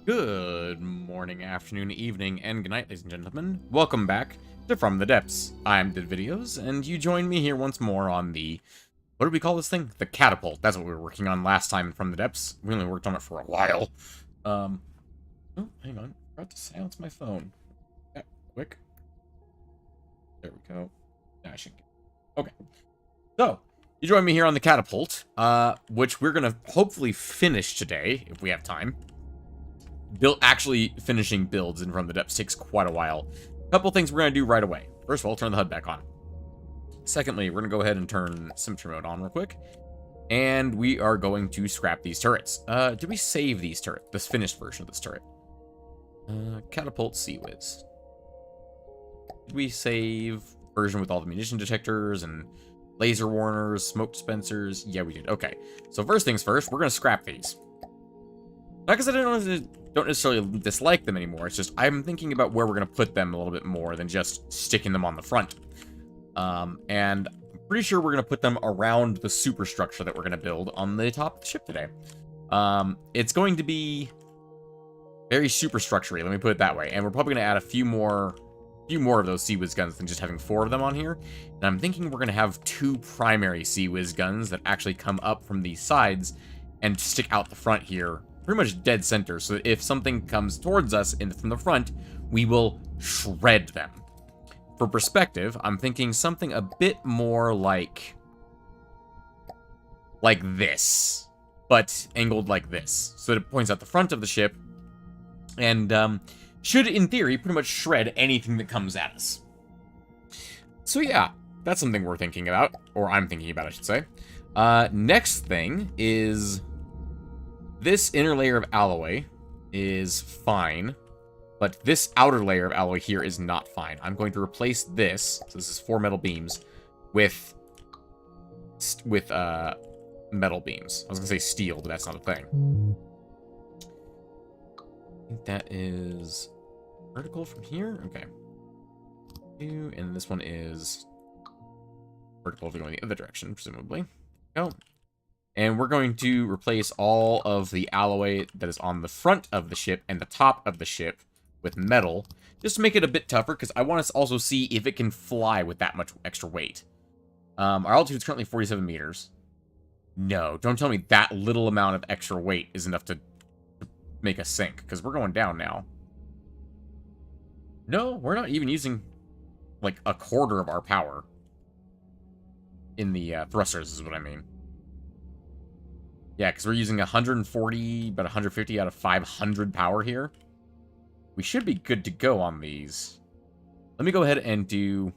Good morning, afternoon, evening, and good night, ladies and gentlemen. Welcome back to From the Depths. I'm Did Videos, and you join me here once more on the... What did we call this thing? The catapult. That's what we were working on last time in From the Depths. We only worked on it for a while. Oh, hang on. I forgot to silence my phone. Yeah, quick. There we go. I should... Okay. So, you join me here on the catapult, which we're gonna hopefully finish today, if we have time. Actually finishing builds in From the Depths takes quite a while. A couple things we're going to do right away. First of all, turn the HUD back on. Secondly, we're going to go ahead and turn Symmetry Mode on real quick. And we are going to scrap these turrets. Did we save these turrets? This finished version of this turret. Catapult Sea-Wiz. Did we save version with all the munition detectors and laser warners, smoke dispensers? Yeah, we did. Okay. So first things first, we're going to scrap these. Not because I don't necessarily dislike them anymore. It's just I'm thinking about where we're going to put them a little bit more than just sticking them on the front. And I'm pretty sure we're going to put them around the superstructure that we're going to build on the top of the ship today. It's going to be very superstructure-y, let me put it that way. And we're probably going to add a few more of those Sea-Wiz guns than just having 4 of them on here. And I'm thinking we're going to have 2 primary Sea-Wiz guns that actually come up from these sides and stick out the front here, pretty much dead center, so that if something comes towards us from the front, we will shred them. For perspective, I'm thinking something a bit more like this, but angled like this, so that it points out the front of the ship, and should, in theory, pretty much shred anything that comes at us. So yeah, that's something we're thinking about, or I'm thinking about, I should say. Next thing is... This inner layer of alloy is fine, but this outer layer of alloy here is not fine. I'm going to replace this, so this is 4 metal beams, with metal beams. I was going to say steel, but that's not a thing. I think that is vertical from here? Okay. And this one is vertical if we're going the other direction, presumably. Go. And we're going to replace all of the alloy that is on the front of the ship and the top of the ship with metal, just to make it a bit tougher, because I want us to also see if it can fly with that much extra weight. Our altitude is currently 47 meters. No, don't tell me that little amount of extra weight is enough to make us sink, because we're going down now. No, we're not even using, like, a quarter of our power in the thrusters, is what I mean. Yeah, because we're using 140, but 150 out of 500 power here. We should be good to go on these. Let me go ahead and do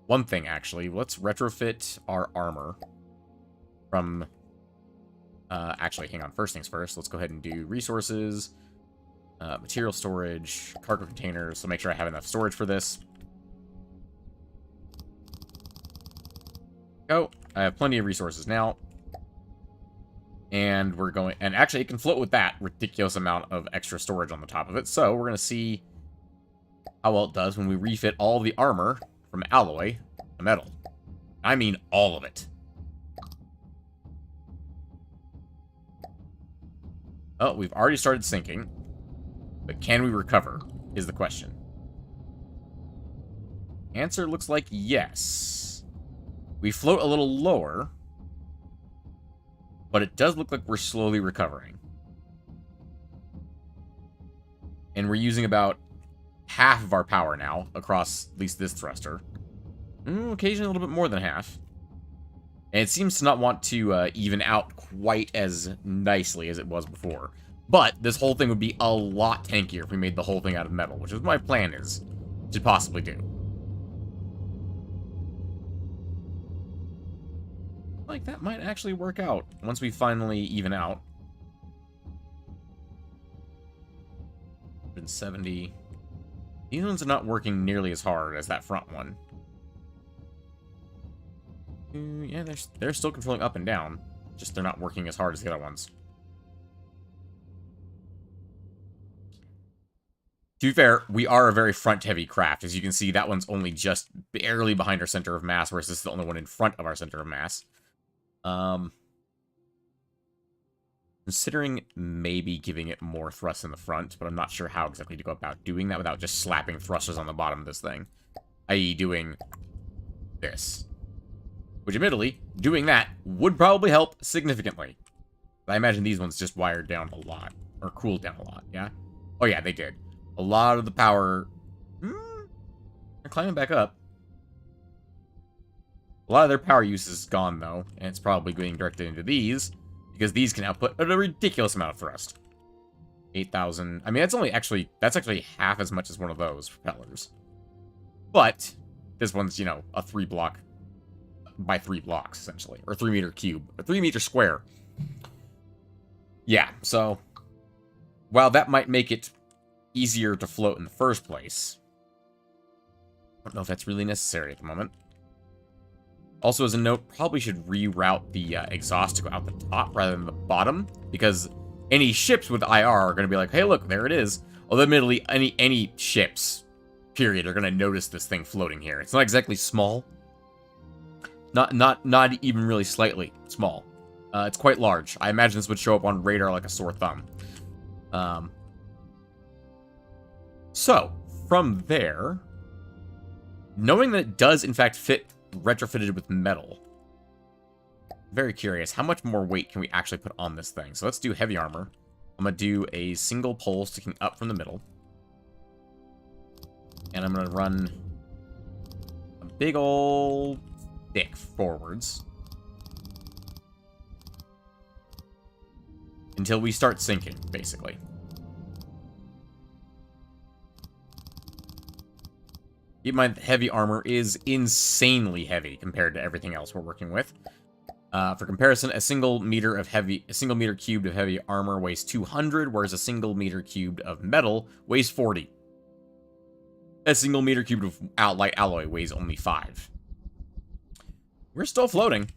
one thing, actually. Let's retrofit our armor from... actually, hang on. First things first. Let's go ahead and do resources, material storage, cargo containers. So make sure I have enough storage for this. Go. I have plenty of resources now. And we're going... And actually, it can float with that ridiculous amount of extra storage on the top of it. So, we're going to see how well it does when we refit all the armor from alloy to metal. I mean all of it. Oh, we've already started sinking. But can we recover, is the question. Answer looks like yes. We float a little lower... But it does look like we're slowly recovering. And we're using about half of our power now across at least this thruster. Occasionally a little bit more than half. And it seems to not want to even out quite as nicely as it was before. But this whole thing would be a lot tankier if we made the whole thing out of metal, which is what my plan is to possibly do. Like, that might actually work out once we finally even out. 170. These ones are not working nearly as hard as that front one. Yeah, they're still controlling up and down. Just they're not working as hard as the other ones. To be fair, we are a very front-heavy craft. As you can see, that one's only just barely behind our center of mass, whereas this is the only one in front of our center of mass. Considering maybe giving it more thrust in the front, but I'm not sure how exactly to go about doing that without just slapping thrusters on the bottom of this thing. I.e. doing this. Which, admittedly, doing that would probably help significantly. I imagine these ones just wired down a lot. Or cooled down a lot, yeah? Oh yeah, they did. A lot of the power... they're climbing back up. A lot of their power use is gone, though. And it's probably being directed into these. Because these can output a ridiculous amount of thrust. 8,000. I mean, that's actually half as much as one of those propellers. But this one's, you know, a 3-block by 3 blocks, essentially. Or 3-meter cube. A 3-meter square. Yeah, so while that might make it easier to float in the first place, I don't know if that's really necessary at the moment. Also, as a note, probably should reroute the exhaust to go out the top rather than the bottom, because any ships with IR are going to be like, hey, look, there it is. Although, admittedly, any ships, period, are going to notice this thing floating here. It's not exactly small. Not even really slightly small. It's quite large. I imagine this would show up on radar like a sore thumb. So, from there, knowing that it does, in fact, fit retrofitted with metal, very curious, how much more weight can we actually put on this thing? So let's do heavy armor. I'm going to do a single pole sticking up from the middle. And I'm going to run a big old stick forwards. Until we start sinking, basically. Keep in mind, heavy armor is insanely heavy compared to everything else we're working with. For comparison, a single meter cubed of heavy armor weighs 200, whereas a single meter cubed of metal weighs 40. A single meter cubed of light alloy weighs only 5. We're still floating.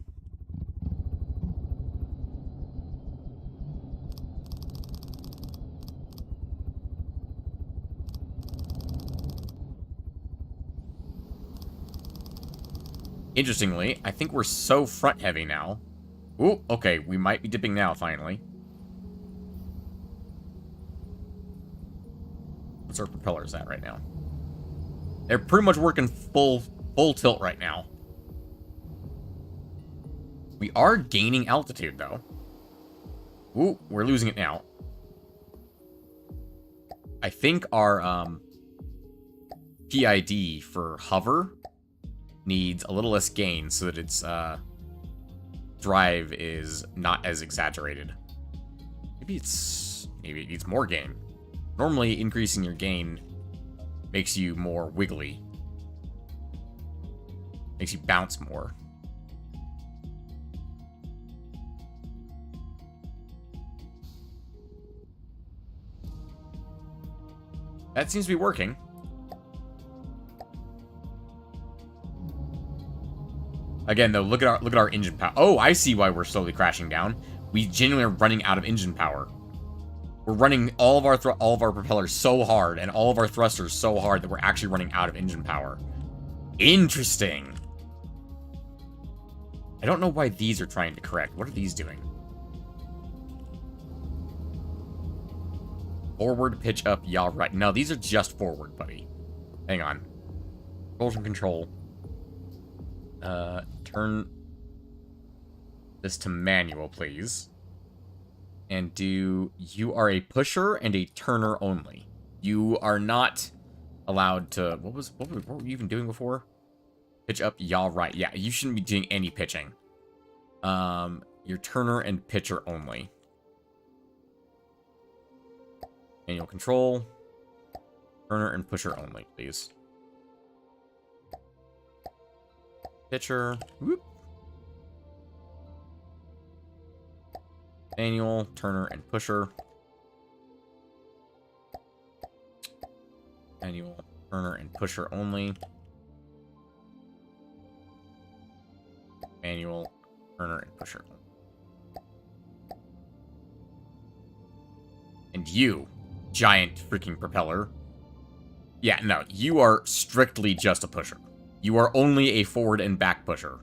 Interestingly, I think we're so front heavy now. Ooh, okay, we might be dipping now, finally. What's our propellers at right now? They're pretty much working full tilt right now. We are gaining altitude, though. Ooh, we're losing it now. I think our PID for hover needs a little less gain so that its drive is not as exaggerated. Maybe it needs more gain. Normally, increasing your gain makes you more wiggly. Makes you bounce more. That seems to be working. Again, though, look at our engine power. Oh, I see why we're slowly crashing down. We genuinely are running out of engine power. We're running all of our propellers so hard and all of our thrusters so hard that we're actually running out of engine power. Interesting. I don't know why these are trying to correct. What are these doing? Forward, pitch up, yaw right. No, these are just forward, buddy. Hang on. Propulsion control. Turn this to manual, please. And you are a pusher and a turner only. You are not allowed to, what were we even doing before? Pitch up, yaw right. Yeah, you shouldn't be doing any pitching. Your turner and pitcher only. Manual control. Turner and pusher only, please. Pitcher. Whoop. Manual, turner, and pusher. Manual, turner, and pusher only. Manual, turner, and pusher only. And you, giant freaking propeller. Yeah, no, you are strictly just a pusher. You are only a forward and back pusher.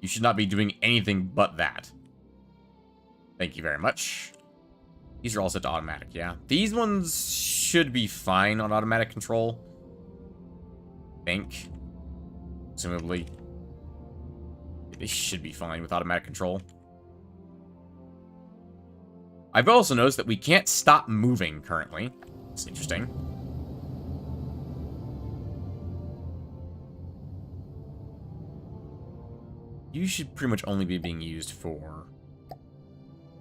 You should not be doing anything but that. Thank you very much. These are all set to automatic, yeah. These ones should be fine on automatic control. I think. Presumably. They should be fine with automatic control. I've also noticed that we can't stop moving currently. It's interesting. You should pretty much only be being used for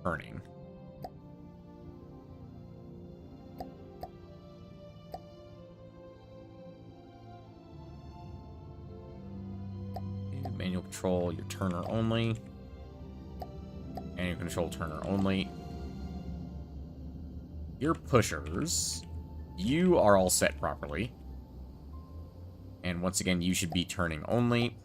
turning. Manual control, your turner only. Manual control, turner only. Your pushers, you are all set properly. And once again, you should be turning only.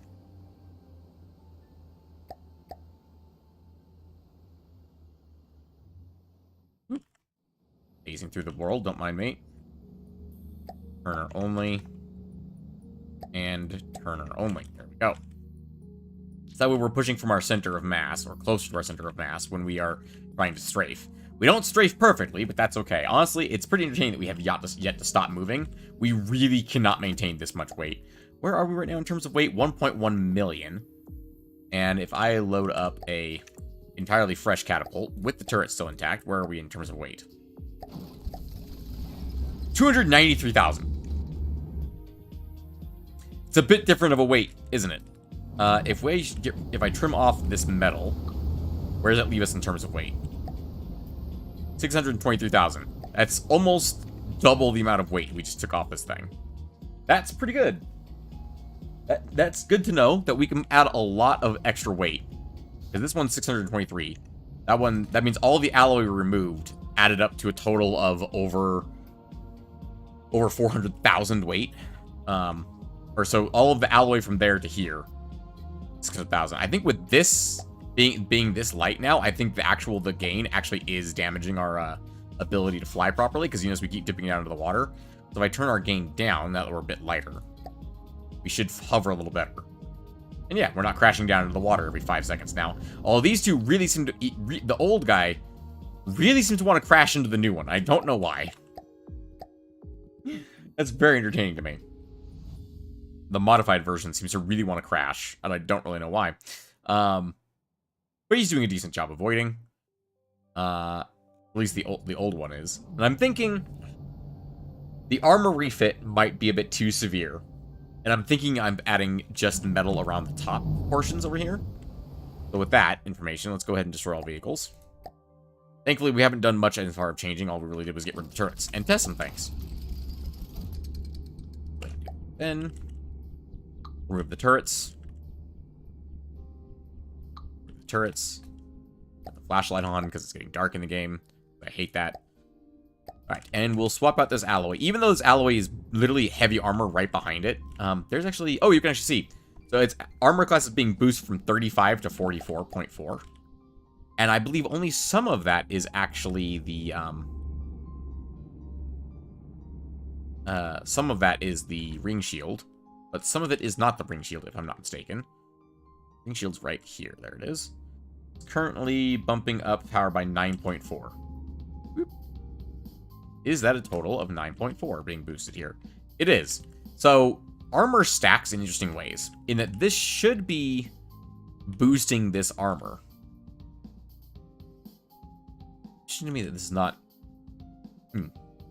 Phasing through the world, don't mind me. Turner only. And turner only. There we go. So that way we're pushing from our center of mass, or closer to our center of mass, when we are trying to strafe. We don't strafe perfectly, but that's okay. Honestly, it's pretty entertaining that we have yet to stop moving. We really cannot maintain this much weight. Where are we right now in terms of weight? 1.1 million. And if I load up a entirely fresh catapult, with the turret still intact, where are we in terms of weight? 293,000. It's a bit different of a weight, isn't it? If I trim off this metal, where does that leave us in terms of weight? 623,000. That's almost double the amount of weight we just took off this thing. That's pretty good. That's good to know that we can add a lot of extra weight. Because this one's 623. That means all the alloy removed added up to a total of over 400,000 weight. Or so all of the alloy from there to here. 600,000. I think with this being this light now, I think the gain actually is damaging our ability to fly properly, because you notice we keep dipping down into the water. So if I turn our gain down, now that we're a bit lighter, we should hover a little better. And yeah, we're not crashing down into the water every 5 seconds now. All these two really seem to... the old guy really seems to want to crash into the new one. I don't know why. That's very entertaining to me. The modified version seems to really want to crash, and I don't really know why. But he's doing a decent job avoiding. At least the old one is. And I'm thinking the armor refit might be a bit too severe. And I'm thinking I'm adding just metal around the top portions over here. So with that information, let's go ahead and destroy all vehicles. Thankfully, we haven't done much as far as changing. All we really did was get rid of the turrets and test some things. Then remove the turrets. Remove the turrets. Put the flashlight on because it's getting dark in the game. I hate that. Alright, and we'll swap out this alloy. Even though this alloy is literally heavy armor right behind it, there's actually... Oh, you can actually see. So its armor class is being boosted from 35 to 44.4. And I believe only some of that is actually the... some of that is the ring shield. But some of it is not the ring shield, if I'm not mistaken. Ring shield's right here. There it is. It's currently bumping up power by 9.4. Is that a total of 9.4 being boosted here? It is. So, armor stacks in interesting ways, in that this should be boosting this armor. It shouldn't mean that this is not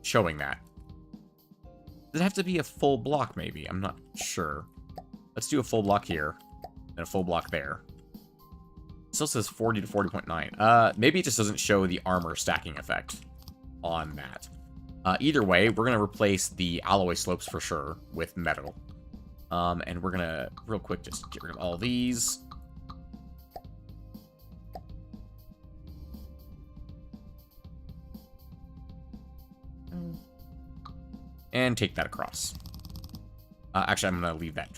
showing that. Does it have to be a full block, maybe? I'm not sure. Let's do a full block here, and a full block there. It still says 40 to 40.9. Maybe it just doesn't show the armor stacking effect on that. Either way, we're going to replace the alloy slopes for sure with metal. And we're going to, real quick, just get rid of all these. And take that across. Actually, I'm going to leave that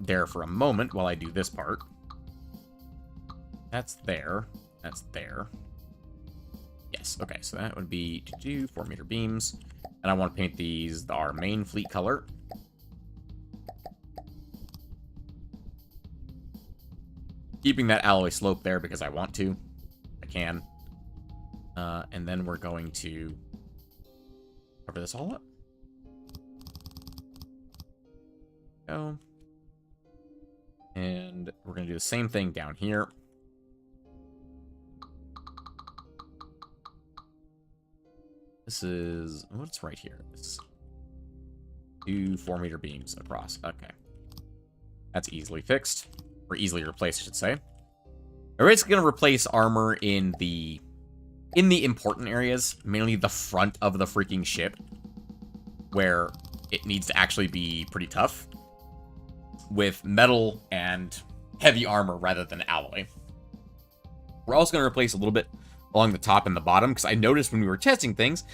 there for a moment while I do this part. That's there. That's there. Yes, okay, so that would be 4-meter beams. And I want to paint these our main fleet color. Keeping that alloy slope there because I want to. I I can. And then we're going to cover this all up. Go. And we're going to do the same thing down here. This is, what's right here? This is 2 4-meter beams across. Okay. That's easily fixed. Or easily replaced, I should say. We're basically going to replace armor in the important areas, mainly the front of the freaking ship, where it needs to actually be pretty tough, with metal and heavy armor rather than alloy. We're also going to replace a little bit along the top and the bottom, because I noticed when we were testing things,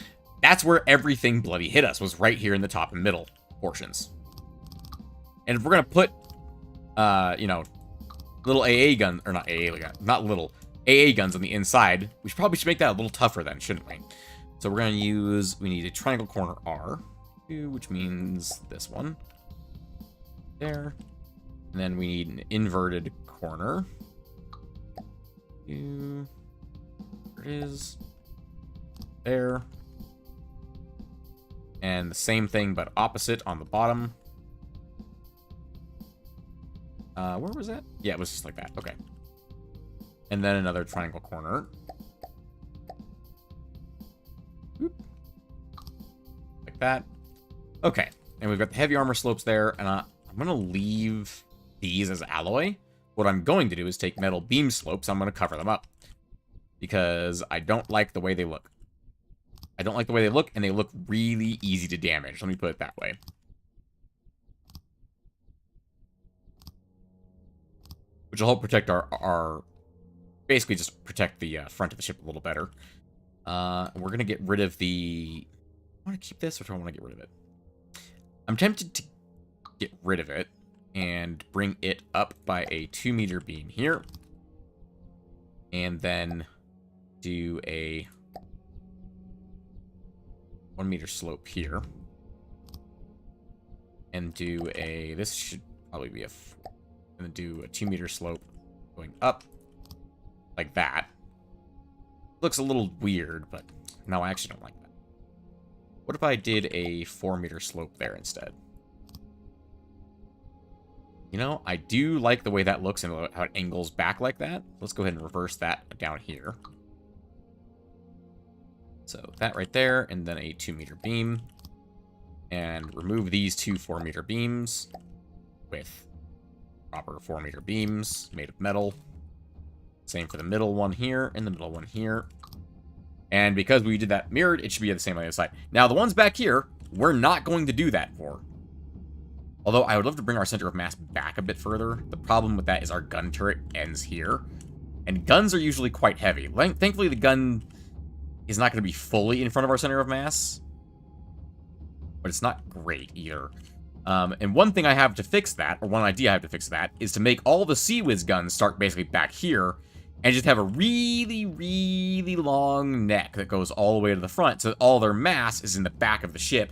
that's where everything bloody hit us, was right here in the top and middle portions. And if we're going to put, you know, little AA gun, or not AA gun, not little, AA guns on the inside, we probably should make that a little tougher then, shouldn't we? So we're going to use, we need a triangle corner R, which means this one. There. And then we need an inverted corner. There it is. There. And the same thing, but opposite on the bottom. Where was that? Yeah, it was just like that. Okay. And then another triangle corner. Oop. Like that. Okay. And we've got the heavy armor slopes there. And I'm going to leave these as alloy. What I'm going to do is take metal beam slopes. I'm going to cover them up. Because I don't like the way they look. I don't like the way they look, and they look really easy to damage. Let me put it that way. Which will help protect our basically just protect the front of the ship a little better. We're going to get rid of the... I want to keep this, or do I want to get rid of it? I'm tempted to get rid of it and bring it up by a 2-meter beam here. And then do a 1-meter slope here. And do a... This should probably be a... And then do a 2-meter slope going up like that. Looks a little weird, but no, I actually don't like that. What if I did a 4-meter slope there instead? You know, I do like the way that looks and how it angles back like that. Let's go ahead and reverse that down here. So that right there, and then a 2-meter beam. And remove these 2 4-meter beams with proper 4-meter beams made of metal. Same for the middle one here and the middle one here. And because we did that mirrored, it should be the same on the other side. Now, the ones back here, we're not going to do that for. Although, I would love to bring our center of mass back a bit further. The problem with that is our gun turret ends here. And guns are usually quite heavy. Thankfully, the gun is not going to be fully in front of our center of mass. But it's not great either. And one thing I have to fix that, or one idea I have to fix that, is to make all the CIWS guns start basically back here, and just have a really, really long neck that goes all the way to the front, so that all their mass is in the back of the ship,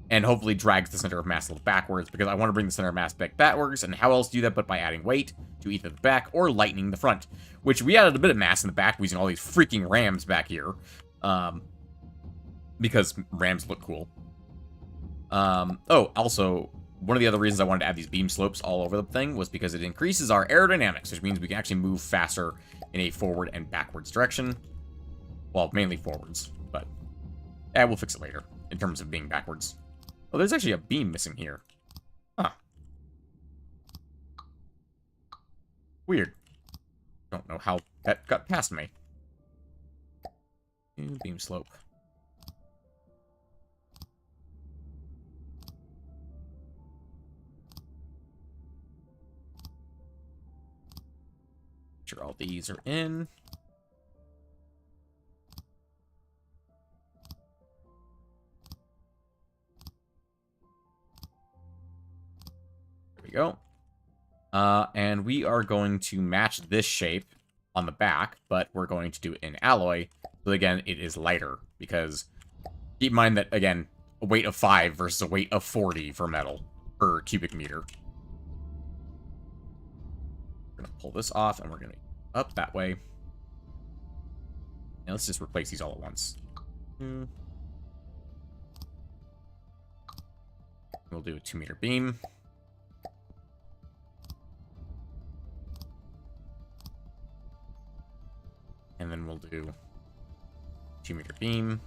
and hopefully drags the center of mass a little backwards, because I want to bring the center of mass back backwards, and how else do that but by adding weight to either the back or lightening the front, which we added a bit of mass in the back using all these freaking rams back here, because rams look cool. Oh, also, one of the other reasons I wanted to add these beam slopes all over the thing was because it increases our aerodynamics, which means we can actually move faster in a forward and backwards direction. Well, mainly forwards, but we'll fix it later in terms of being backwards. Oh, there's actually a beam missing here. Huh. Weird. Don't know how that got past me. Beam slope. Sure all these are in. There we go. And we are going to match this shape on the back, but we're going to do it in alloy. So again, it is lighter, because keep in mind that, again, a weight of 5 versus a weight of 40 for metal per cubic meter. We're going to pull this off, and we're going to up that way. Now let's just replace these all at once. We'll do a 2-meter beam. And then we'll do 2-meter beam.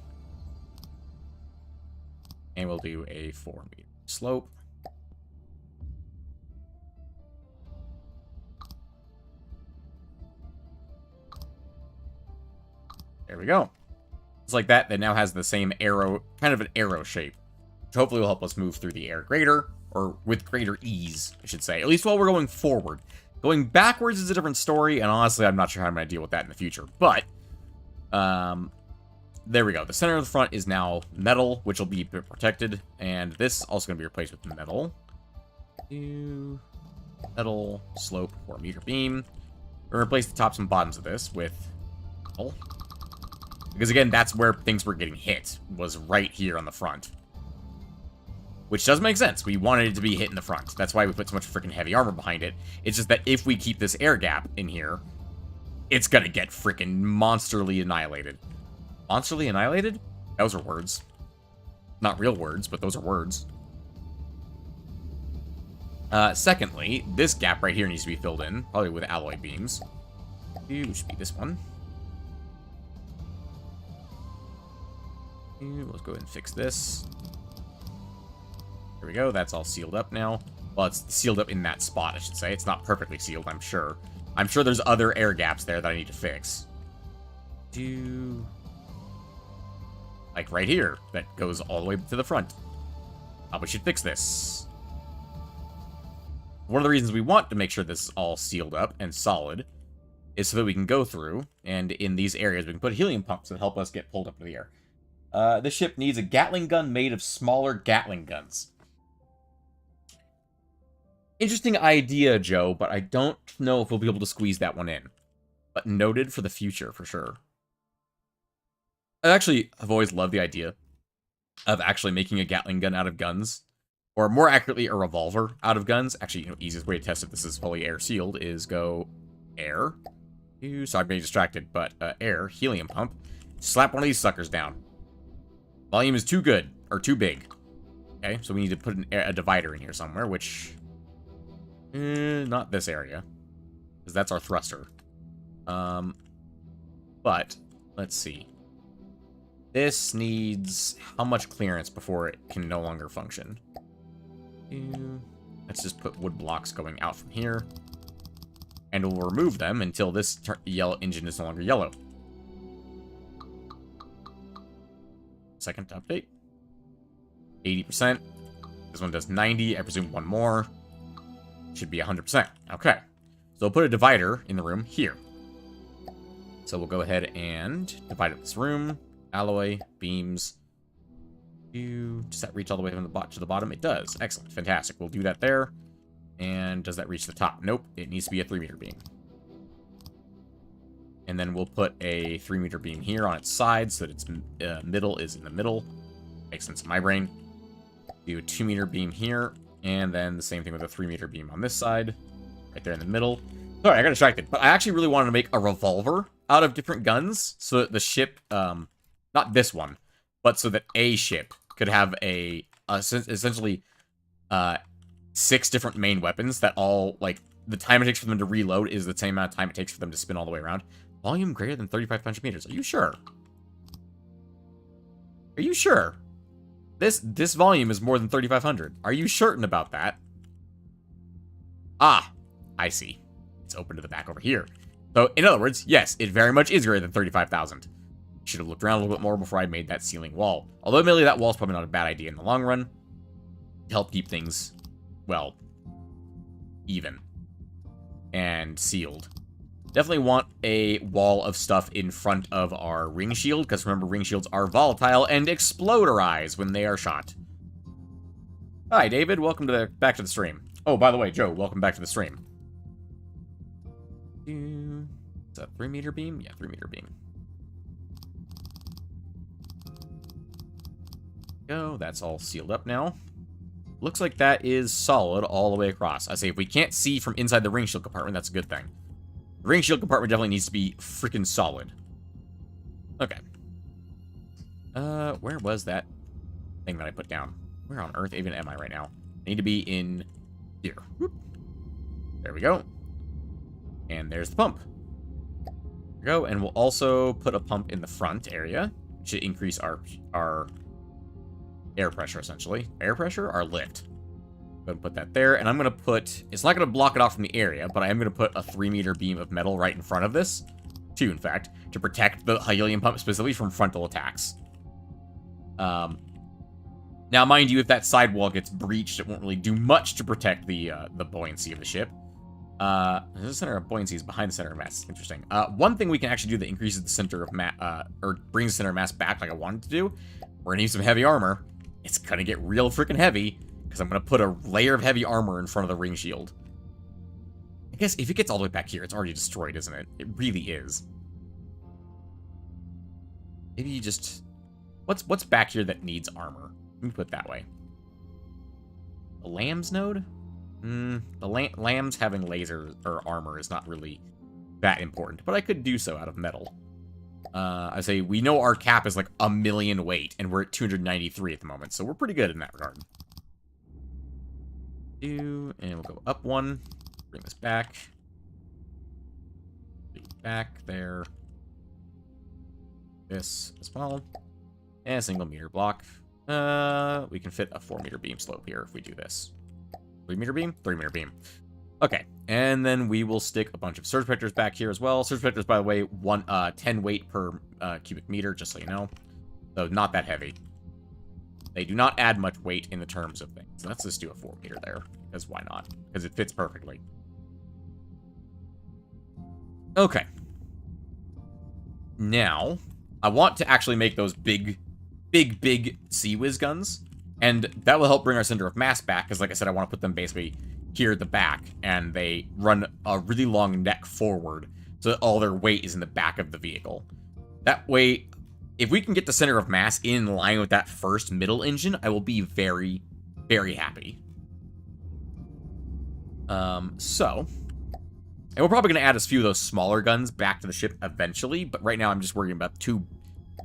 And we'll do a 4-meter slope. There we go. It's like that. That now has the same arrow, kind of an arrow shape, which hopefully will help us move through the air greater, or with greater ease, I should say. At least while we're going forward. Going backwards is a different story, and honestly, I'm not sure how I'm going to deal with that in the future. But, there we go. The center of the front is now metal, which will be protected, and this is also going to be replaced with metal. Metal, slope, 4-meter beam. We're going to replace the tops and bottoms of this with metal. Because, again, that's where things were getting hit, was right here on the front. Which does make sense. We wanted it to be hit in the front. That's why we put so much freaking heavy armor behind it. It's just that if we keep this air gap in here, it's gonna get freaking monsterly annihilated. Monsterly annihilated? Those are words. Not real words, but those are words. Secondly, this gap right here needs to be filled in, probably with alloy beams. It should be this one. Let's go ahead and fix this. There we go. That's all sealed up now. Well, it's sealed up in that spot, I should say. It's not perfectly sealed, I'm sure. I'm sure there's other air gaps there that I need to fix. Like right here. That goes all the way to the front. We should fix this. One of the reasons we want to make sure this is all sealed up and solid is so that we can go through, and in these areas we can put helium pumps that help us get pulled up to the air. This ship needs a Gatling gun made of smaller Gatling guns. Interesting idea, Joe, but I don't know if we'll be able to squeeze that one in. But noted for the future, for sure. I've always loved the idea of actually making a Gatling gun out of guns. Or more accurately, a revolver out of guns. Actually, easiest way to test if this is fully air sealed is go air. Sorry, I'm getting distracted, but air, helium pump. Slap one of these suckers down. Volume is too good, or too big. Okay, so we need to put a divider in here somewhere, which... not this area. Because that's our thruster. But, let's see. This needs how much clearance before it can no longer function? Let's just put wood blocks going out from here. And we'll remove them until this yellow engine is no longer yellow. Second update. 80%. This one does 90. I presume one more. Should be 100%. Okay. So we'll put a divider in the room here. So we'll go ahead and divide up this room. Alloy, beams. Does that reach all the way from the to the bottom? It does. Excellent. Fantastic. We'll do that there. And does that reach the top? Nope. It needs to be a 3-meter beam. And then we'll put a 3-meter beam here on its side so that its middle is in the middle. Makes sense in my brain. Do a 2-meter beam here. And then the same thing with a 3-meter beam on this side. Right there in the middle. Sorry, I got distracted. But I actually really wanted to make a revolver out of different guns. So that the ship, not this one, but so that a ship could have essentially 6 different main weapons that all, like, the time it takes for them to reload is the same amount of time it takes for them to spin all the way around. Volume greater than 3,500 meters. Are you sure? Are you sure? This volume is more than 3,500. Are you certain about that? Ah, I see. It's open to the back over here. So, in other words, yes, it very much is greater than 35,000. Should have looked around a little bit more before I made that ceiling wall. Although, admittedly, that wall's probably not a bad idea in the long run. To help keep things, well, even. And sealed. Definitely want a wall of stuff in front of our ring shield, because remember, ring shields are volatile and exploderize when they are shot. Hi, David. Welcome to back to the stream. Oh, by the way, Joe, welcome back to the stream. Is that 3-meter beam? Yeah, 3-meter beam. Go. That's all sealed up now. Looks like that is solid all the way across. I say, if we can't see from inside the ring shield compartment, that's a good thing. The ring shield compartment definitely needs to be freaking solid. Okay. Where was that thing that I put down? Where on earth even am I right now? I need to be in here. Whoop. There we go. And there's the pump. There we go. And we'll also put a pump in the front area. Should increase our air pressure, essentially. Air pressure? Our lift. I'm going to put that there. And I'm going to put... It's not going to block it off from the area, but I am going to put a 3-meter beam of metal right in front of this. 2, in fact, to protect the helium pump specifically from frontal attacks. Now, mind you, if that sidewall gets breached, it won't really do much to protect the buoyancy of the ship. The center of buoyancy is behind the center of mass. Interesting. One thing we can actually do that increases the center of mass, or brings the center of mass back like I wanted to do, we're gonna use some heavy armor. It's gonna get real freaking heavy, because I'm gonna put a layer of heavy armor in front of the ring shield. I guess if it gets all the way back here, it's already destroyed, isn't it? It really is. Maybe you just... What's back here that needs armor? Let me put it that way. The lambs node? The lambs having lasers or armor is not really that important, but I could do so out of metal. I say we know our cap is like 1,000,000 weight, and we're at 293 at the moment, so we're pretty good in that regard. And we'll go up 1. Bring this back. Back there. This as well. And a single meter block. We can fit a 4-meter beam slope here if we do this. 3-meter beam? 3-meter beam. Okay, and then we will stick a bunch of surge protectors back here as well. Surge protectors, by the way, 10 weight per cubic meter, just so you know. So not that heavy. They do not add much weight in the terms of things. So let's just do a 4-meter there, because why not? Because it fits perfectly. Okay. Now, I want to actually make those big Sea-Wiz guns, and that will help bring our center of mass back, because like I said, I want to put them basically here at the back, and they run a really long neck forward, so that all their weight is in the back of the vehicle. That way, if we can get the center of mass in line with that first middle engine, I will be very, very happy. And we're probably going to add a few of those smaller guns back to the ship eventually, but right now I'm just worrying about 2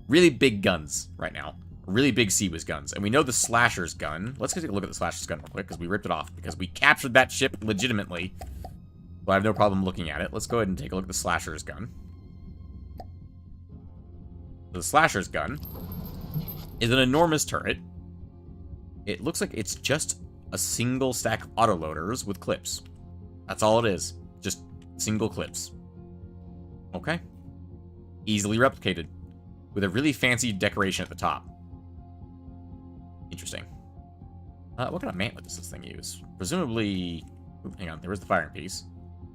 really big guns right now. Really big Sea-Wiz guns. And we know the Slasher's gun. Let's take a look at the Slasher's gun real quick, because we ripped it off, because we captured that ship legitimately. But I have no problem looking at it. Let's go ahead and take a look at the Slasher's gun. The Slasher's gun is an enormous turret. It looks like it's just a single stack of autoloaders with clips. That's all it is. Just single clips. Okay. Easily replicated. With a really fancy decoration at the top. Interesting. What kind of mantlet does this thing use? Presumably... Ooh, hang on, there was the firing piece.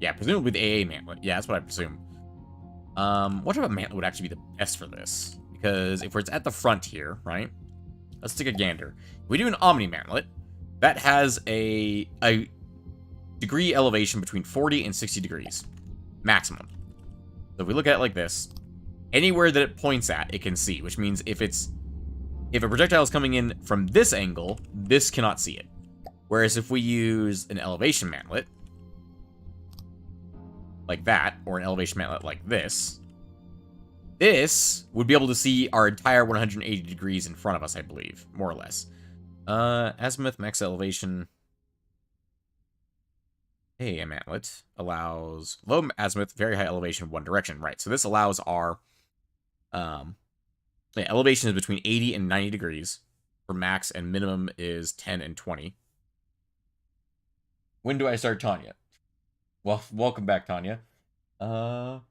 Yeah, presumably the AA mantlet. Yeah, that's what I presume. What type of mantlet would actually be the best for this? Because if it's at the front here, right? Let's take a gander. If we do an Omni mantlet, that has a degree elevation between 40 and 60 degrees. Maximum. So if we look at it like this, anywhere that it points at, it can see, which means if a projectile is coming in from this angle, this cannot see it. Whereas if we use an elevation mantlet, like that, or an elevation mantlet like this would be able to see our entire 180 degrees in front of us, I believe, more or less. Azimuth, max elevation. Hey, a mantlet allows low azimuth, very high elevation, one direction. Right, so this allows our elevation is between 80 and 90 degrees for max, and minimum is 10 and 20. When do I start Tanya? Well, welcome back, Tanya. I'll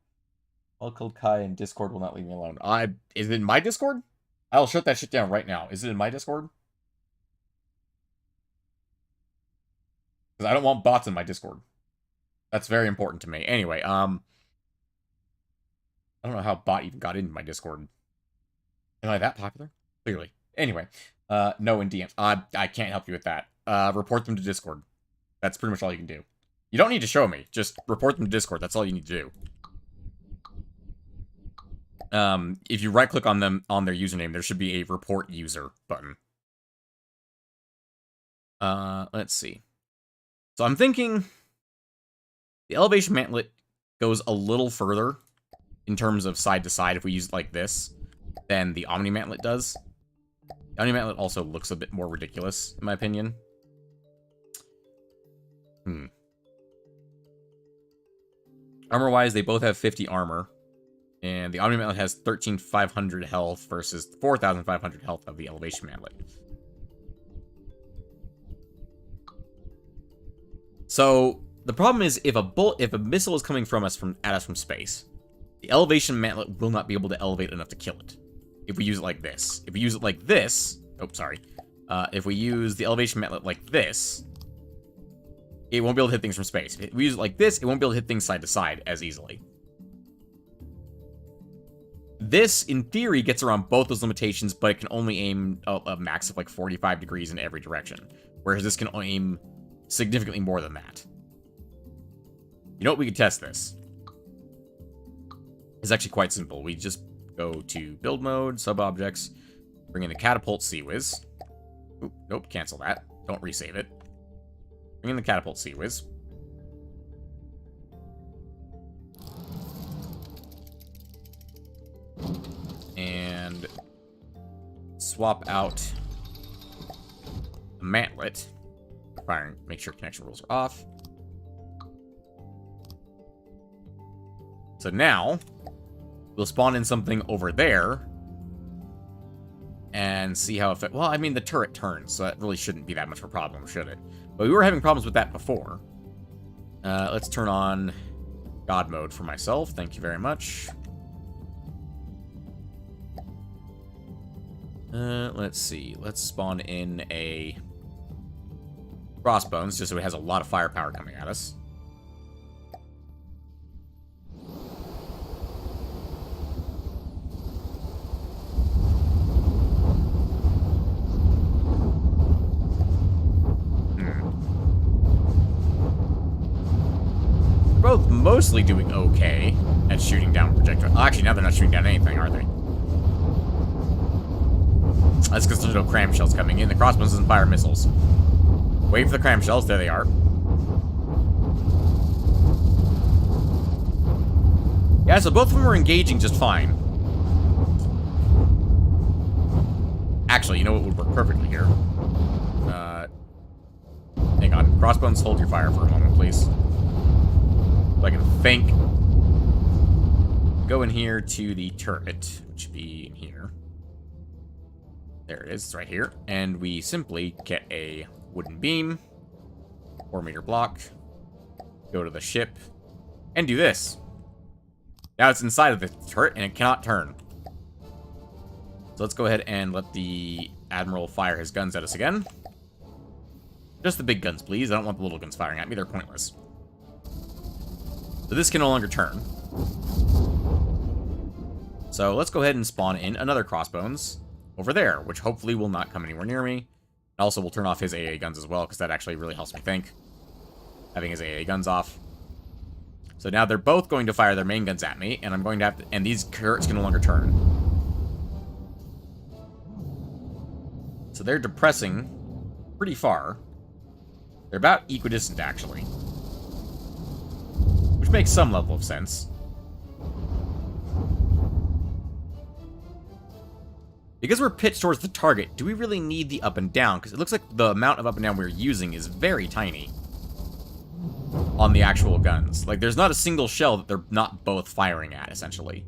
call Kai, and Discord will not leave me alone. Is it in my Discord? I'll shut that shit down right now. Is it in my Discord? Because I don't want bots in my Discord. That's very important to me. Anyway, I don't know how bot even got into my Discord. Am I that popular? Clearly. Anyway, no in DMs. I can't help you with that. Report them to Discord. That's pretty much all you can do. You don't need to show me. Just report them to Discord. That's all you need to do. If you right-click on them, on their username, there should be a report user button. Let's see. So I'm thinking the elevation mantlet goes a little further in terms of side to side if we use it like this than the Omni Mantlet does. The Omni Mantlet also looks a bit more ridiculous, in my opinion. Armor-wise, they both have 50 armor. And the Omni Mantlet has 13,500 health versus 4,500 health of the Elevation Mantlet. So, the problem is, if a missile is coming at us from space, the Elevation Mantlet will not be able to elevate enough to kill it. If we use it like this. If we use it like this... Oh, sorry. If we use the Elevation Mantlet like this, it won't be able to hit things from space. If we use it like this, it won't be able to hit things side to side as easily. This, in theory, gets around both those limitations, but it can only aim a max of like 45 degrees in every direction. Whereas this can aim significantly more than that. You know what? We could test this. It's actually quite simple. We just go to build mode, sub-objects, bring in the catapult CWiz. Oop, nope, cancel that. Don't resave it. Bring in the catapult CWiz. And swap out the mantlet. Firing, make sure connection rules are off. So now, we'll spawn in something over there and see how well, I mean, the turret turns, so that really shouldn't be that much of a problem, should it? But we were having problems with that before. Let's turn on God mode for myself. Thank you very much. Let's see. Let's spawn in a crossbones, just so it has a lot of firepower coming at us. Both mostly doing okay at shooting down projectiles. Actually, now they're not shooting down anything, are they? That's because there's no cram shells coming in. The crossbows doesn't fire missiles. Wait for the cram shells. There they are. Yeah, so both of them are engaging just fine. Actually, you know what would work perfectly here? Hang on. Crossbones, hold your fire for a moment, please. So I can think. Go in here to the turret, which should be in here. There it is, it's right here. And we simply get a wooden beam, 4-meter block, go to the ship, and do this. Now it's inside of the turret, and it cannot turn. So let's go ahead and let the Admiral fire his guns at us again. Just the big guns, please. I don't want the little guns firing at me. They're pointless. So this can no longer turn. So let's go ahead and spawn in another crossbones over there, which hopefully will not come anywhere near me. Also, we'll turn off his AA guns as well, because that actually really helps me think. Having his AA guns off. So now they're both going to fire their main guns at me, and I'm going to have to... And these turrets can no longer turn. So they're depressing pretty far. They're about equidistant, actually. Which makes some level of sense. Because we're pitched towards the target, do we really need the up and down? Because it looks like the amount of up and down we're using is very tiny on the actual guns. Like, there's not a single shell that they're not both firing at, essentially.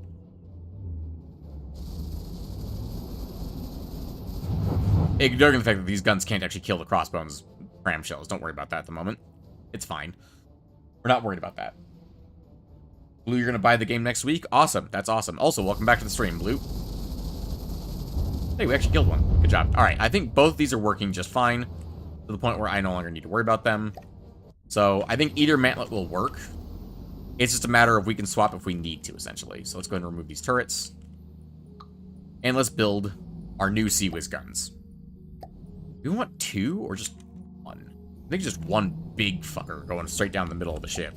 Ignoring the fact that these guns can't actually kill the crossbones cram shells. Don't worry about that at the moment. It's fine. We're not worried about that. Blue, you're going to buy the game next week? Awesome. That's awesome. Also, welcome back to the stream, Blue. Hey, we actually killed one. Good job. Alright, I think both of these are working just fine, to the point where I no longer need to worry about them. So, I think either mantlet will work. It's just a matter of we can swap if we need to, essentially. So let's go ahead and remove these turrets. And let's build our new CWiz guns. Do we want two, or just one? I think just one big fucker going straight down the middle of the ship.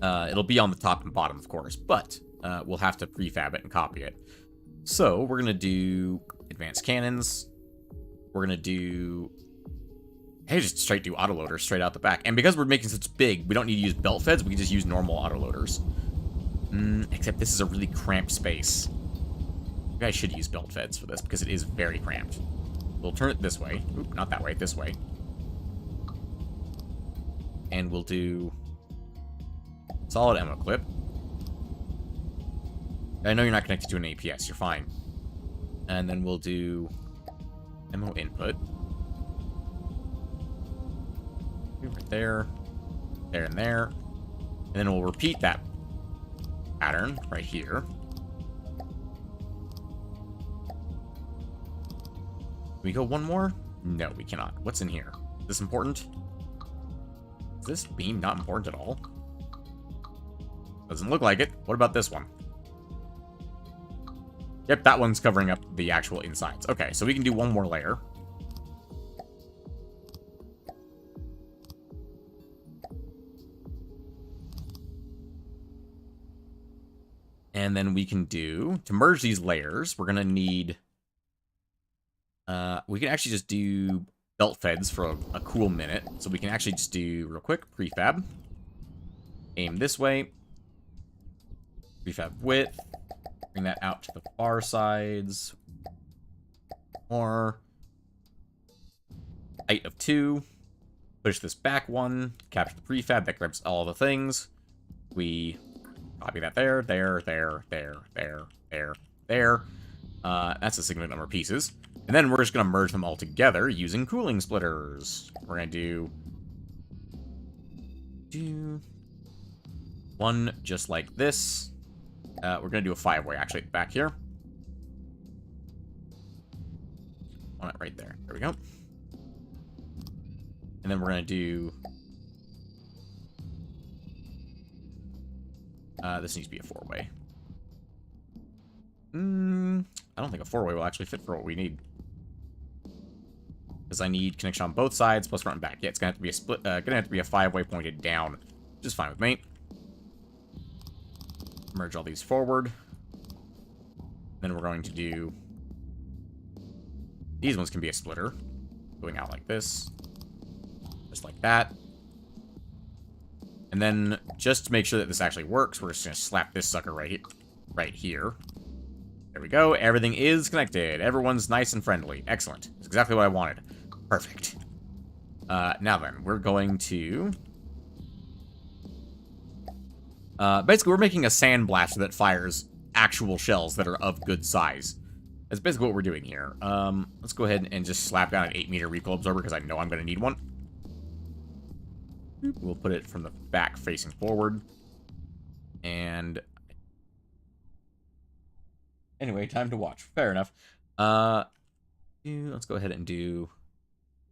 It'll be on the top and bottom, of course, but we'll have to prefab it and copy it. So, we're going to do advanced cannons. We're going to do... Hey, just do autoloaders straight out the back. And because we're making such big, we don't need to use belt feds. We can just use normal autoloaders. Except this is a really cramped space. You guys should use belt feds for this, because it is very cramped. We'll turn it this way. Oop, not that way, this way. And we'll do solid ammo clip. I know you're not connected to an APS, you're fine. And then we'll do ammo input. Right there, there and there. And then we'll repeat that pattern right here. Can we go one more? No, we cannot. What's in here? Is this important? Is this beam not important at all? Doesn't look like it. What about this one? Yep, that one's covering up the actual insides. Okay, so we can do one more layer. And then we can do, to merge these layers, we're going to need, we can actually just do belt feds for a cool minute. So we can actually just do, real quick, prefab. Aim this way. Prefab width. Bring that out to the far sides. More. Height of 2. Push this back one. Capture the prefab. That grabs all the things. We copy that there, there, there, there, there, there, there. That's a significant number of pieces. And then we're just going to merge them all together using cooling splitters. We're going to do one just like this. We're going to do a 5-way, actually, back here. Want it right there. There we go. And then we're going to do... this needs to be a 4-way. I don't think a 4-way will actually fit for what we need. Because I need connection on both sides, plus front and back. Yeah, it's going to have to be a split, gonna have to be a 5-way pointed down, which is fine with me. Merge all these forward. Then we're going to do... These ones can be a splitter. Going out like this. Just like that. And then, just to make sure that this actually works, we're just going to slap this sucker right here. There we go. Everything is connected. Everyone's nice and friendly. Excellent. That's exactly what I wanted. Perfect. Now then, we're going to... basically, we're making a sandblaster that fires actual shells that are of good size. That's basically what we're doing here. Let's go ahead and just slap down an 8-meter recoil absorber, because I know I'm going to need one. We'll put it from the back facing forward. And... Anyway, time to watch. Fair enough. Let's go ahead and do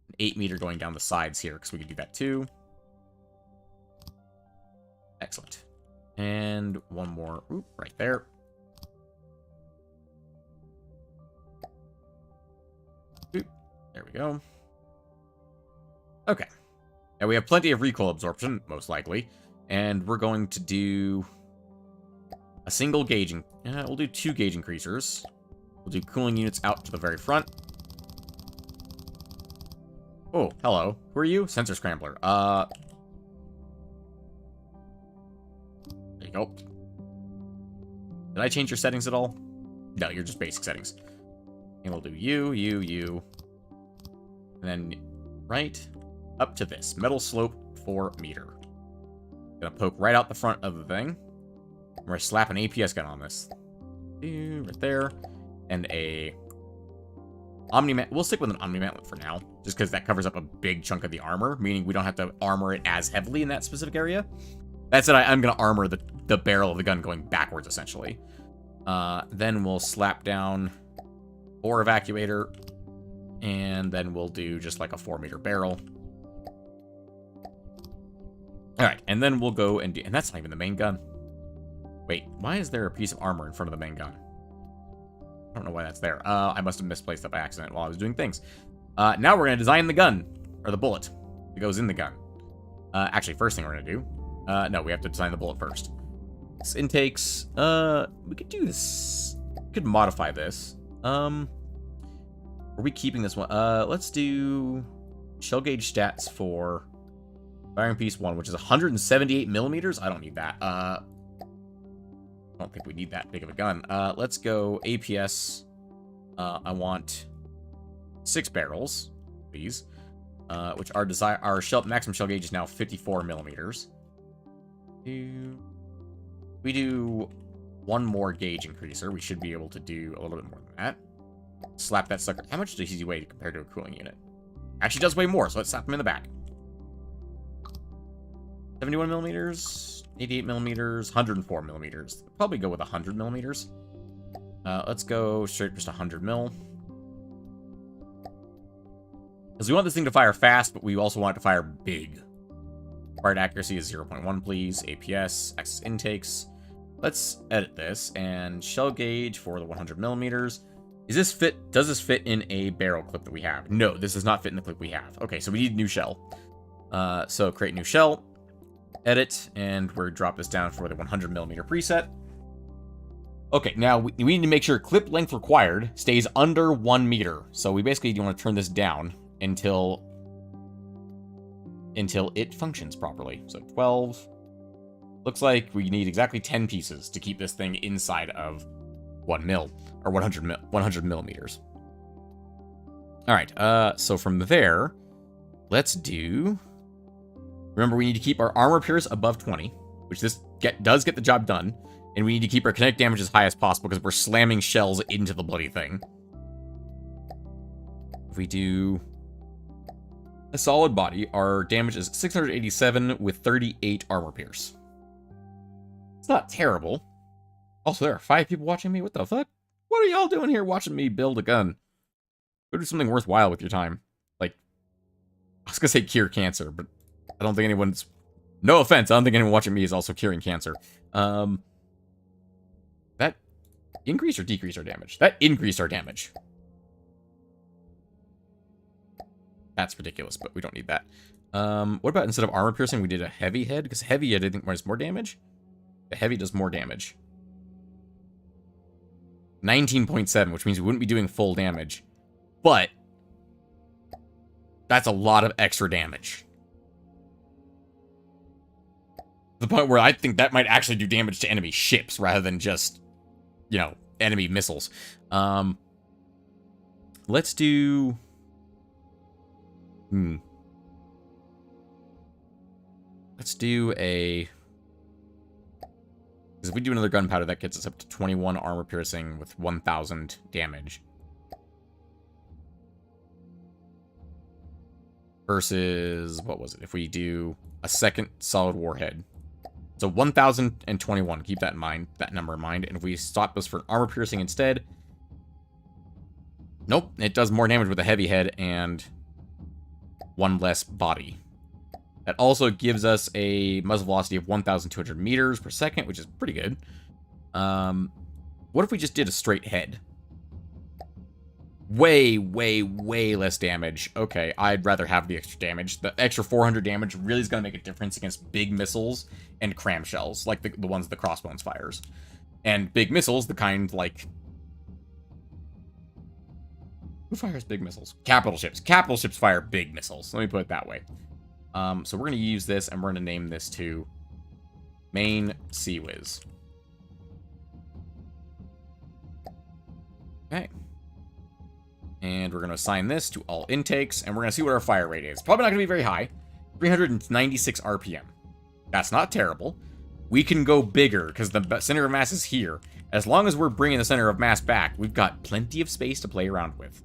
an 8-meter going down the sides here, because we can do that too. Excellent. And one more, right there. There we go. Okay. Now we have plenty of recoil absorption, most likely. And we're going to do a single gauging. We'll do 2 gauge increasers. We'll do cooling units out to the very front. Oh, hello. Who are you? Sensor scrambler. There you go. Did I change your settings at all? No, you're just basic settings. And we'll do you. And then right up to this. Metal slope 4 meter. Gonna poke right out the front of the thing. We're gonna slap an APS gun on this. Right there. And a Omni-Mantlet. We'll stick with an Omni-Mantlet for now, just because that covers up a big chunk of the armor, meaning we don't have to armor it as heavily in that specific area. That said, I'm going to armor the barrel of the gun going backwards, essentially. Then we'll slap down 4 evacuator, and then we'll do just like a 4-meter barrel. Alright, and then we'll go and do... And that's not even the main gun. Wait, why is there a piece of armor in front of the main gun? I don't know why that's there. I must have misplaced it by accident while I was doing things. Now we're going to design the gun. Or the bullet. That goes in the gun. Actually, first thing we're going to do... no, we have to design the bullet first. This intakes... we could do this... We could modify this. Are we keeping this one? Let's do... Shell gauge stats for... Firing piece 1, which is 178 millimeters? I don't need that. I don't think we need that big of a gun. Let's go APS. I want 6 barrels, please. Which our maximum shell gauge is now 54 millimeters. We do 1 more gauge increaser. We should be able to do a little bit more than that. Slap that sucker. How much does he weigh compared to a cooling unit? Actually does weigh more, so let's slap him in the back. 71 millimeters, 88 millimeters, 104 millimeters. Probably go with 100 millimeters. Let's go straight just 100 mil. Because we want this thing to fire fast, but we also want it to fire big. Fired accuracy is 0.1, please. APS, access intakes. Let's edit this, and shell gauge for the 100 millimeters. Does this fit in a barrel clip that we have? No, this does not fit in the clip we have. Okay, so we need a new shell. So create new shell, edit, and we're drop this down for the 100 millimeter preset. Okay, now we need to make sure clip length required stays under 1 meter. So we basically want to turn this down until it functions properly. So 12. Looks like we need exactly 10 pieces to keep this thing inside of 1 mil, or 100 millimeters. All right, so from there, let's do... Remember, we need to keep our armor pierce above 20, which this does get the job done, and we need to keep our kinetic damage as high as possible because we're slamming shells into the bloody thing. If we do a solid body, our damage is 687 with 38 armor pierce. It's not terrible. Also, there are 5 people watching me. What the fuck? What are y'all doing here watching me build a gun? Go do something worthwhile with your time. Like, I was gonna say cure cancer, but I don't think anyone's... No offense, I don't think anyone watching me is also curing cancer. That increased or decreased our damage? That increased our damage. That's ridiculous, but we don't need that. What about instead of armor piercing, we did a heavy head? Because heavy, I think, does more damage. The heavy does more damage. 19.7, which means we wouldn't be doing full damage. But that's a lot of extra damage. To the point where I think that might actually do damage to enemy ships rather than just, you know, enemy missiles. Let's do... Let's do a... Because if we do another gunpowder, that gets us up to 21 armor piercing with 1,000 damage. Versus, what was it? If we do a second solid warhead. So 1,021, keep that in mind, that number in mind. And if we swap this for armor piercing instead... Nope, it does more damage with a heavy head and 1 less body. That also gives us a muzzle velocity of 1,200 meters per second, which is pretty good. What if we just did a straight head? Way, way, way less damage. Okay, I'd rather have the extra damage. The extra 400 damage really is going to make a difference against big missiles and cram shells, like the ones the Crossbones fires. And big missiles, the kind like... Who fires big missiles? Capital ships. Capital ships fire big missiles. Let me put it that way. So we're going to use this, and we're going to name this to Main CIWS. Okay. And we're going to assign this to all intakes, and we're going to see what our fire rate is. Probably not going to be very high. 396 RPM. That's not terrible. We can go bigger, because the center of mass is here. As long as we're bringing the center of mass back, we've got plenty of space to play around with.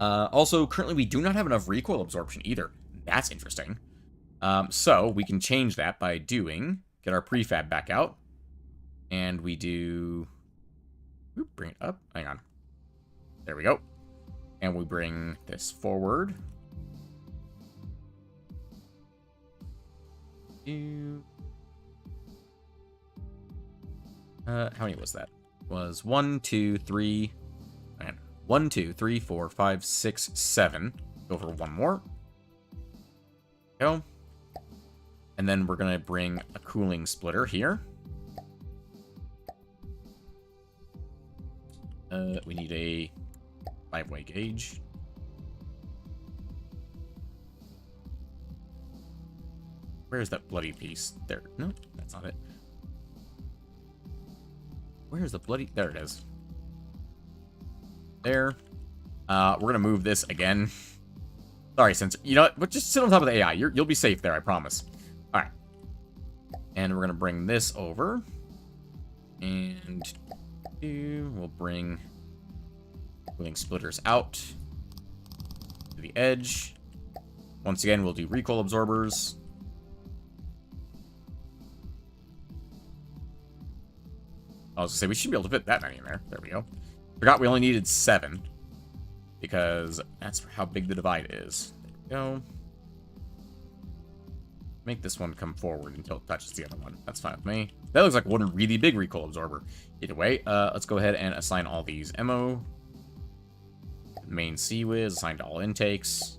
Also, currently we do not have enough recoil absorption either. That's interesting. So we can change that by get our prefab back out. And we do... bring it up. Hang on. There we go. And we bring this forward. How many was that? Was 1, 2, 3... 1, 2, 3, 4, 5, 6, 7. Go for one more. Go. And then we're going to bring a cooling splitter here. We need a 5-way gauge. Where's that bloody piece? There. No, that's not it. Where's the bloody... There it is. There. We're going to move this again. Sorry, Sensor. You know what? But just sit on top of the AI. You'll be safe there, I promise. All right. And we're going to bring this over. And we'll bring cooling splitters out to the edge. Once again, we'll do recoil absorbers. I was going to say, we should be able to fit that many in there. There we go. Forgot we only needed 7. Because that's how big the divide is. There we go. Make this one come forward until it touches the other one. That's fine with me. That looks like one really big recoil absorber. Either way, let's go ahead and assign all these MO. Main CWIS, assigned to all intakes.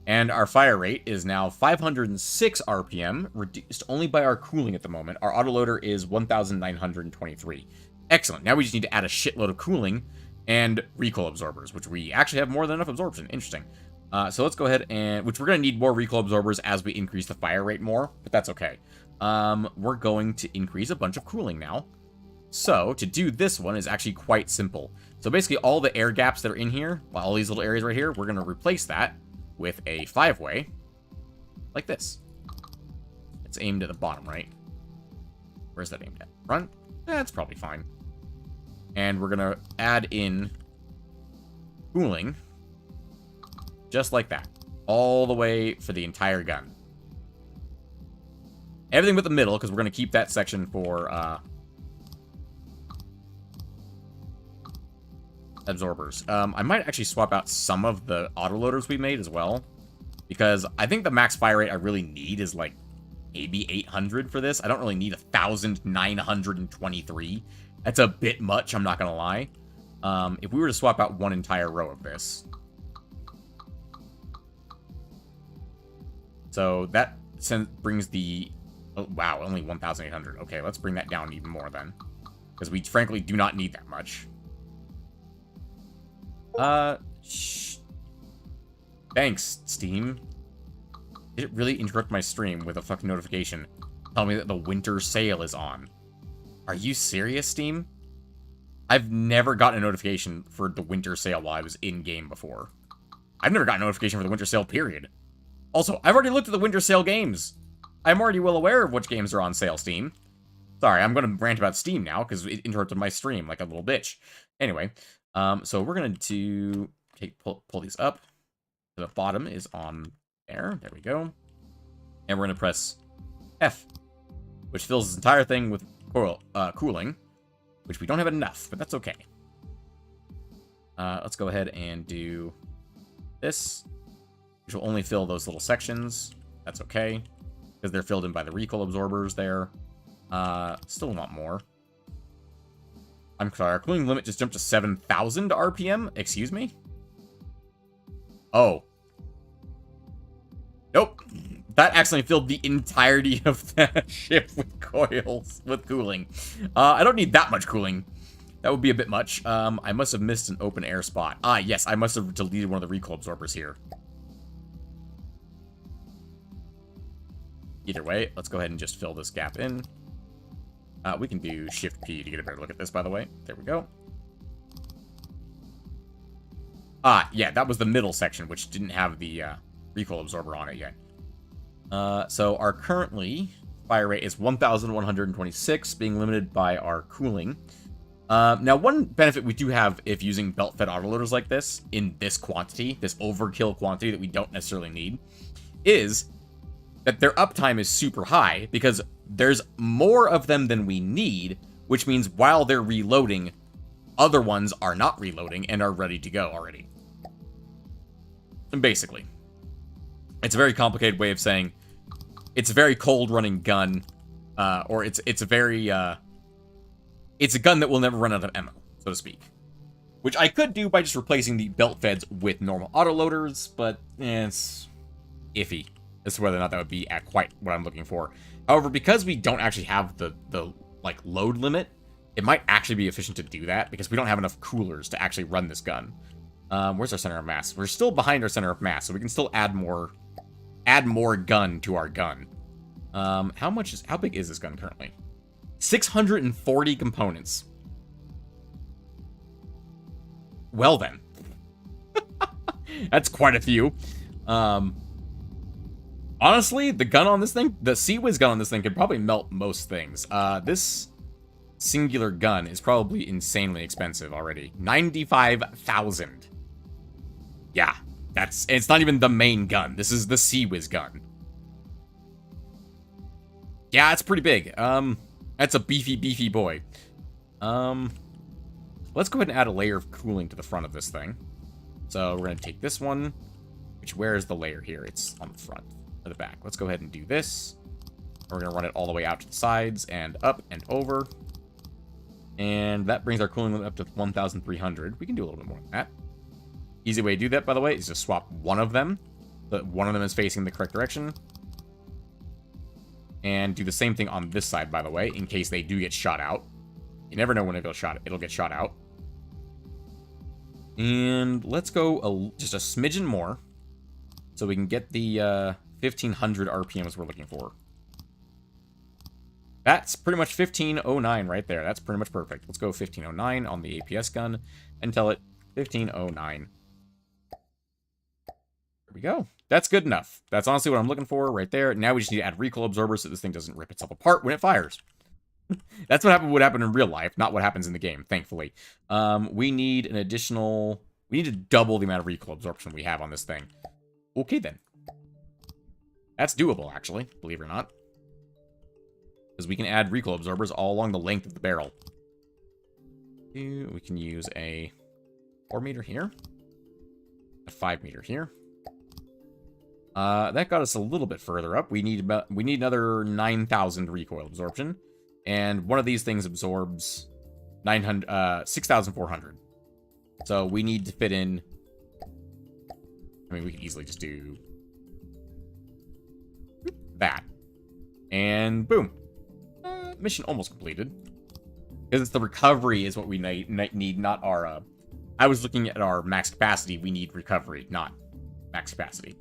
And our fire rate is now 506 RPM, reduced only by our cooling at the moment. Our autoloader is 1,923. Excellent. Now we just need to add a shitload of cooling and recoil absorbers, which we actually have more than enough absorption. Interesting. So let's go ahead and... Which we're going to need more recoil absorbers as we increase the fire rate more, but that's okay. We're going to increase a bunch of cooling now. So, to do this one is actually quite simple. So basically all the air gaps that are in here, all these little areas right here, we're going to replace that with a 5-way, like this. It's aimed at the bottom, right? Where's that aimed at? Front? That's probably fine. And we're going to add in cooling, just like that, all the way for the entire gun. Everything but the middle, because we're going to keep that section for absorbers. I might actually swap out some of the autoloaders we made as well, because I think the max fire rate I really need is like maybe 800 for this. I don't really need 1,923. That's a bit much, I'm not gonna lie. If we were to swap out one entire row of this, so that brings the... Oh, wow, only 1,800. Okay, let's bring that down even more then, because we frankly do not need that much. Thanks, Steam. Did it really interrupt my stream with a fucking notification? Tell me that the winter sale is on. Are you serious, Steam? I've never gotten a notification for the winter sale while I was in-game before. I've never gotten a notification for the winter sale, period. Also, I've already looked at the winter sale games. I'm already well aware of which games are on sale, Steam. Sorry, I'm going to rant about Steam now, because it interrupted my stream like a little bitch. Anyway, so we're going to pull these up. The bottom is on there. There we go. And we're going to press F, which fills this entire thing with cooling, which we don't have enough, but that's okay. Let's go ahead and do this, which will only fill those little sections. That's okay, because they're filled in by the recoil absorbers there. Still want more. I'm sorry, our cooling limit just jumped to 7,000 RPM? Excuse me? Oh. Nope. That accidentally filled the entirety of that ship with coils, with cooling. I don't need that much cooling. That would be a bit much. I must have missed an open air spot. Ah, yes, I must have deleted one of the recoil absorbers here. Either way, let's go ahead and just fill this gap in. We can do Shift P to get a better look at this, by the way. There we go. Ah, yeah, that was the middle section, which didn't have the recoil absorber on it yet. So our currently fire rate is 1,126, being limited by our cooling. Now, one benefit we do have if using belt-fed autoloaders like this, in this quantity, this overkill quantity that we don't necessarily need, is that their uptime is super high, because there's more of them than we need, which means while they're reloading, other ones are not reloading and are ready to go already. And basically, it's a very complicated way of saying it's a very cold running gun, or it's a very, it's a gun that will never run out of ammo, so to speak. Which I could do by just replacing the belt feds with normal autoloaders, but it's iffy as to whether or not that would be at quite what I'm looking for. However, because we don't actually have the like load limit, it might actually be efficient to do that, because we don't have enough coolers to actually run this gun. Where's our center of mass? We're still behind our center of mass, so we can still add more gun to our gun. How big is this gun currently? 640 components. Well then. That's quite a few. Honestly, the gun on this thing, the Sea-Wiz gun on this thing could probably melt most things. This singular gun is probably insanely expensive already. 95,000. Yeah, it's not even the main gun. This is the Sea-Wiz gun. Yeah, it's pretty big. That's a beefy boy. Let's go ahead and add a layer of cooling to the front of this thing. So we're gonna take this one, which, where is the layer here? It's on the front or the back. Let's go ahead and do this. We're gonna run it all the way out to the sides and up and over. And that brings our cooling limit up to 1,300. We can do a little bit more than that. Easy way to do that, by the way, is to swap one of them. But one of them is facing the correct direction. And do the same thing on this side, by the way, in case they do get shot out. You never know when it'll get shot out. And let's go just a smidgen more, so we can get the 1,500 RPMs we're looking for. That's pretty much 1509 right there. That's pretty much perfect. Let's go 1509 on the APS gun and tell it 1509. There we go. That's good enough. That's honestly what I'm looking for right there. Now we just need to add recoil absorbers so this thing doesn't rip itself apart when it fires. That's what would happen in real life, not what happens in the game, thankfully. We need an additional... We need to double the amount of recoil absorption we have on this thing. Okay, then. That's doable, actually, believe it or not. Because we can add recoil absorbers all along the length of the barrel. We can use a 4 meter here. A 5 meter here. That got us a little bit further up. We need another 9,000 recoil absorption. And one of these things absorbs 6,400. So we need to fit in... I mean, we can easily just do... that. And boom. Mission almost completed. Because it's the recovery is what we need, not our... I was looking at our max capacity. We need recovery, not max capacity.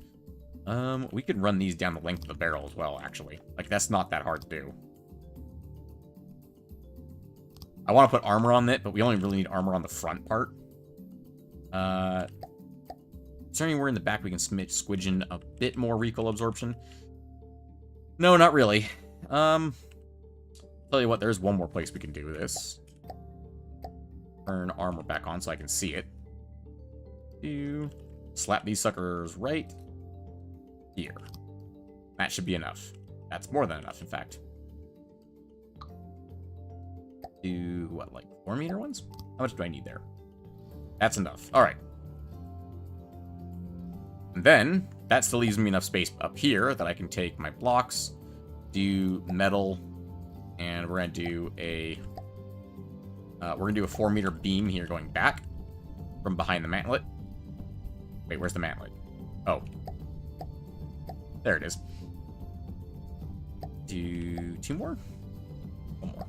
We could run these down the length of the barrel as well, actually. Like, that's not that hard to do. I want to put armor on it, but we only really need armor on the front part. Is there anywhere in the back we can squidge in a bit more recoil absorption? No, not really. Tell you what, there's one more place we can do this. Turn armor back on so I can see it. Slap these suckers right here. That should be enough. That's more than enough, in fact. Do, what, like 4 meter ones? How much do I need there? That's enough. Alright. And then, that still leaves me enough space up here that I can take my blocks, do metal, and we're gonna do a 4 meter beam here going back from behind the mantlet. Wait, where's the mantlet? Oh. There it is. Do 2 more? 1 more.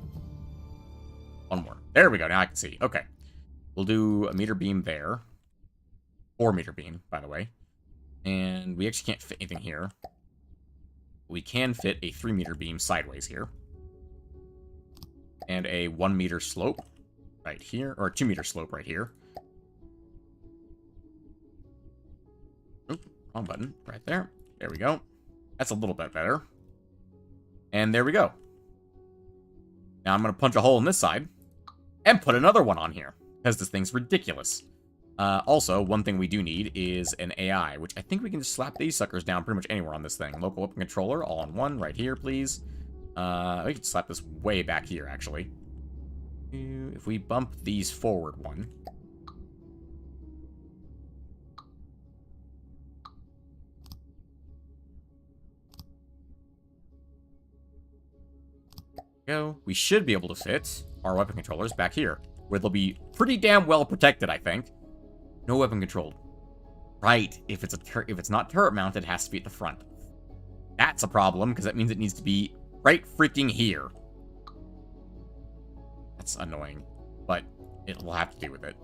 1 more. There we go. Now I can see. Okay. We'll do a meter beam there. 4 meter beam, by the way. And we actually can't fit anything here. We can fit a 3 meter beam sideways here. And a 1 meter slope right here. Or a 2 meter slope right here. Oop, wrong button. Right there. There we go. That's a little bit better. And there we go. Now I'm going to punch a hole in this side. And put another one on here. Because this thing's ridiculous. Also, one thing we do need is an AI, which I think we can just slap these suckers down pretty much anywhere on this thing. Local weapon controller, all in one, right here, please. We can slap this way back here, actually. If we bump these forward one. Go. We should be able to fit our weapon controllers back here, where they'll be pretty damn well protected, I think. No weapon controlled. Right, if it's not turret mounted, it has to be at the front. That's a problem, because that means it needs to be right freaking here. That's annoying, but we'll have to deal with it.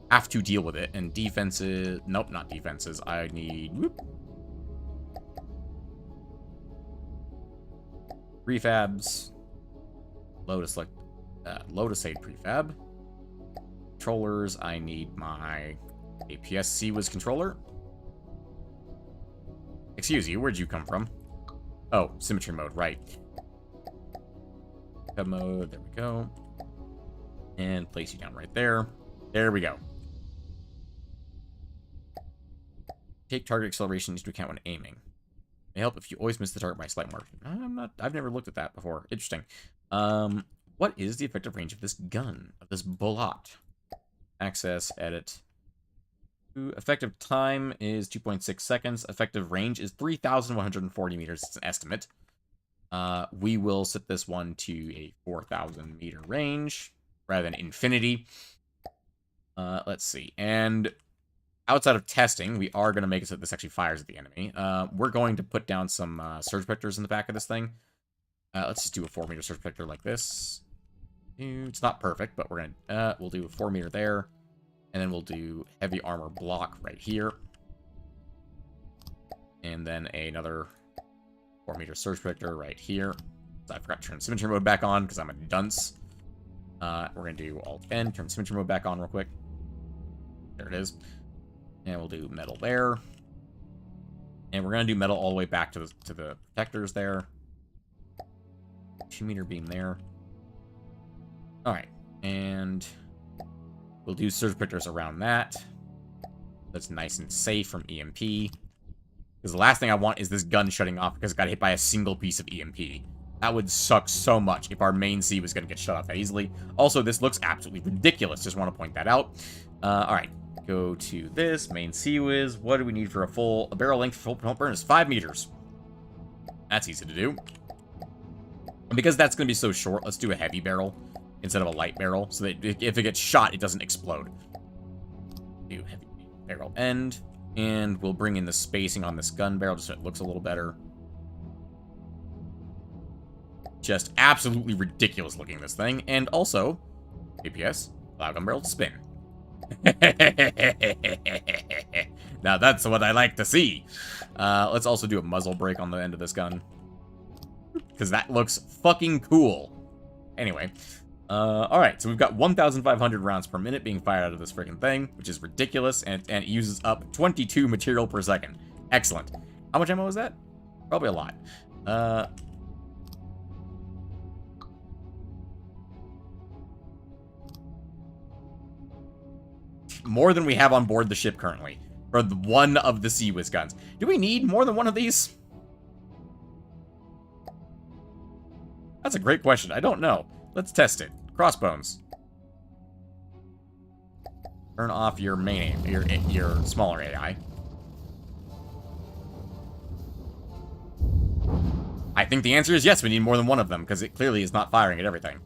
Have to deal with it, and defenses... Nope, not defenses. I need... Whoop. Prefabs. Lotus Aid prefab. controllers. I need my APS CWIS controller. Excuse you, where'd you come from? Oh, symmetry mode, right. Mode, there we go. And place you down right there. There we go. Take target acceleration into account when aiming. May help if you always miss the target by a slight margin. I've never looked at that before. Interesting. What is the effective range of this gun? Of this bullet? Access, edit. Effective time is 2.6 seconds. Effective range is 3,140 meters. It's an estimate. We will set this one to a 4,000 meter range rather than infinity. Let's see. And outside of testing, we are going to make it so that this actually fires at the enemy. We're going to put down some surge vectors in the back of this thing. Let's just do a 4 meter surge vector like this. It's not perfect, but we're going to, we'll do a 4 meter there. And then we'll do heavy armor block right here. And then another 4 meter surge vector right here. So I forgot to turn symmetry mode back on because I'm a dunce. We're going to do Alt-N, turn symmetry mode back on real quick. There it is. And we'll do metal there. And we're going to do metal all the way back to the protectors there. 2 meter beam there. Alright. And we'll do surge vectors around that. That's nice and safe from EMP. Because the last thing I want is this gun shutting off because it got hit by a single piece of EMP. That would suck so much if our main C was going to get shut off that easily. Also, this looks absolutely ridiculous. Just want to point that out. Alright. Go to this. Main CWIS. What do we need for a barrel length for full burn is 5 meters. That's easy to do. And because that's going to be so short, let's do a heavy barrel instead of a light barrel, so that if it gets shot, it doesn't explode. Do heavy barrel end, and we'll bring in the spacing on this gun barrel just so it looks a little better. Just absolutely ridiculous looking, this thing. And also, APS, allow gun barrel to spin. Now that's what I like to see. Let's also do a muzzle brake on the end of this gun, because that looks fucking cool. Anyway. Alright, so we've got 1,500 rounds per minute being fired out of this freaking thing, which is ridiculous, and it uses up 22 material per second. Excellent. How much ammo is that? Probably a lot. More than we have on board the ship currently, for one of the CWIS guns. Do we need more than one of these? That's a great question. I don't know. Let's test it. Crossbones. Turn off your main aim, your smaller AI. I think the answer is yes, we need more than one of them, because it clearly is not firing at everything.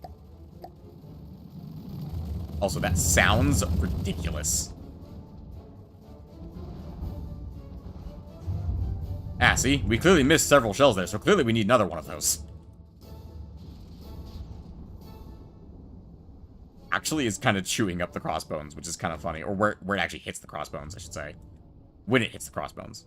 Also, that sounds ridiculous. Ah, see? We clearly missed several shells there, so clearly we need another one of those. Actually is kind of chewing up the crossbones, which is kind of funny. Or where it actually hits the crossbones, I should say. When it hits the crossbones.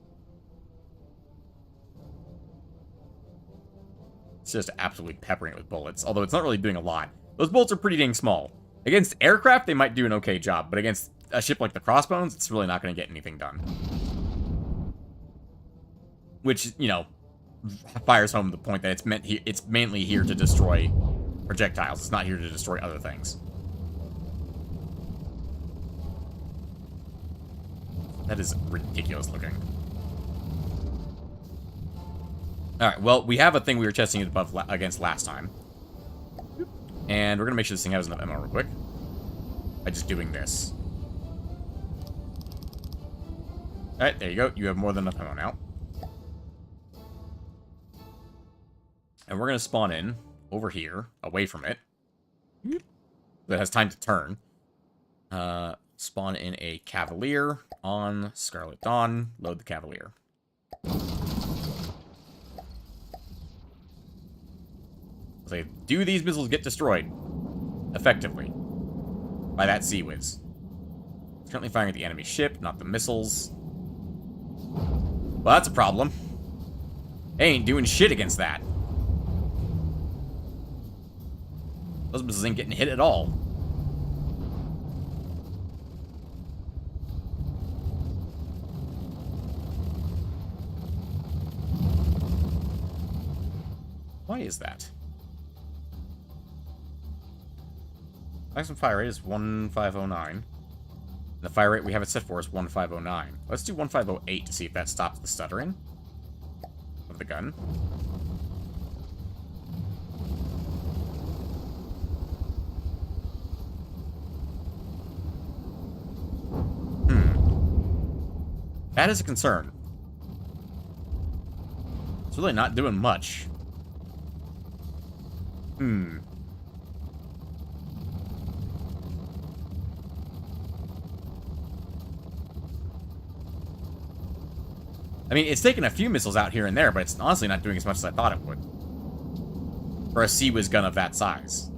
It's just absolutely peppering it with bullets, although it's not really doing a lot. Those bullets are pretty dang small. Against aircraft, they might do an okay job, but against a ship like the crossbones, it's really not going to get anything done. Which, you know, fires home the point that it's mainly here to destroy projectiles. It's not here to destroy other things. That is ridiculous looking. Alright, well, we have a thing we were testing it against last time. And we're going to make sure this thing has enough ammo real quick. By just doing this. Alright, there you go. You have more than enough ammo now. And we're going to spawn in over here, away from it. That has time to turn. Spawn in a Cavalier on Scarlet Dawn. Load the Cavalier. Say, do these missiles get destroyed effectively by that CWIS? It's currently firing at the enemy ship, not the missiles. Well, that's a problem. They ain't doing shit against that. Those missiles ain't getting hit at all. is that? Maximum fire rate is 1509. The fire rate we have it set for is 1509. Let's do 1508 to see if that stops the stuttering of the gun. That is a concern. It's really not doing much. I mean, it's taken a few missiles out here and there, but it's honestly not doing as much as I thought it would. For a CIWS gun of that size.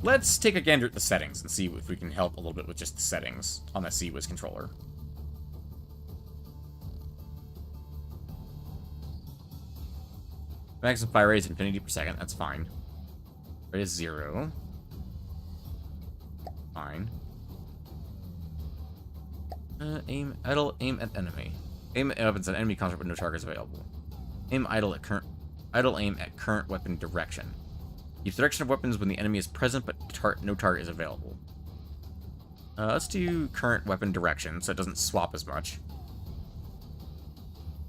Let's take a gander at the settings and see if we can help a little bit with just the settings on the CIWS controller. Maximum fire rate is infinity per second, that's fine. Rate is 0. Fine. Idle aim at enemy. Aim at weapons at enemy construct with no targets available. Aim idle aim at current weapon direction. Keeps direction of weapons when the enemy is present, but no target is available. Let's do current weapon direction, so it doesn't swap as much.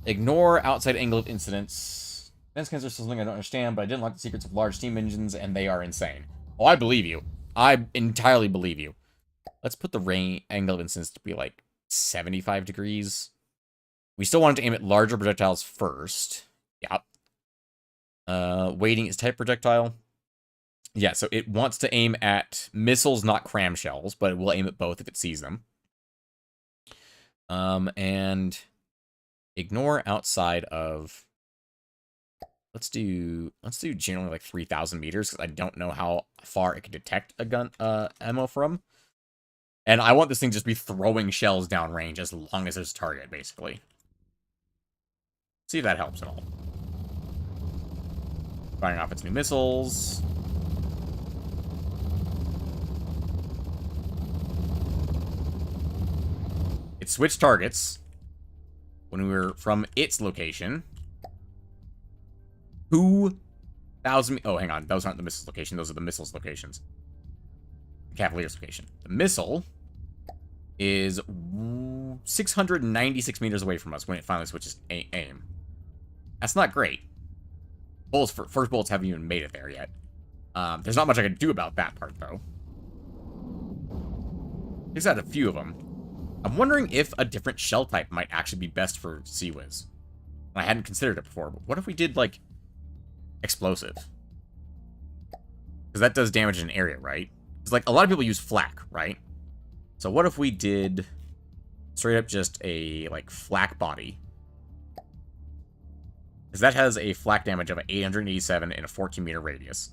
Ignore outside angle of incidents. Defense scans are something I don't understand, but I didn't like the secrets of large steam engines, and they are insane. Oh, I believe you. I entirely believe you. Let's put the angle of incidents to be like 75 degrees. We still want to aim at larger projectiles first. Yep. Weighting is type projectile. Yeah, so it wants to aim at missiles, not cramshells, but it will aim at both if it sees them. And ignore outside of... Let's do generally like 3,000 meters, because I don't know how far it can detect a gun ammo from. And I want this thing just to be throwing shells downrange as long as there's a target, basically. See if that helps at all. Firing off its new missiles. It switched targets when we were from its location. 2,000... Oh, hang on. Those aren't the missiles location. Those are the missiles locations. The Cavalier's location. The missile is 696 meters away from us when it finally switches aim. That's not great. First bullets haven't even made it there yet. There's not much I can do about that part, though. He's had a few of them. I'm wondering if a different shell type might actually be best for CIWS. I hadn't considered it before, but what if we did, like, explosive? Because that does damage in an area, right? Because, like, a lot of people use flak, right? So what if we did straight up just a, like, flak body? Because that has a flak damage of 887 in a 14-meter radius.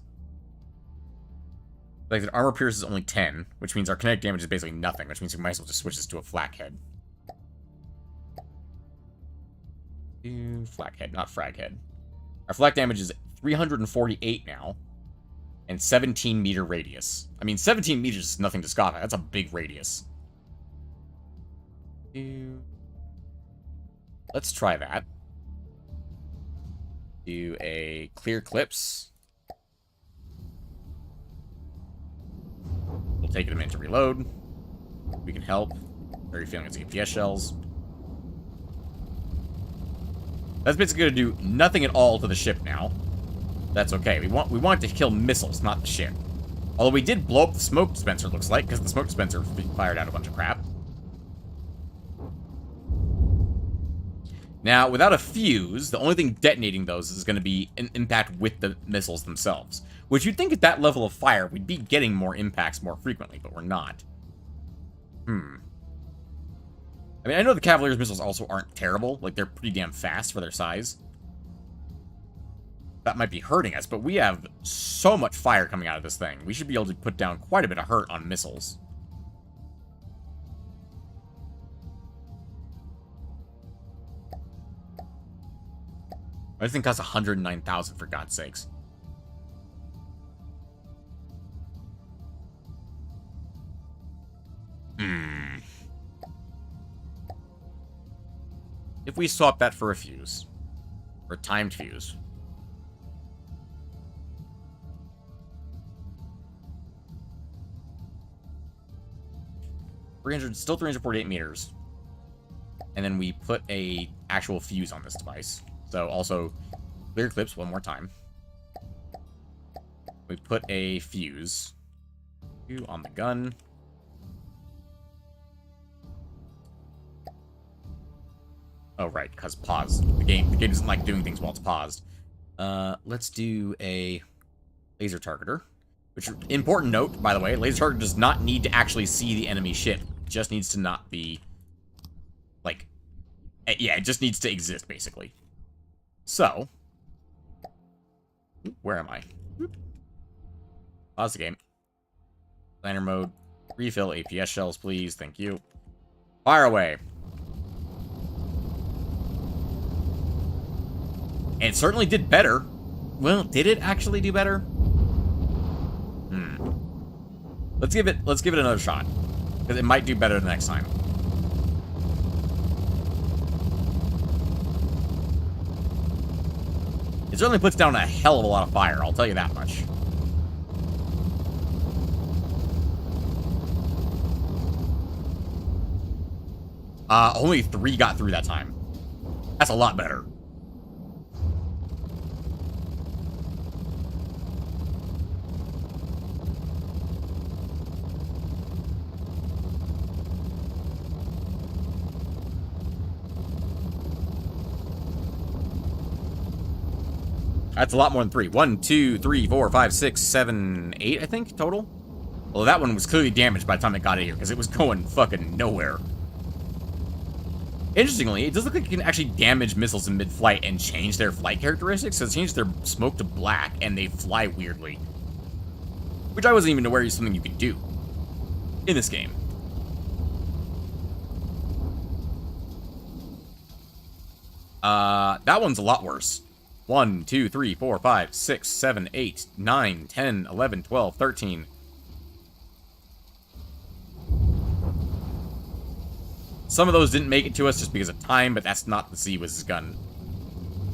Like, the armor pierce is only 10, which means our kinetic damage is basically nothing, which means we might as well just switch this to a flak head. Flak head, not frag head. Our flak damage is 348 now, and 17-meter radius. I mean, 17 meters is nothing to scoff at. That's a big radius. Let's try that. Do a clear clips. We'll take it a minute to reload. We can help. Very feeling it's APS shells. That's basically going to do nothing at all to the ship now. That's okay. We want it to kill missiles, not the ship. Although we did blow up the smoke dispenser, it looks like, because the smoke dispenser fired out a bunch of crap. Now, without a fuse, the only thing detonating those is going to be an impact with the missiles themselves. Which you'd think at that level of fire, we'd be getting more impacts more frequently, but we're not. I mean, I know the Cavalier's missiles also aren't terrible. Like, they're pretty damn fast for their size. That might be hurting us, but we have so much fire coming out of this thing. We should be able to put down quite a bit of hurt on missiles. This thing costs 109,000 for God's sakes. If we swap that for a fuse. Or timed fuse. Still 348 meters. And then we put a actual fuse on this device. So also, clear clips one more time. We put a fuse on the gun. Oh, right, because pause. The game doesn't like doing things while it's paused. Let's do a laser targeter. Which, important note, by the way, laser targeter does not need to actually see the enemy ship. It just needs to not be, like, yeah, it just needs to exist, basically. So, where am I? Pause the game. Planner mode. Refill APS shells, please. Thank you. Fire away. And it certainly did better. Well, did it actually do better? Let's give it another shot. Because it might do better the next time. It certainly puts down a hell of a lot of fire, I'll tell you that much. Only 3 got through that time. That's a lot better. That's a lot more than 3. 1, 2, 3, 4, 5, 6, 7, 8, I think, total. Well, that one was clearly damaged by the time it got in here, because it was going fucking nowhere. Interestingly, it does look like you can actually damage missiles in mid-flight and change their flight characteristics, so it changed their smoke to black, and they fly weirdly. Which I wasn't even aware is something you could do in this game. That one's a lot worse. 1, 2, 3, 4, 5, 6, 7, 8, 9, 10, 11, 12, 13. Some of those didn't make it to us just because of time, but that's not the Sea-Wiz's gun.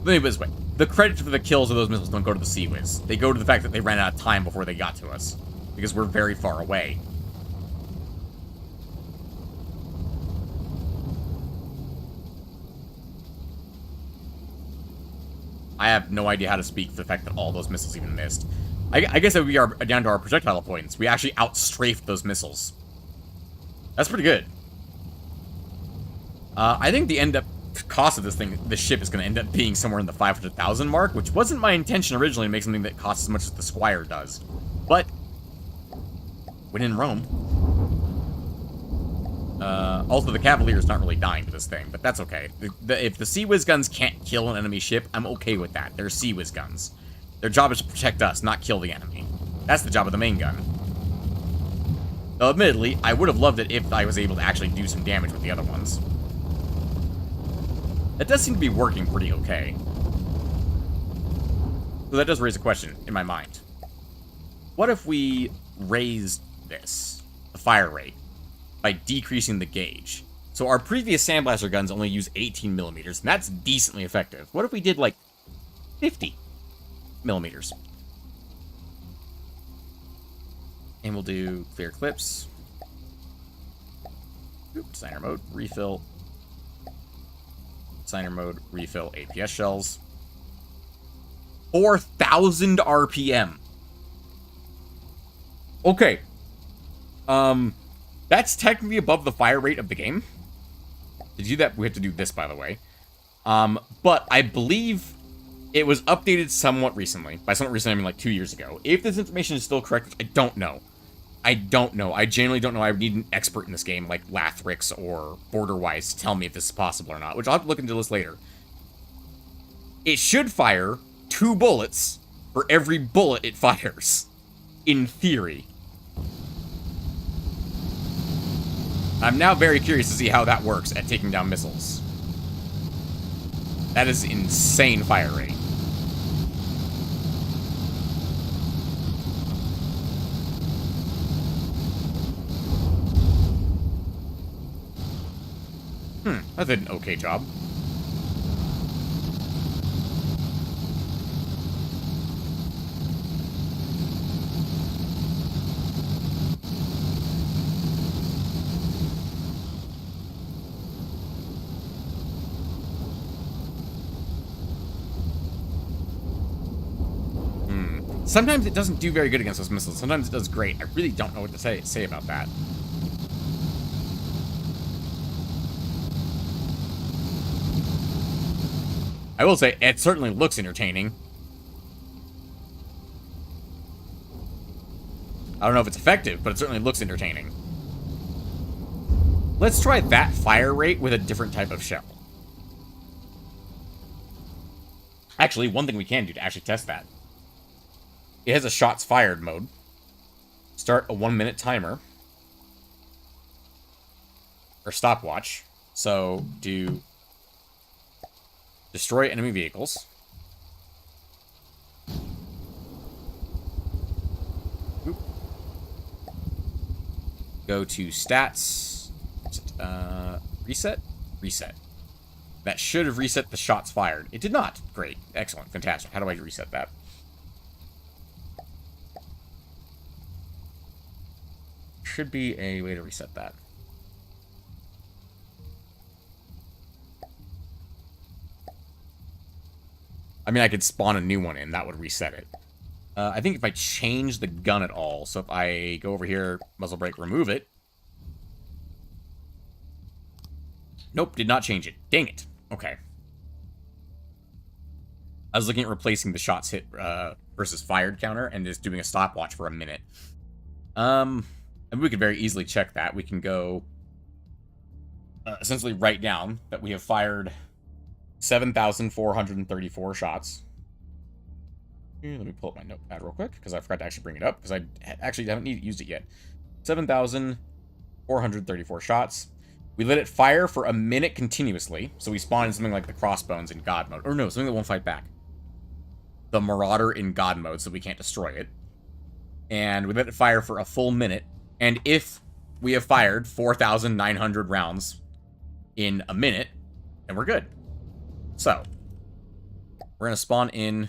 Let me put it this way. The credit for the kills of those missiles don't go to the Sea-Wiz. They go to the fact that they ran out of time before they got to us. Because we're very far away. I have no idea how to speak for the fact that all those missiles even missed. I guess that we are down to our projectile points. We actually outstrafed those missiles. That's pretty good. I think the end-up cost of this ship is going to end up being somewhere in the 500,000 mark, which wasn't my intention originally to make something that costs as much as the Squire does. But, when in Rome. Also, the Cavalier's not really dying to this thing, but that's okay. If the Sea-Wiz guns can't kill an enemy ship, I'm okay with that. They're Sea-Wiz guns. Their job is to protect us, not kill the enemy. That's the job of the main gun. Though, admittedly, I would have loved it if I was able to actually do some damage with the other ones. That does seem to be working pretty okay. So that does raise a question in my mind. What if we raised this, the fire rate, by decreasing the gauge? So our previous Sandblaster guns only use 18 millimeters, and that's decently effective. What if we did, like, 50 millimeters? And we'll do clear clips. Designer mode, refill. Designer mode, refill APS shells. 4,000 RPM. Okay. That's technically above the fire rate of the game. To do that, we have to do this, by the way. But I believe it was updated somewhat recently. By somewhat recently, I mean like 2 years ago. If this information is still correct, I don't know. I don't know. I genuinely don't know. I would need an expert in this game, like Lathrix or Borderwise, to tell me if this is possible or not, which I'll have to look into this later. It should fire 2 bullets for every bullet it fires. In theory. I'm now very curious to see how that works at taking down missiles. That is insane fire rate. That did an okay job. Sometimes it doesn't do very good against those missiles. Sometimes it does great. I really don't know what to say about that. I will say, it certainly looks entertaining. I don't know if it's effective, but it certainly looks entertaining. Let's try that fire rate with a different type of shell. Actually, one thing we can do to actually test that. It has a shots fired mode. Start a 1-minute timer. Or stopwatch. So, do destroy enemy vehicles. Oop. Go to stats. Reset? Reset. That should have reset the shots fired. It did not. Great. Excellent. Fantastic. How do I reset that? Should be a way to reset that. I mean, I could spawn a new one in. That would reset it. I think if I change the gun at all, so if I go over here, muzzle brake, remove it. Nope, did not change it. Dang it. Okay. I was looking at replacing the shots hit versus fired counter and just doing a stopwatch for a minute. And we could very easily check that. We can go essentially write down that we have fired 7,434 shots. Here, let me pull up my notepad real quick, because I forgot to actually bring it up, because I actually haven't used it yet. 7,434 shots. We let it fire for a minute continuously, so we spawn in something like the Crossbones in God mode. Or no, something that won't fight back. The Marauder in God mode, so we can't destroy it. And we let it fire for a full minute. And if we have fired 4,900 rounds in a minute, then we're good. So, we're going to spawn in...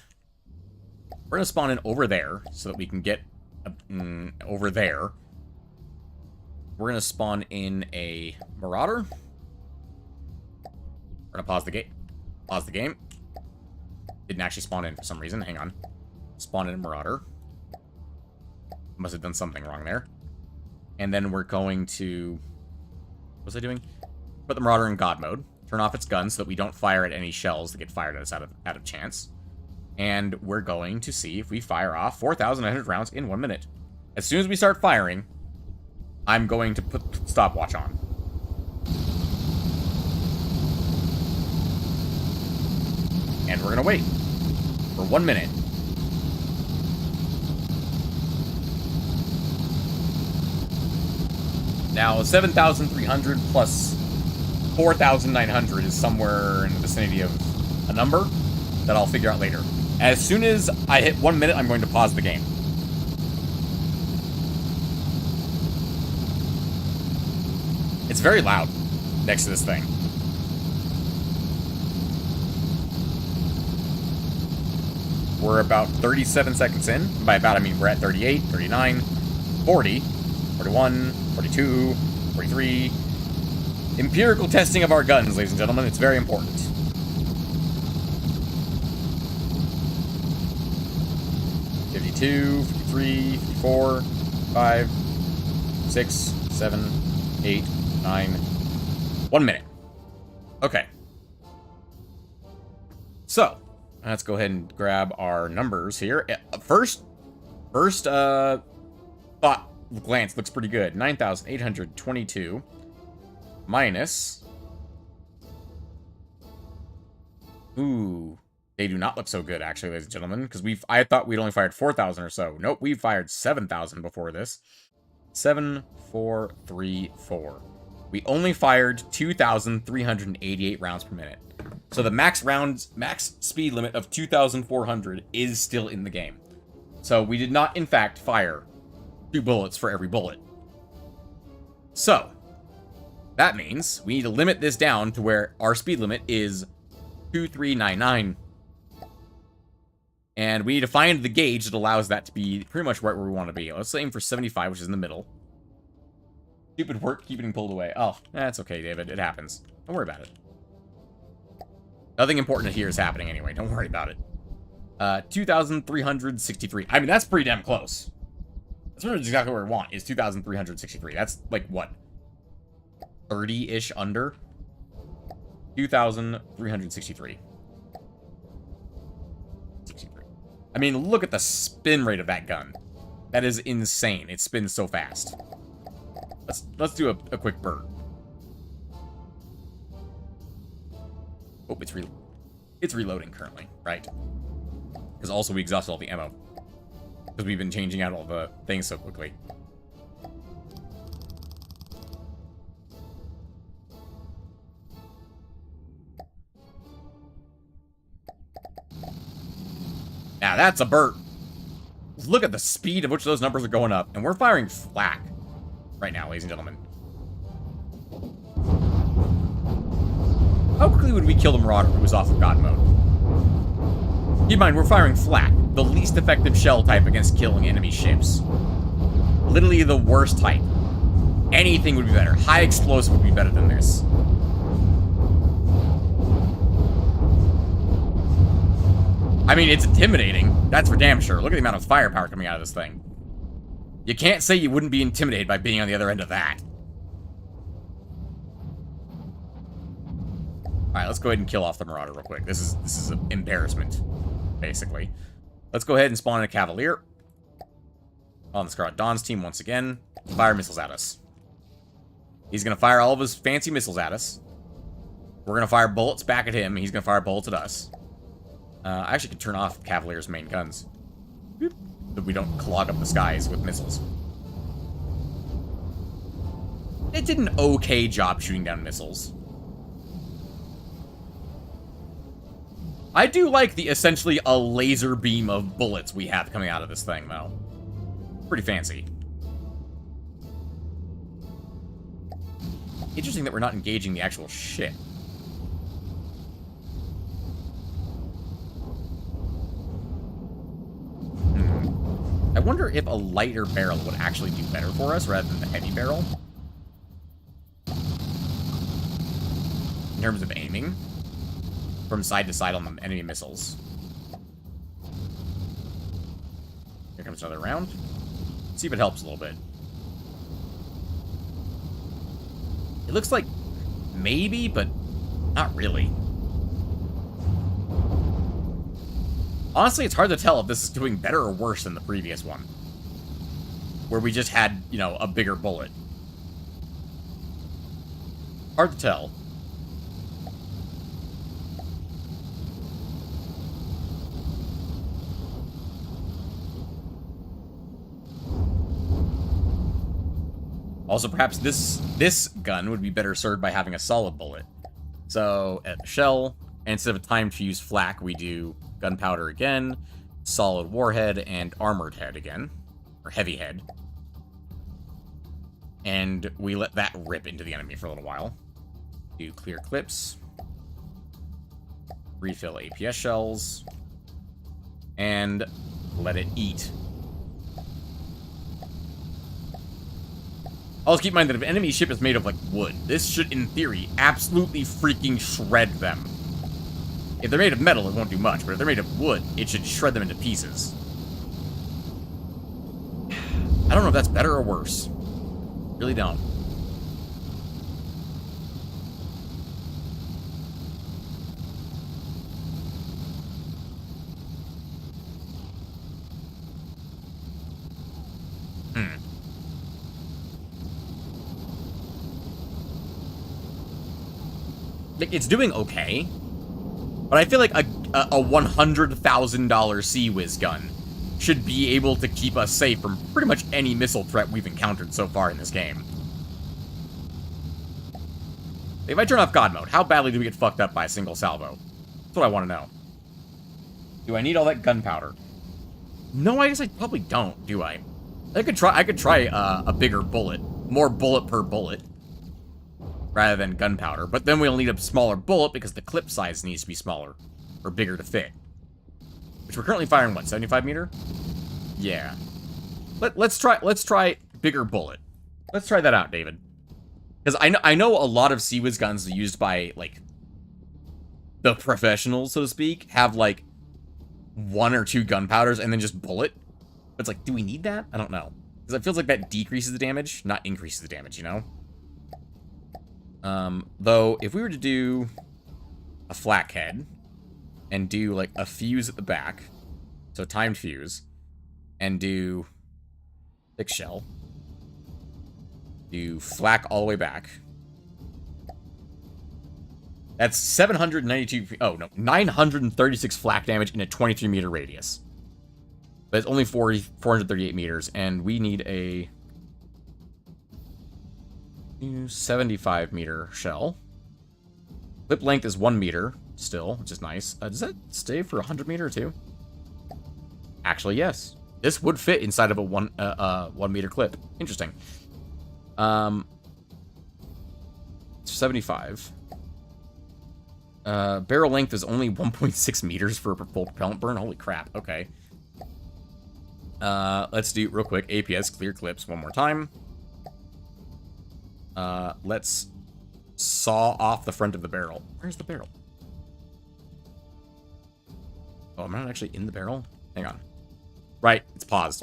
We're going to spawn in over there, so that we can get over there. We're going to spawn in a Marauder. We're going to pause the game. Pause the game. Didn't actually spawn in for some reason. Hang on. Spawn in a Marauder. Must have done something wrong there. And then we're going to... What was I doing? Put the Marauder in God mode. Turn off its gun so that we don't fire at any shells that get fired at us out of chance. And we're going to see if we fire off 4,900 rounds in 1 minute. As soon as we start firing, I'm going to put stopwatch on. And we're going to wait for 1 minute. Now, 7,300 plus 4,900 is somewhere in the vicinity of a number that I'll figure out later. As soon as I hit 1 minute, I'm going to pause the game. It's very loud next to this thing. We're about 37 seconds in. By about, I mean we're at 38, 39, 40, 41, 42, 43. Empirical testing of our guns, ladies and gentlemen. It's very important. Fifty-two, 53, 54, 5, 6, 7, 8, 9. 1 minute. Okay. So, let's go ahead and grab our numbers here. First thought glance looks pretty good. 9,822 minus... Ooh. They do not look so good, actually, ladies and gentlemen, because I thought we'd only fired 4,000 or so. Nope, we fired 7,000 before this. 7,434. We only fired 2,388 rounds per minute. So the max speed limit of 2,400 is still in the game. So we did not, in fact, fire 2 bullets for every bullet. So, that means we need to limit this down to where our speed limit is 2,399. And we need to find the gauge that allows that to be pretty much right where we want to be. Let's aim for 75, which is in the middle. Stupid work keeping pulled away. Oh, that's okay, David. It happens. Don't worry about it. Nothing important here is happening anyway. Don't worry about it. 2,363. I mean, that's pretty damn close. That's pretty much exactly what we want, is 2,363. That's, like, what? 30-ish under? 2,363. 63. I mean, look at the spin rate of that gun. That is insane. It spins so fast. Let's do a quick burn. Oh, it's reloading currently, right? Because also we exhausted all the ammo. Because we've been changing out all the things so quickly. Now that's a burp. Look at the speed of which those numbers are going up. And we're firing flak right now, ladies and gentlemen. How quickly would we kill the Marauder who was off of God mode? Keep in mind, we're firing flak, the least effective shell type against killing enemy ships. Literally the worst type. Anything would be better. High explosive would be better than this. I mean, it's intimidating. That's for damn sure. Look at the amount of firepower coming out of this thing. You can't say you wouldn't be intimidated by being on the other end of that. Alright, let's go ahead and kill off the Marauder real quick. This is an embarrassment, basically. Let's go ahead and spawn in a Cavalier. On the Scarlet Dawn's team once again. Fire missiles at us. He's going to fire all of his fancy missiles at us. We're going to fire bullets back at him. He's going to fire bullets at us. I actually can turn off Cavalier's main guns. Boop. So we don't clog up the skies with missiles. It did an okay job shooting down missiles. I do like the essentially a laser beam of bullets we have coming out of this thing, though. Pretty fancy. Interesting that we're not engaging the actual ship. I wonder if a lighter barrel would actually do better for us rather than the heavy barrel. In terms of aiming. From side to side on the enemy missiles. Here comes another round. Let's see if it helps a little bit. It looks like maybe, but not really. Honestly, it's hard to tell if this is doing better or worse than the previous one. Where we just had, you know, a bigger bullet. Hard to tell. Also, perhaps this gun would be better served by having a solid bullet. So, at the shell, instead of a timed fuse flak, we do gunpowder again, solid warhead, and armored head again. Or heavy head. And we let that rip into the enemy for a little while. Do clear clips. Refill APS shells. And let it eat. Also keep in mind that if an enemy ship is made of, like, wood, this should, in theory, absolutely freaking shred them. If they're made of metal, it won't do much, but if they're made of wood, it should shred them into pieces. I don't know if that's better or worse. Really don't. It's doing okay, but I feel like a $100,000 CIWS gun should be able to keep us safe from pretty much any missile threat we've encountered so far in this game. If I turn off God mode, how badly do we get fucked up by a single salvo? That's what I want to know. Do I need all that gunpowder? No, I guess I probably don't, do I? I could try a bigger bullet. More bullet per bullet. Rather than gunpowder. But then we'll need a smaller bullet because the clip size needs to be smaller. Or bigger to fit. Which we're currently firing, what, 75 meter? Yeah. Let's try bigger bullet. Let's try that out, David. Because I know a lot of CIWS guns used by, like, the professionals, so to speak, have, like, 1 or 2 gunpowders and then just bullet. But it's like, do we need that? I don't know. Because it feels like that decreases the damage, not increases the damage, you know? Though, if we were to do a flak head and do, like, a fuse at the back, so timed fuse, and do thick shell, do flak all the way back, that's 792, oh no, 936 flak damage in a 23-meter radius. But it's only 438 meters, and we need a 75-meter shell. Clip length is 1 meter still, which is nice. Does that stay for 100 meter too? Actually, yes. This would fit inside of a 1 meter clip. Interesting. 75. Barrel length is only 1.6 meters for a full propellant burn. Holy crap. Okay. Let's do real quick. APS clear clips one more time. Let's saw off the front of the barrel. Where's the barrel? Oh, I'm not actually in the barrel. Hang on. Right, it's paused.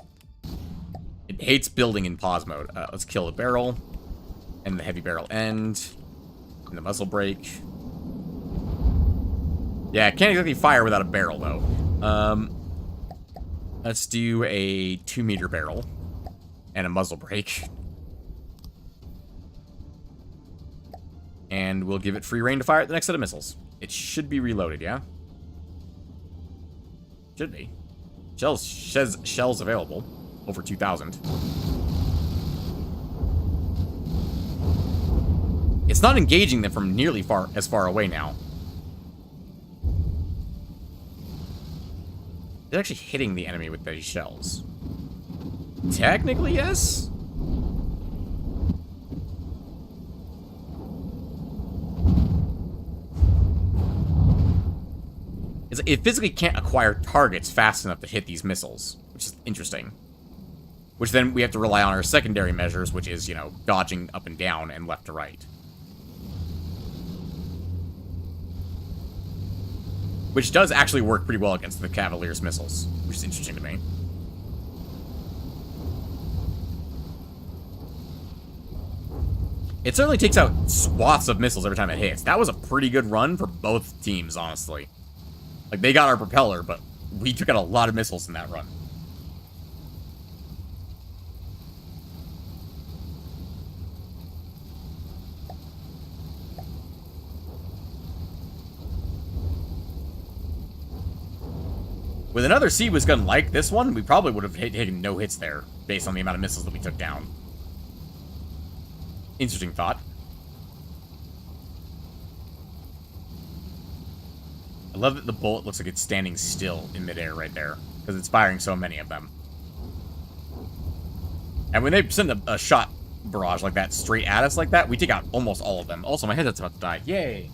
It hates building in pause mode. Let's kill the barrel and the heavy barrel end and the muzzle brake. Yeah, can't exactly fire without a barrel, though. Let's do a 2-meter barrel and a muzzle brake. And we'll give it free reign to fire at the next set of missiles. It should be reloaded, yeah? Should be. Shells available. Over 2,000. It's not engaging them from nearly as far away now. It's actually hitting the enemy with these shells. Technically, yes. It physically can't acquire targets fast enough to hit these missiles, which is interesting. Which then we have to rely on our secondary measures, which is, you know, dodging up and down and left to right. Which does actually work pretty well against the Cavalier's missiles, which is interesting to me. It certainly takes out swaths of missiles every time it hits. That was a pretty good run for both teams, honestly. Like, they got our propeller, but we took out a lot of missiles in that run. With another Seawiz gun like this one, we probably would have taken no hits there, based on the amount of missiles that we took down. Interesting thought. I love that the bullet looks like it's standing still in midair right there, because it's firing so many of them. And when they send a shot barrage like that straight at us like that, we take out almost all of them. Also, my headset's about to die. Yay!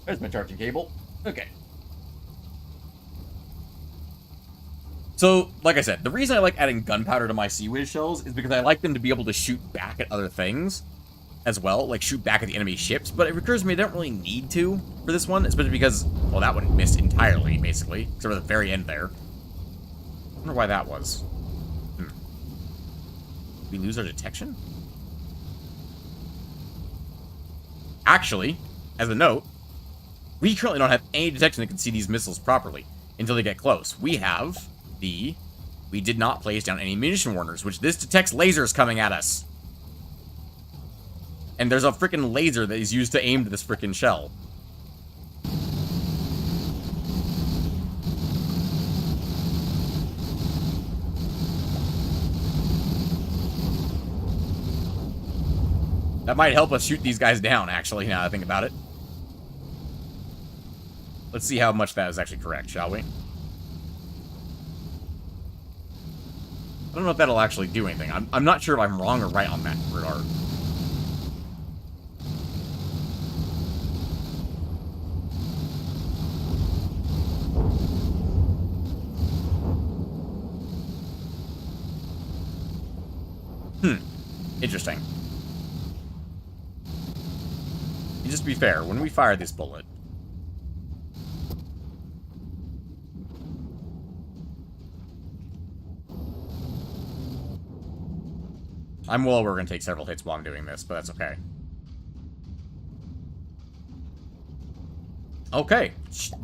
There's my charging cable. Okay. So, like I said, the reason I like adding gunpowder to my Seawiz shells is because I like them to be able to shoot back at other things as well, like shoot back at the enemy ships, but it occurs to me I don't really need to for this one, especially because, well, that one missed entirely, basically, except for the very end there. I wonder why that was. Did we lose our detection? Actually, as a note, we currently don't have any detection that can see these missiles properly until they get close. We have we did not place down any munition warners, which this detects lasers coming at us. And there's a freaking laser that is used to aim to this freaking shell. That might help us shoot these guys down, actually, now that I think about it. Let's see how much that is actually correct, shall we? I don't know if that'll actually do anything. I'm not sure if I'm wrong or right on that regard. Interesting. And just to be fair, when we fire this bullet, I'm well aware we're going to take several hits while I'm doing this, but that's okay. Okay.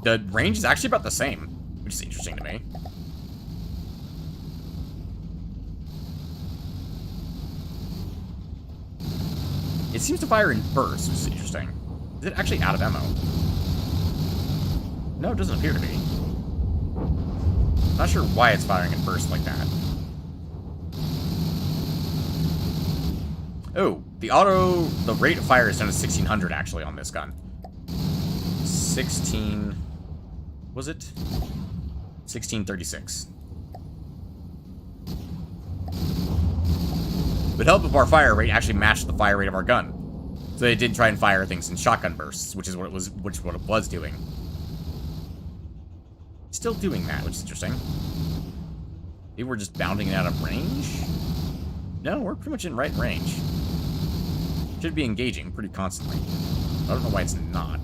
The range is actually about the same, which is interesting to me. It seems to fire in bursts, which is interesting. Is it actually out of ammo? No, it doesn't appear to be. Not sure why it's firing in bursts like that. Oh, the rate of fire is down to 1600 actually on this gun. 16, was it? 1636. But help if our fire rate actually matched the fire rate of our gun. So they didn't try and fire things in shotgun bursts, which is what it was doing. Still doing that, which is interesting. Maybe we're just bounding it out of range? No, we're pretty much in right range. Should be engaging pretty constantly. I don't know why it's not.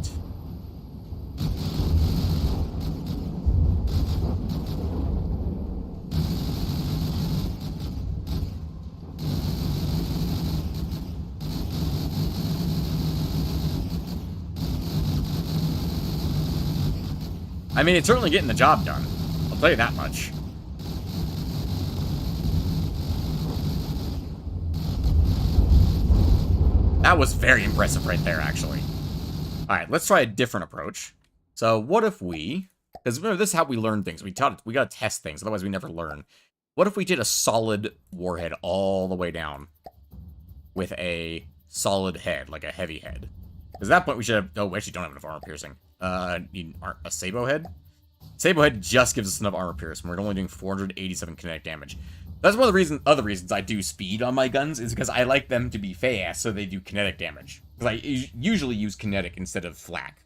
I mean, it's certainly getting the job done. I'll tell you that much. That was very impressive right there, actually. Alright, let's try a different approach. So, what if we... Because remember, this is how we learn things. We gotta test things, otherwise we never learn. What if we did a solid warhead all the way down? With a solid head, like a heavy head. Because at that point we should have... Oh, we actually don't have enough armor piercing. Need a Sabo head? Sabo head just gives us enough armor piercing. We're only doing 487 kinetic damage. That's one of the other reasons I do speed on my guns, is because I like them to be fast so they do kinetic damage. Because I usually use kinetic instead of flak.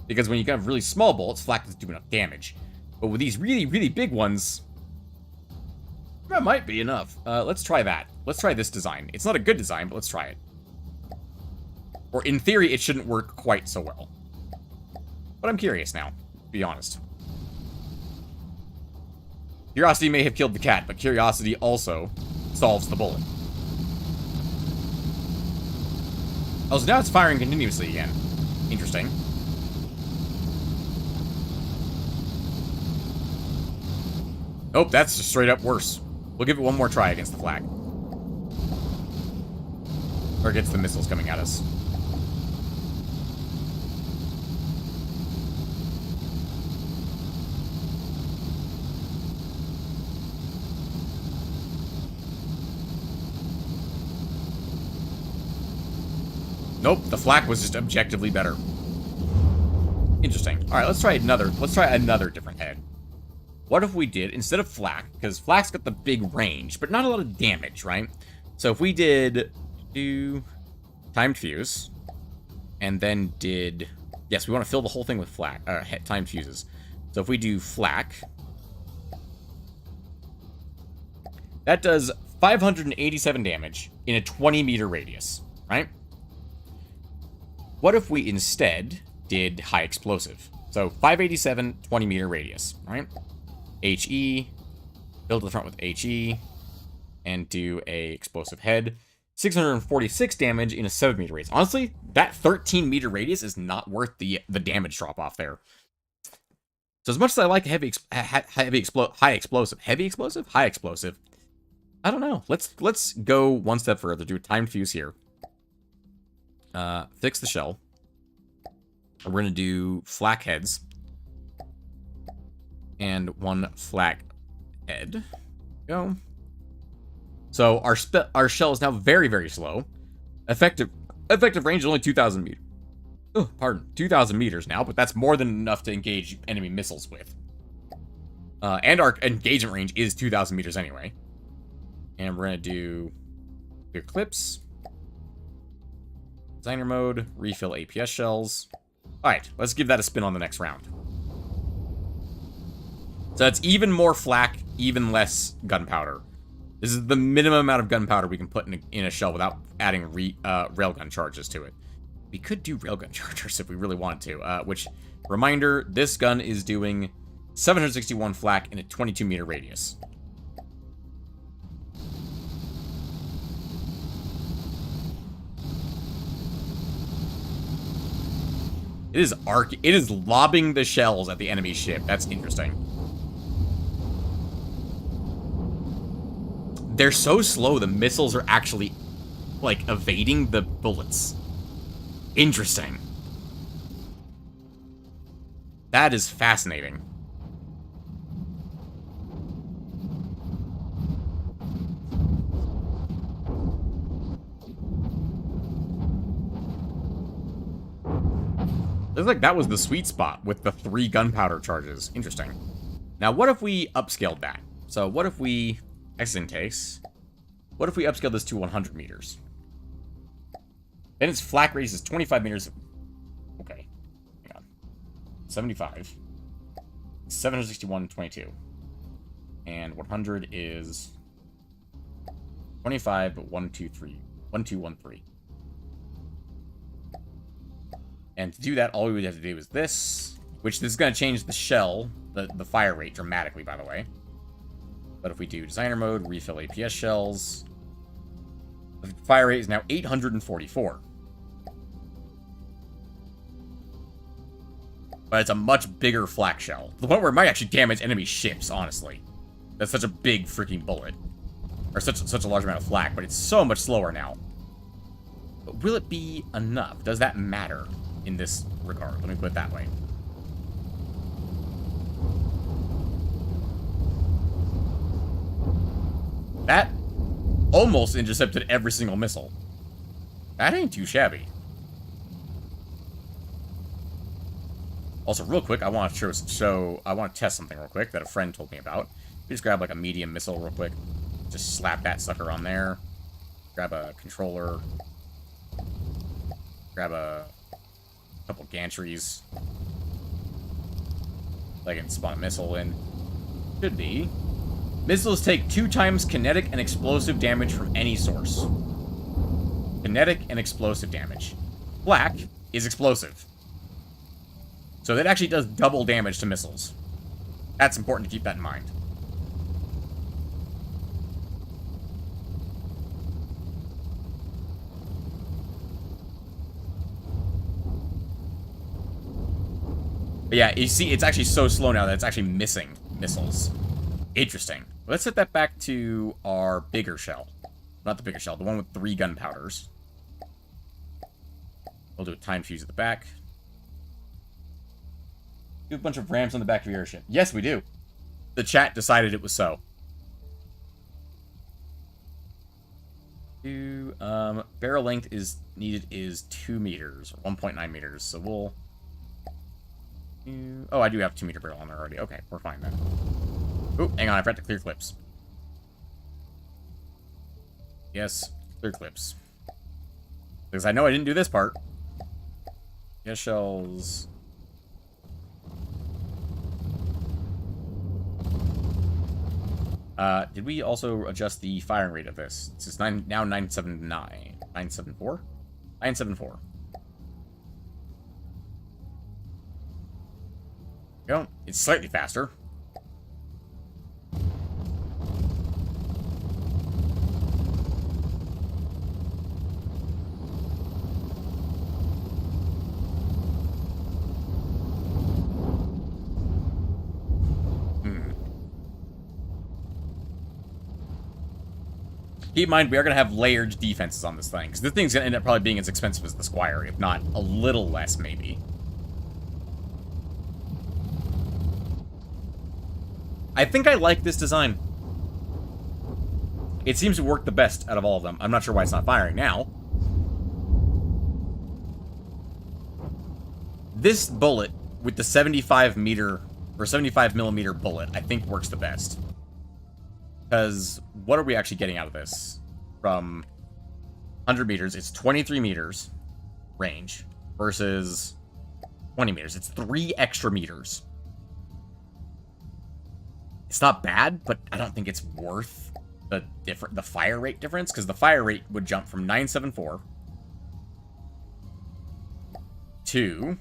Because when you have really small bullets, flak doesn't do enough damage. But with these really, really big ones, that might be enough. Let's try that. Let's try this design. It's not a good design, but let's try it. Or in theory, it shouldn't work quite so well. But I'm curious now, to be honest. Curiosity may have killed the cat, but curiosity also solves the bullet. Oh, so now it's firing continuously again. Interesting. Oh, that's just straight up worse. We'll give it one more try against the flak. Or against the missiles coming at us. Nope, the flak was just objectively better. Interesting. Alright, let's try another different head. What if we did, instead of flak, because flak's got the big range, but not a lot of damage, right? So if we did timed fuse, and then did, yes, we want to fill the whole thing with flak, timed fuses. So if we do flak, that does 587 damage in a 20-meter radius, right? What if we instead did high explosive? So 587, 20-meter radius, right? HE, build to the front with HE, and do a explosive head. 646 damage in a 7-meter radius. Honestly, that 13-meter radius is not worth the damage drop off there. So as much as I like high explosive, I don't know. Let's go one step further. Do a timed fuse here. Fix the shell. We're gonna do flak heads. And one flak head. Go. So our shell is now very, very slow. Effective range is only 2,000 meters. Oh, pardon, 2,000 meters now, but that's more than enough to engage enemy missiles with. And our engagement range is 2,000 meters anyway. And we're gonna do clear clips. Designer mode, refill APS shells. Alright, let's give that a spin on the next round. So it's even more flak, even less gunpowder. This is the minimum amount of gunpowder we can put in a shell without adding railgun charges to it. We could do railgun chargers if we really wanted to, which, reminder, this gun is doing 761 flak in a 22-meter radius. It is lobbing the shells at the enemy ship. That's interesting. They're so slow, the missiles are actually, like, evading the bullets. Interesting. That is fascinating. Looks like that was the sweet spot with the 3 gunpowder charges. Interesting. Now, what if we upscaled that? So, what if we... Excellent case. What if we upscale this to 100 meters? Then its flak radius is 25 meters. Okay. Hang on. 75. 761, 22. And 100 is 25, 123. 1213. And to do that, all we would have to do is this, which this is going to change the shell, the fire rate dramatically, by the way. But if we do designer mode, refill APS shells, the fire rate is now 844. But it's a much bigger flak shell. To the point where it might actually damage enemy ships, honestly. That's such a big freaking bullet. Or such a large amount of flak, but it's so much slower now. But will it be enough? Does that matter in this regard? Let me put it that way. That almost intercepted every single missile. That ain't too shabby. Also, real quick, I want to I want to test something real quick that a friend told me about. Just grab like a medium missile real quick. Just slap that sucker on there. Grab a controller. Grab a couple gantries. I can spawn a missile in. Should be. Missiles take 2 times kinetic and explosive damage from any source. Kinetic and explosive damage. Flak is explosive. So that actually does double damage to missiles. That's important to keep that in mind. But yeah, you see, it's actually so slow now that it's actually missing missiles. Interesting. Let's set that back to our bigger shell. Not the bigger shell, the one with 3 gunpowders. We'll do a time fuse at the back. Do a bunch of ramps on the back of your airship. Yes, we do. The chat decided it was so. Barrel length is needed is 2 meters, or 1.9 meters, so we'll... Oh, I do have 2 meter barrel on there already. Okay, we're fine then. Oh, hang on, I forgot to clear clips. Yes, clear clips. Because I know I didn't do this part. Yes, shells. Did we also adjust the firing rate of this? It's now 979. 974? 974. Go. It's slightly faster. Keep in mind, we are going to have layered defenses on this thing, because this thing's going to end up probably being as expensive as the Squire, if not a little less, maybe. I think I like this design. It seems to work the best out of all of them. I'm not sure why it's not firing now. This bullet, with the 75 millimeter bullet, I think works the best. Because what are we actually getting out of this? From 100 meters, it's 23 meters range versus 20 meters. It's 3 extra meters. It's not bad, but I don't think it's worth the fire rate difference, because the fire rate would jump from 974 to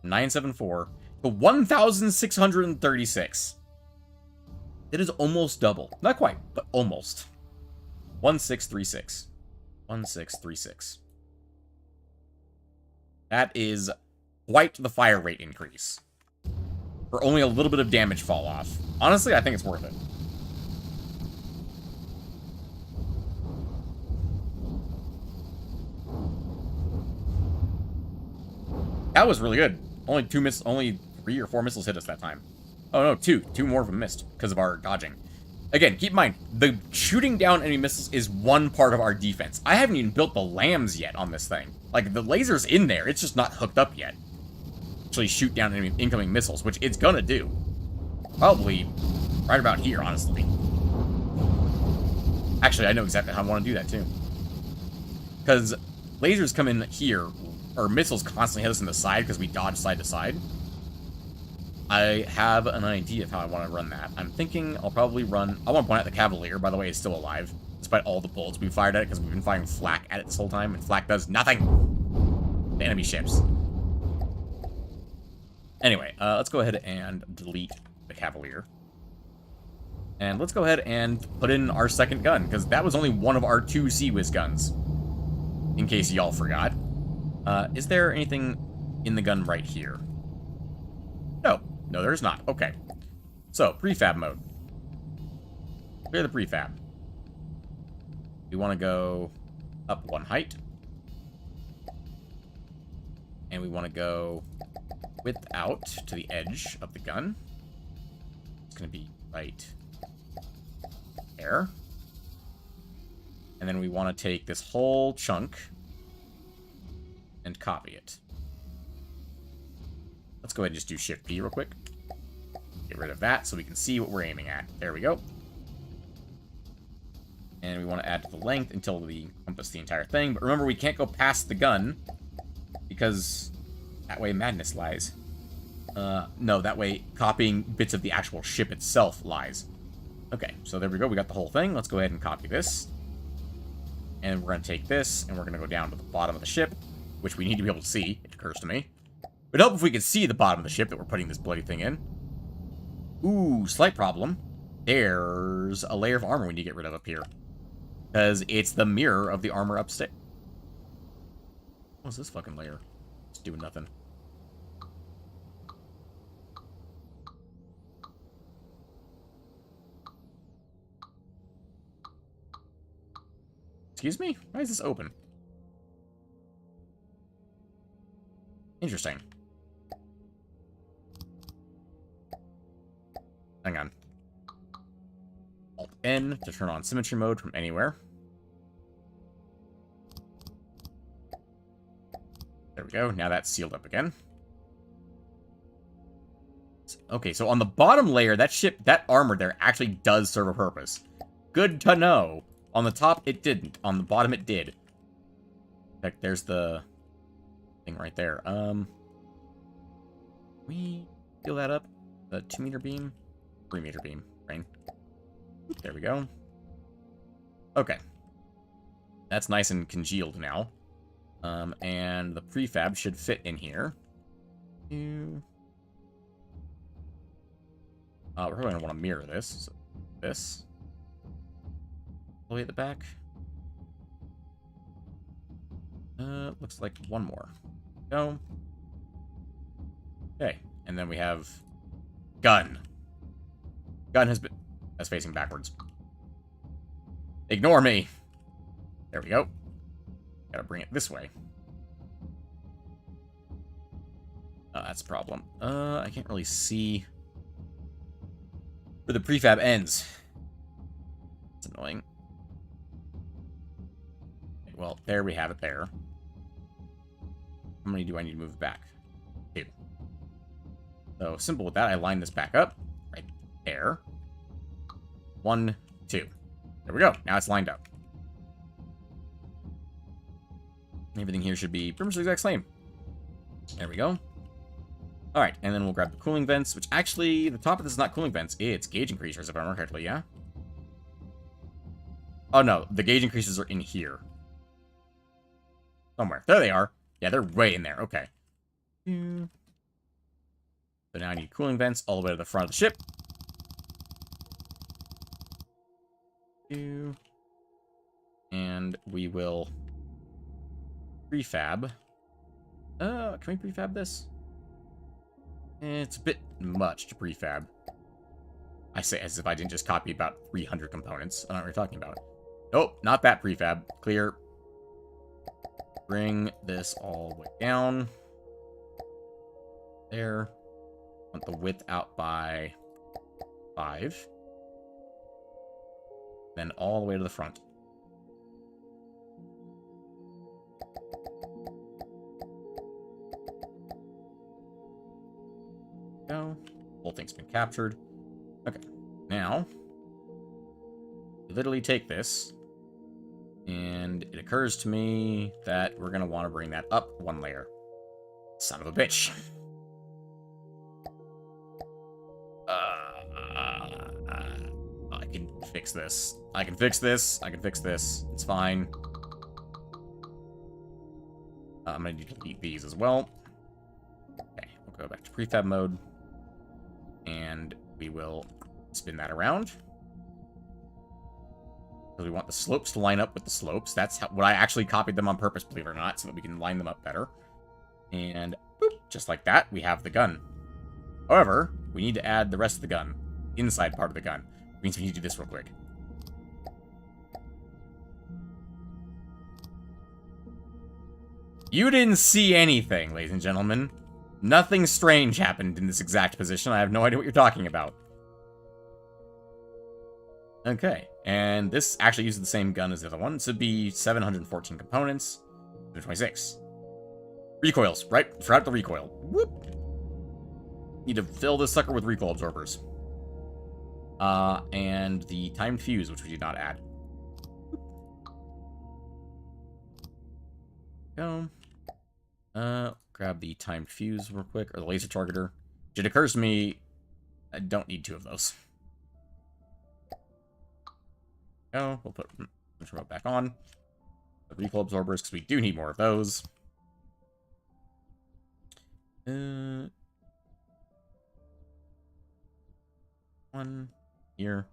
974 to 1,636. It is almost double. Not quite, but almost. 1636. 1636. That is quite the fire rate increase. For only a little bit of damage fall off. Honestly, I think it's worth it. That was really good. Only 3 or 4 missiles hit us that time. Oh no, 2. 2 more of them missed because of our dodging. Again, keep in mind, the shooting down enemy missiles is one part of our defense. I haven't even built the lambs yet on this thing. Like, the laser's in there, it's just not hooked up yet. Actually shoot down enemy incoming missiles, which it's gonna do. Probably right about here, honestly. Actually, I know exactly how I want to do that, too. Because lasers come in here, or missiles constantly hit us in the side because we dodge side to side. I have an idea of how I want to run that. I'm thinking I'll probably run... I want to point out the Cavalier, by the way, is still alive. Despite all the bullets we fired at it, because we've been firing flak at it this whole time, and flak does nothing to enemy ships. Anyway, let's go ahead and delete the Cavalier. And let's go ahead and put in our second gun, because that was only one of our 2 CIWS guns. In case y'all forgot. Is there anything in the gun right here? No. No, there's not. Okay. So, prefab mode. Clear the prefab. We want to go up 1 height. And we want to go width out to the edge of the gun. It's going to be right there. And then we want to take this whole chunk and copy it. Let's go ahead and just do Shift P real quick. Get rid of that so we can see what we're aiming at. There we go. And we want to add to the length until we encompass the entire thing. But remember, we can't go past the gun because that way madness lies. No, that way copying bits of the actual ship itself lies. Okay, so there we go. We got the whole thing. Let's go ahead and copy this. And we're going to take this, and we're going to go down to the bottom of the ship, which we need to be able to see, it occurs to me. It'd help if we could see the bottom of the ship that we're putting this bloody thing in. Ooh, slight problem. There's a layer of armor we need to get rid of up here. Because it's the mirror of the armor upstairs. What's this fucking layer? It's doing nothing. Excuse me? Why is this open? Interesting. Hang on. Alt-N to turn on symmetry mode from anywhere. There we go. Now that's sealed up again. Okay, so on the bottom layer, that ship, that armor there actually does serve a purpose. Good to know. On the top, it didn't. On the bottom, it did. In fact, there's the thing right there. We seal that up. The 2-meter beam? 3-meter beam. Rain. There we go. Okay. That's nice and congealed now. And the prefab should fit in here. We're probably going to want to mirror this. So this. All the way at the back. Looks like one more. Go. Okay. And then we have gun. Gun has been... That's facing backwards. Ignore me. There we go. Gotta bring it this way. That's a problem. I can't really see where the prefab ends. It's annoying. Okay, well, there we have it there. How many do I need to move back? 2. So, simple with that, I line this back up. Right there. 1, 2. There we go. Now it's lined up. Everything here should be pretty much the exact same. There we go. Alright, and then we'll grab the cooling vents, which actually, the top of this is not cooling vents, it's gauge increasers, if I remember correctly, yeah? Oh no, the gauge increasers are in here. Somewhere. There they are. Yeah, they're way in there. Okay. So now I need cooling vents all the way to the front of the ship. And we will prefab Can we prefab this? It's a bit much to prefab. I say as if I didn't just copy about 300 components. I don't know what you're talking about. Nope, not that prefab. Clear. Bring this all the way down. There. Want the width out by 5. Then all the way to the front. Go. Whole thing's been captured. Okay. Now, literally take this, and it occurs to me that we're going to want to bring that up 1 layer. Son of a bitch. I can fix this. I can fix this. I can fix this. It's fine. I'm going to need to delete these as well. Okay, we'll go back to prefab mode. And we will spin that around. Because we want the slopes to line up with the slopes. That's what I actually copied them on purpose, believe it or not, so that we can line them up better. And boop, just like that, we have the gun. However, we need to add the rest of the gun. Inside part of the gun. Which means we need to do this real quick. You didn't see anything, ladies and gentlemen. Nothing strange happened in this exact position. I have no idea what you're talking about. Okay, and this actually uses the same gun as the other one. So it'd be 714 components, 26. Recoils, right? Forgot the recoil. Whoop. Need to fill this sucker with recoil absorbers. And the timed fuse, which we did not add. Go. Grab the timed fuse real quick, or the laser targeter. It occurs to me, I don't need 2 of those. Go. We'll put the remote back on. The recoil absorbers, because we do need more of those. One here.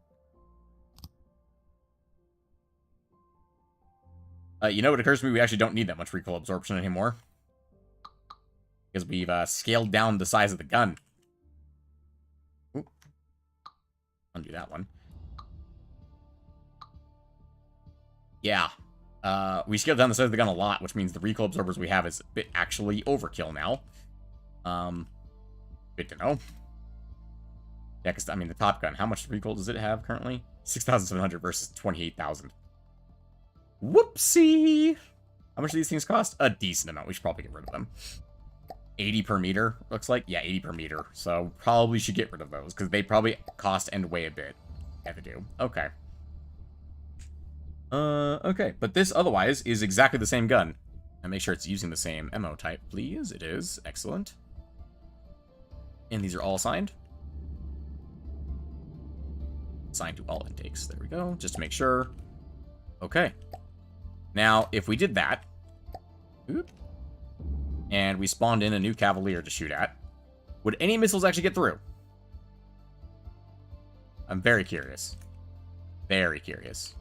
You know what occurs to me? We actually don't need that much recoil absorption anymore. Because we've scaled down the size of the gun. Ooh. Undo that one. Yeah. We scaled down the size of the gun a lot, which means the recoil absorbers we have is a bit actually overkill now. Good to know. Yeah, because, I mean, the Top Gun, how much recoil does it have currently? 6,700 versus 28,000. Whoopsie! How much do these things cost? A decent amount. We should probably get rid of them. 80 per meter, looks like. Yeah, 80 per meter. So, probably should get rid of those, because they probably cost and weigh a bit. Have to do. Okay. Okay. But this, otherwise, is exactly the same gun. And make sure it's using the same ammo type, please. It is. Excellent. And these are all assigned. Assigned to all intakes. There we go. Just to make sure. Okay. Now, if we did that, and we spawned in a new Cavalier to shoot at, would any missiles actually get through? I'm very curious. Very curious.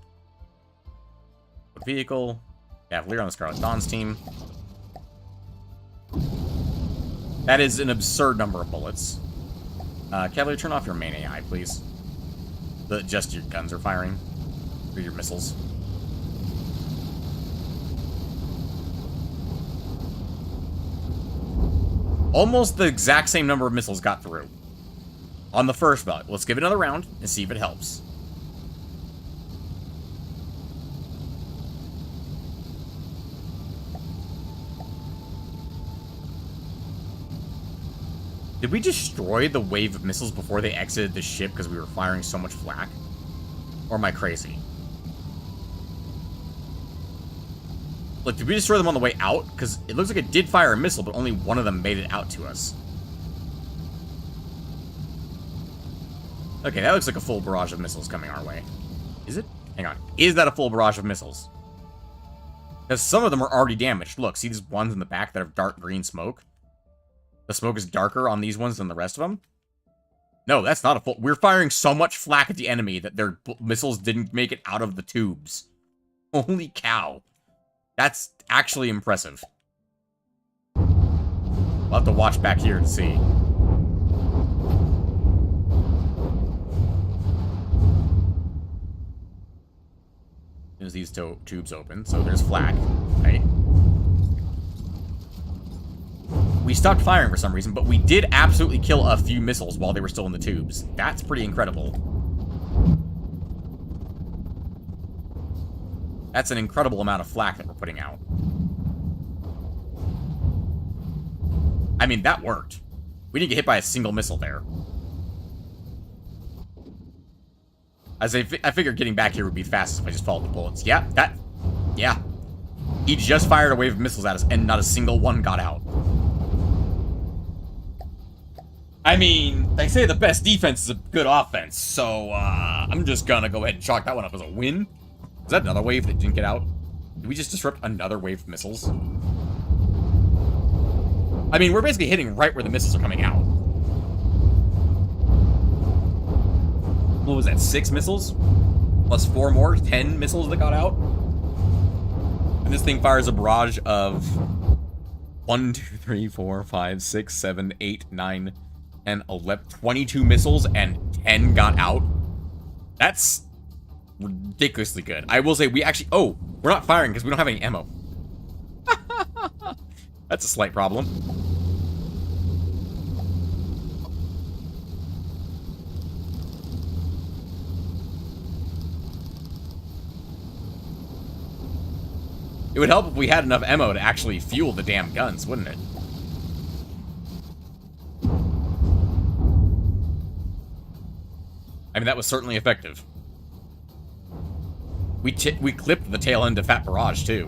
Vehicle. Cavalier on the Scarlet Dawn's team. That is an absurd number of bullets. Cavalier, turn off your main AI, please. Just your guns are firing. Or your missiles. Almost the exact same number of missiles got through. On the first bug. Let's give it another round and see if it helps. Did we destroy the wave of missiles before they exited the ship because we were firing so much flak? Or am I crazy? Look, did we destroy them on the way out? Because it looks like it did fire a missile, but only one of them made it out to us. Okay, that looks like a full barrage of missiles coming our way. Is it? Hang on. Is that a full barrage of missiles? Because some of them are already damaged. Look, see these ones in the back that have dark green smoke? The smoke is darker on these ones than the rest of them? No, that's not a full... We're firing so much flak at the enemy that their missiles didn't make it out of the tubes. Holy cow. That's actually impressive. We'll have to watch back here to see. As these tubes open, so there's flak, right? We stopped firing for some reason, but we did absolutely kill a few missiles while they were still in the tubes. That's pretty incredible. That's an incredible amount of flak that we're putting out. I mean, that worked. We didn't get hit by a single missile there. As I figured getting back here would be fastest if I just followed the bullets. Yeah, yeah. He just fired a wave of missiles at us, and not a single one got out. I mean, they say the best defense is a good offense, so, I'm just gonna go ahead and chalk that one up as a win. Is that another wave that didn't get out? Did we just disrupt another wave of missiles? I mean, we're basically hitting right where the missiles are coming out. What was that, 6 missiles? Plus 4 more? 10 missiles that got out? And this thing fires a barrage of 1, 2, 3, 4, 5, 6, 7, 8, 9, and 11, 22 missiles, and 10 got out. That's ridiculously good. I will say we actually... Oh, we're not firing because we don't have any ammo. That's a slight problem. It would help if we had enough ammo to actually fuel the damn guns, wouldn't it? I mean, that was certainly effective. We clipped the tail end of Fat Barrage, too.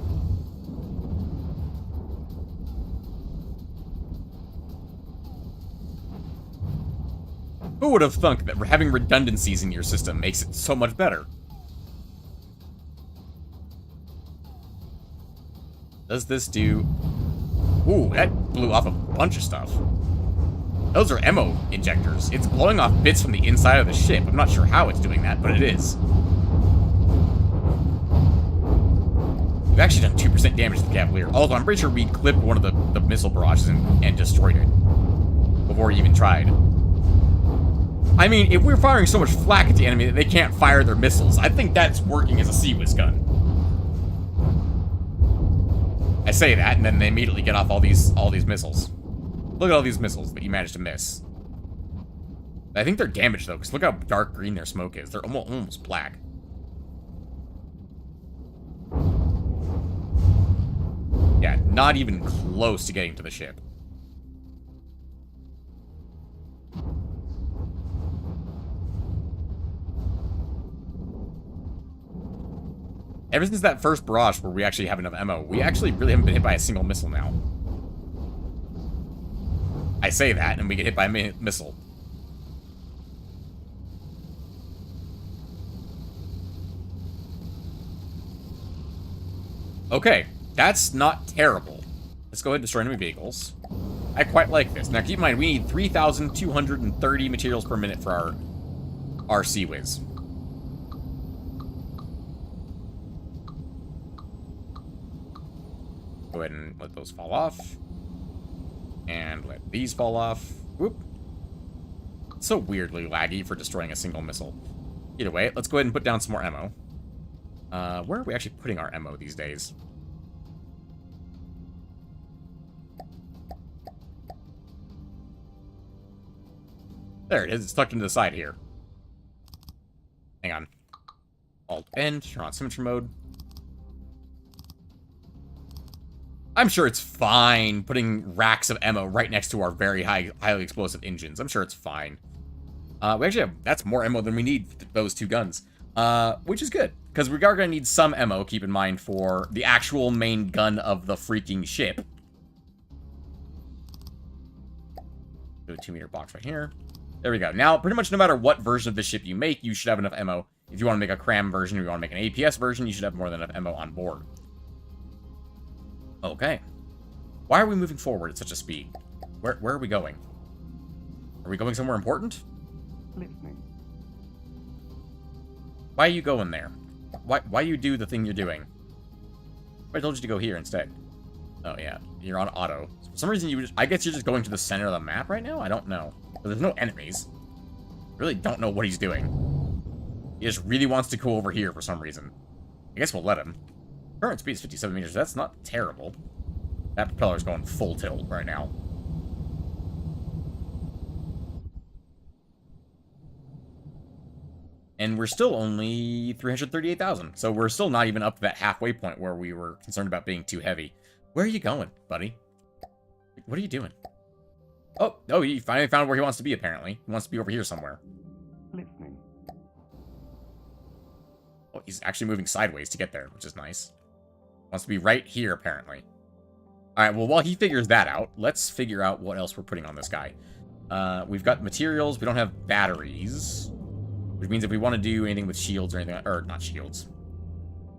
Who would have thunk that having redundancies in your system makes it so much better? Does this do... Ooh, that blew off a bunch of stuff. Those are ammo injectors. It's blowing off bits from the inside of the ship. I'm not sure how it's doing that, but it is. We've actually done 2% damage to the Cavalier. Although I'm pretty sure we clipped one of the missile barrages and destroyed it before we even tried. I mean, if we're firing so much flak at the enemy that they can't fire their missiles, I think that's working as a CIWS gun. I say that, and then they immediately get off all these missiles. Look at all these missiles that you managed to miss. I think they're damaged, though, because look how dark green their smoke is. They're almost black. Yeah, not even close to getting to the ship. Ever since that first barrage where we actually have enough ammo, we actually really haven't been hit by a single missile now. I say that, and we get hit by a missile. Okay, that's not terrible. Let's go ahead and destroy enemy vehicles. I quite like this. Now, keep in mind, we need 3,230 materials per minute for our CIWS. Go ahead and let those fall off. And let these fall off. Whoop. It's so weirdly laggy for destroying a single missile. Either way, let's go ahead and put down some more ammo. Where are we actually putting our ammo these days? There it is. It's tucked into the side here. Hang on. Alt-N, turn on symmetry mode. I'm sure it's fine putting racks of ammo right next to our very highly explosive engines. I'm sure it's fine. We actually have... That's more ammo than we need for those two guns. Which is good. Because we are going to need some ammo, keep in mind, for the actual main gun of the freaking ship. Do a 2-meter box right here. There we go. Now, pretty much no matter what version of the ship you make, you should have enough ammo. If you want to make a cram version, or you want to make an APS version, you should have more than enough ammo on board. Okay. Why are we moving forward at such a speed? Where are we going? Are we going somewhere important? Why are you going there? Why you do the thing you're doing? I told you to go here instead. Oh, yeah. You're on auto. For some reason, I guess you're just going to the center of the map right now? I don't know. But there's no enemies. Really don't know what he's doing. He just really wants to go over here for some reason. I guess we'll let him. Current speed is 57 meters. That's not terrible. That propeller's going full tilt right now. And we're still only 338,000. So we're still not even up to that halfway point where we were concerned about being too heavy. Where are you going, buddy? What are you doing? Oh, he finally found where he wants to be, apparently. He wants to be over here somewhere. Listening. Oh, he's actually moving sideways to get there, which is nice. Wants to be right here, apparently. Alright, well, while he figures that out, let's figure out what else we're putting on this guy. We've got materials. We don't have batteries. Which means if we want to do anything with shields or anything, or not shields,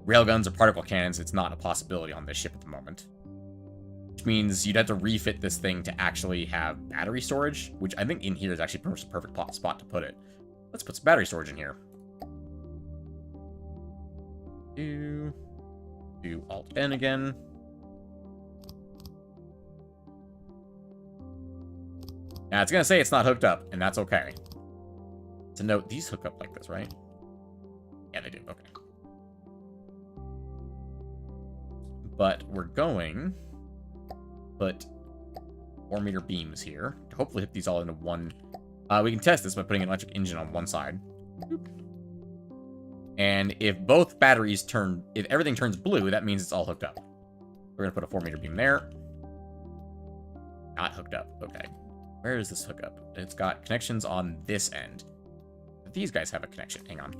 railguns or particle cannons, it's not a possibility on this ship at the moment. Which means you'd have to refit this thing to actually have battery storage, which I think in here is actually the perfect spot to put it. Let's put some battery storage in here. Do Alt-N again. Now, it's going to say it's not hooked up, and that's okay. To note, these hook up like this, right? Yeah, they do. Okay. But we're going to put 4-meter beams here to hopefully hit these all into one. We can test this by putting an electric engine on one side. And if both batteries if everything turns blue, that means it's all hooked up. We're going to put a 4-meter beam there. Not hooked up. Okay. Where is this hookup? It's got connections on this end. These guys have a connection. Hang on.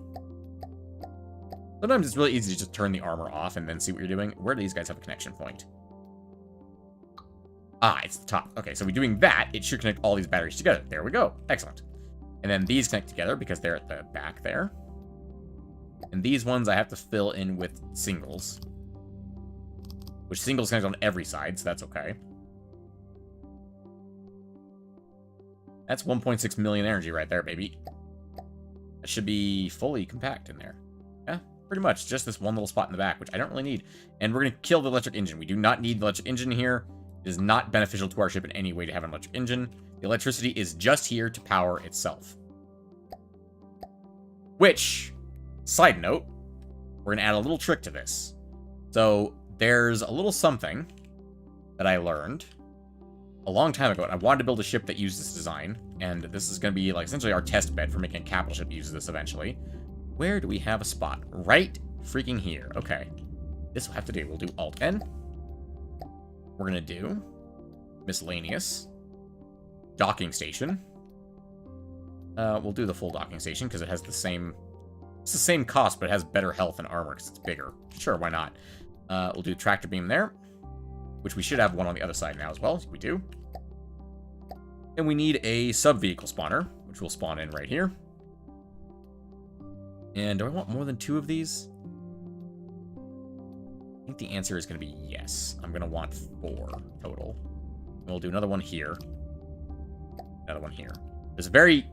Sometimes it's really easy to just turn the armor off and then see what you're doing. Where do these guys have a connection point? Ah, it's the top. Okay, so we're doing that. It should connect all these batteries together. There we go. Excellent. And then these connect together because they're at the back there. And these ones I have to fill in with singles. Which singles connect on every side, so that's okay. That's 1.6 million energy right there, baby. That should be fully compact in there. Yeah, pretty much. Just this one little spot in the back, which I don't really need. And we're going to kill the electric engine. We do not need the electric engine here. It is not beneficial to our ship in any way to have an electric engine. The electricity is just here to power itself. Which, side note, we're going to add a little trick to this. So, there's a little something that I learned a long time ago. I wanted to build a ship that used this design, and this is going to be like essentially our test bed for making a capital ship use this eventually. Where do we have a spot? Right freaking here. Okay. This will have to do. We'll do Alt-N. We're going to do miscellaneous. Docking station. We'll do the full docking station because it has the same... It's the same cost, but it has better health and armor because it's bigger. Sure, why not? We'll do tractor beam there. Which we should have one on the other side now as well. We do. And we need a sub-vehicle spawner, which will spawn in right here. And do I want more than 2 of these? I think the answer is going to be yes. I'm going to want 4 total. And we'll do another one here. Another one here. There's a very...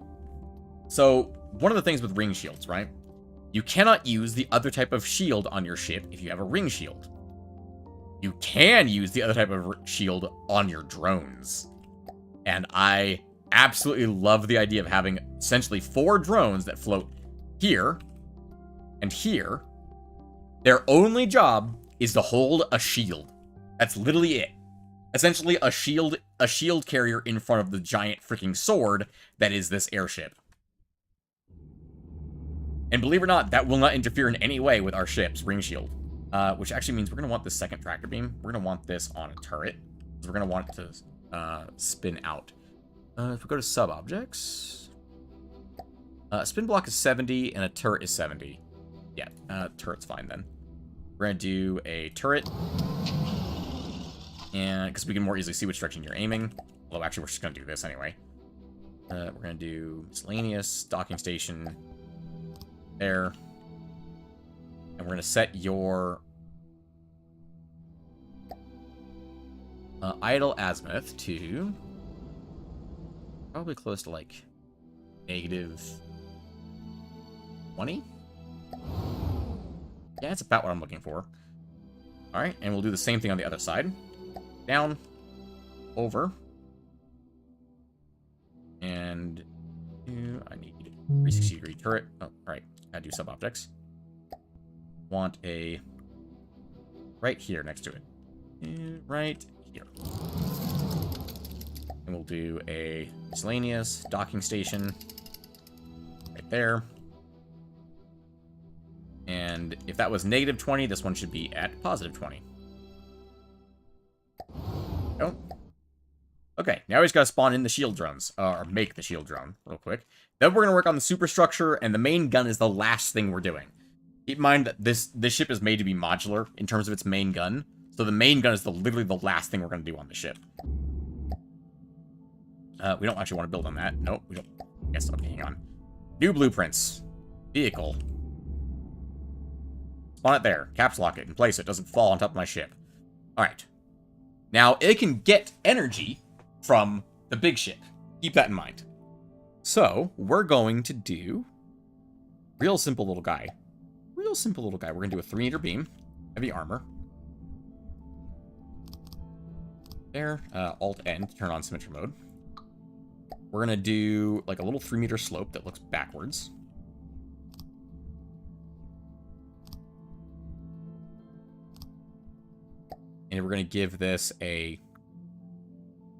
So, one of the things with ring shields, right? You cannot use the other type of shield on your ship if you have a ring shield. You can use the other type of shield on your drones. And I absolutely love the idea of having essentially 4 drones that float here and here. Their only job is to hold a shield. That's literally it. Essentially a shield carrier in front of the giant freaking sword that is this airship. And believe it or not, that will not interfere in any way with our ship's ring shield. Which actually means we're going to want this second tractor beam. We're going to want this on a turret. Because we're going to want it to spin out. If we go to sub-objects... spin block is 70 and a turret is 70. Yeah, turret's fine then. We're going to do a turret. And because we can more easily see which direction you're aiming. Although actually we're just going to do this anyway. We're going to do miscellaneous, docking station. There. And we're going to set your idle azimuth to probably close to like negative 20. Yeah, that's about what I'm looking for. All right, and we'll do the same thing on the other side. down, over, and I need 360-degree turret. Oh, right. Gotta do sub-objects. Want a right here next to it. Right here. And we'll do a miscellaneous docking station right there. And if that was -20, this one should be at +20. Oh. Okay, now we just gotta spawn in the shield drones, or make the shield drone real quick. Then we're gonna work on the superstructure, and the main gun is the last thing we're doing. Keep in mind that this ship is made to be modular in terms of its main gun, so the main gun is literally the last thing we're gonna do on the ship. We don't actually want to build on that. Nope, we don't. Yes, okay, hang on. New blueprints. Vehicle. Spawn it there. Caps lock it and place it. Doesn't fall on top of my ship. Alright. Now, it can get energy from the big ship. Keep that in mind. So, we're going to do... Real simple little guy. Real simple little guy. We're going to do a 3-meter beam. Heavy armor. There. Alt-N to turn on symmetry mode. We're going to do, like, a little 3-meter slope that looks backwards. And we're going to give this a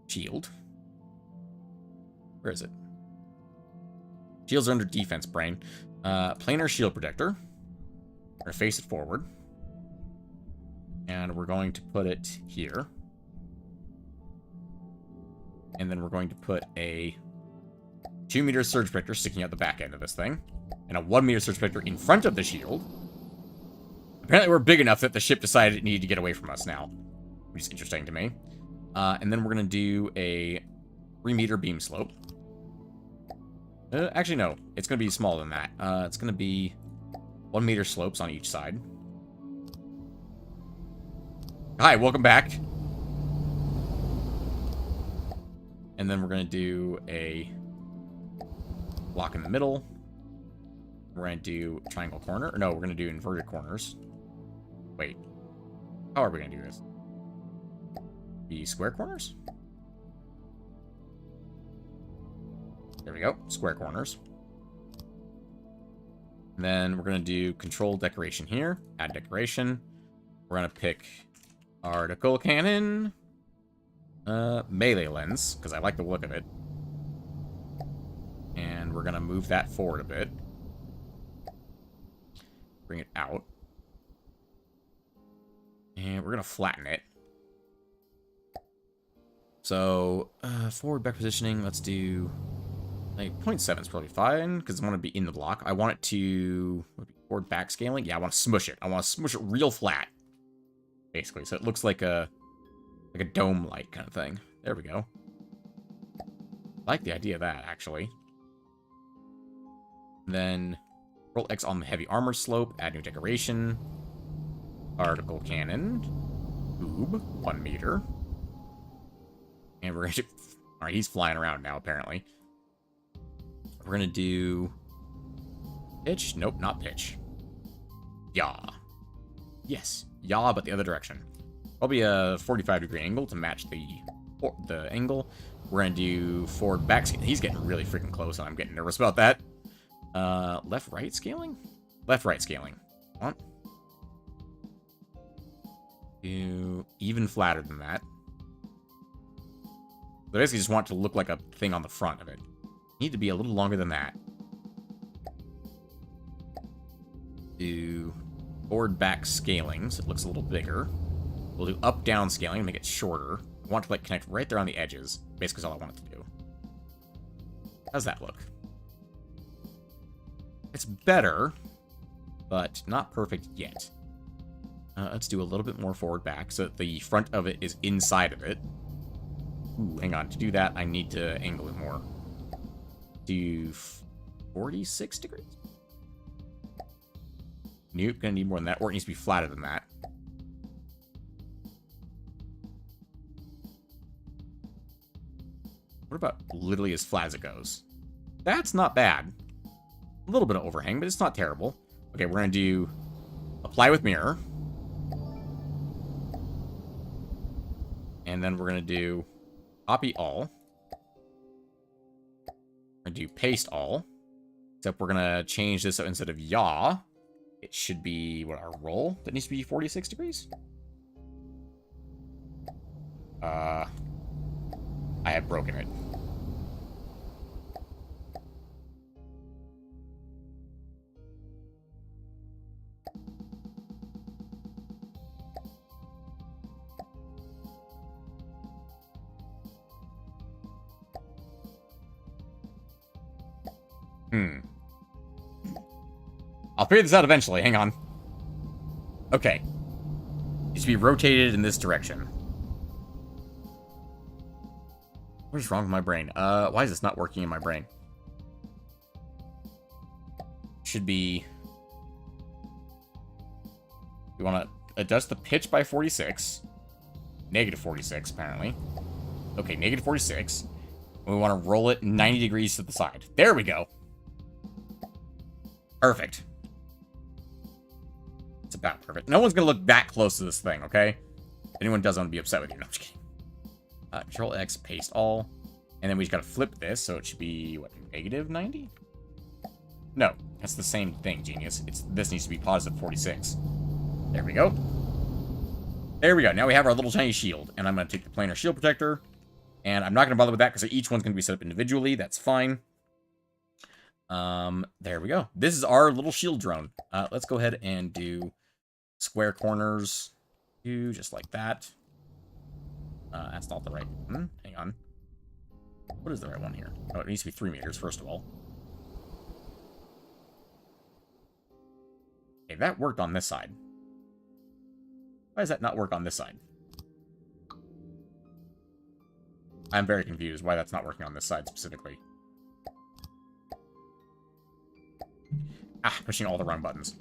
shield. Where is it? Shields are under defense, brain. Planar shield protector. We're going to face it forward. And we're going to put it here. And then we're going to put a 2-meter surge protector sticking out the back end of this thing. And a 1-meter surge protector in front of the shield. Apparently we're big enough that the ship decided it needed to get away from us now. Which is interesting to me. And then we're going to do a 3-meter beam slope. Actually, no. It's going to be smaller than that. It's going to be 1-meter slopes on each side. Hi, welcome back. And then we're going to do a block in the middle. We're going to do triangle corner. No, we're going to do inverted corners. Wait. How are we going to do this? The square corners? There we go. Square corners. And then we're going to do control decoration here. Add decoration. We're going to pick article cannon. Melee lens, because I like the look of it. And we're going to move that forward a bit. Bring it out. And we're going to flatten it. So, forward back positioning, let's do... like, 0.7 is probably fine, because I want to be in the block. I want it to... forward back scaling? Yeah, I want to smush it. I want to smush it real flat. Basically, so it looks like a dome-like kind of thing. There we go. I like the idea of that, actually. And then, roll X on the heavy armor slope, add new decoration. Article cannon. Tube, 1 meter. And we're going to... Alright, he's flying around now, apparently. We're going to do... pitch? Nope, not pitch. Yaw. Yes, yaw, but the other direction. Probably a 45-degree angle to match the angle. We're going to do forward back scaling. He's getting really freaking close, and I'm getting nervous about that. Left-right scaling? Left-right scaling. Come on. Do even flatter than that. So I basically just want it to look like a thing on the front of it. Need to be a little longer than that. Do forward-back scaling, so it looks a little bigger. We'll do up-down scaling, make it shorter. I want to, like, connect right there on the edges. Basically, is all I want it to do. How's that look? It's better, but not perfect yet. Let's do a little bit more forward-back, so that the front of it is inside of it. Ooh, hang on. To do that, I need to angle it more. Do 46 degrees? Nope, gonna need more than that, or it needs to be flatter than that. What about literally as flat as it goes? That's not bad. A little bit of overhang, but it's not terrible. Okay, we're gonna do apply with mirror. And then we're going to do copy all. We're going to do paste all. Except we're going to change this so instead of yaw, it should be, what, our roll? That needs to be 46 degrees? I have broken it. I'll figure this out eventually. Hang on. Okay. Needs to be rotated in this direction. What is wrong with my brain? Why is this not working in my brain? Should be... We want to adjust the pitch by 46. Negative 46, apparently. Okay, negative 46. We want to roll it 90 degrees to the side. There we go. Perfect. It's about perfect. No one's going to look that close to this thing, okay? If anyone does, I'm going to be upset with you. No, I'm just kidding. Control X, paste all. And then we just got to flip this, so it should be, what, negative 90? No, that's the same thing, genius. This needs to be positive 46. There we go. There we go. Now we have our little tiny shield. And I'm going to take the planar shield protector. And I'm not going to bother with that because each one's going to be set up individually. That's fine. There we go. This is our little shield drone. Let's go ahead and do square corners. Do just like that. That's not the right one. Hang on. What is the right one here? Oh, it needs to be 3 meters, first of all. Okay, that worked on this side. Why does that not work on this side? I'm very confused why that's not working on this side specifically. Ah, pushing all the wrong buttons.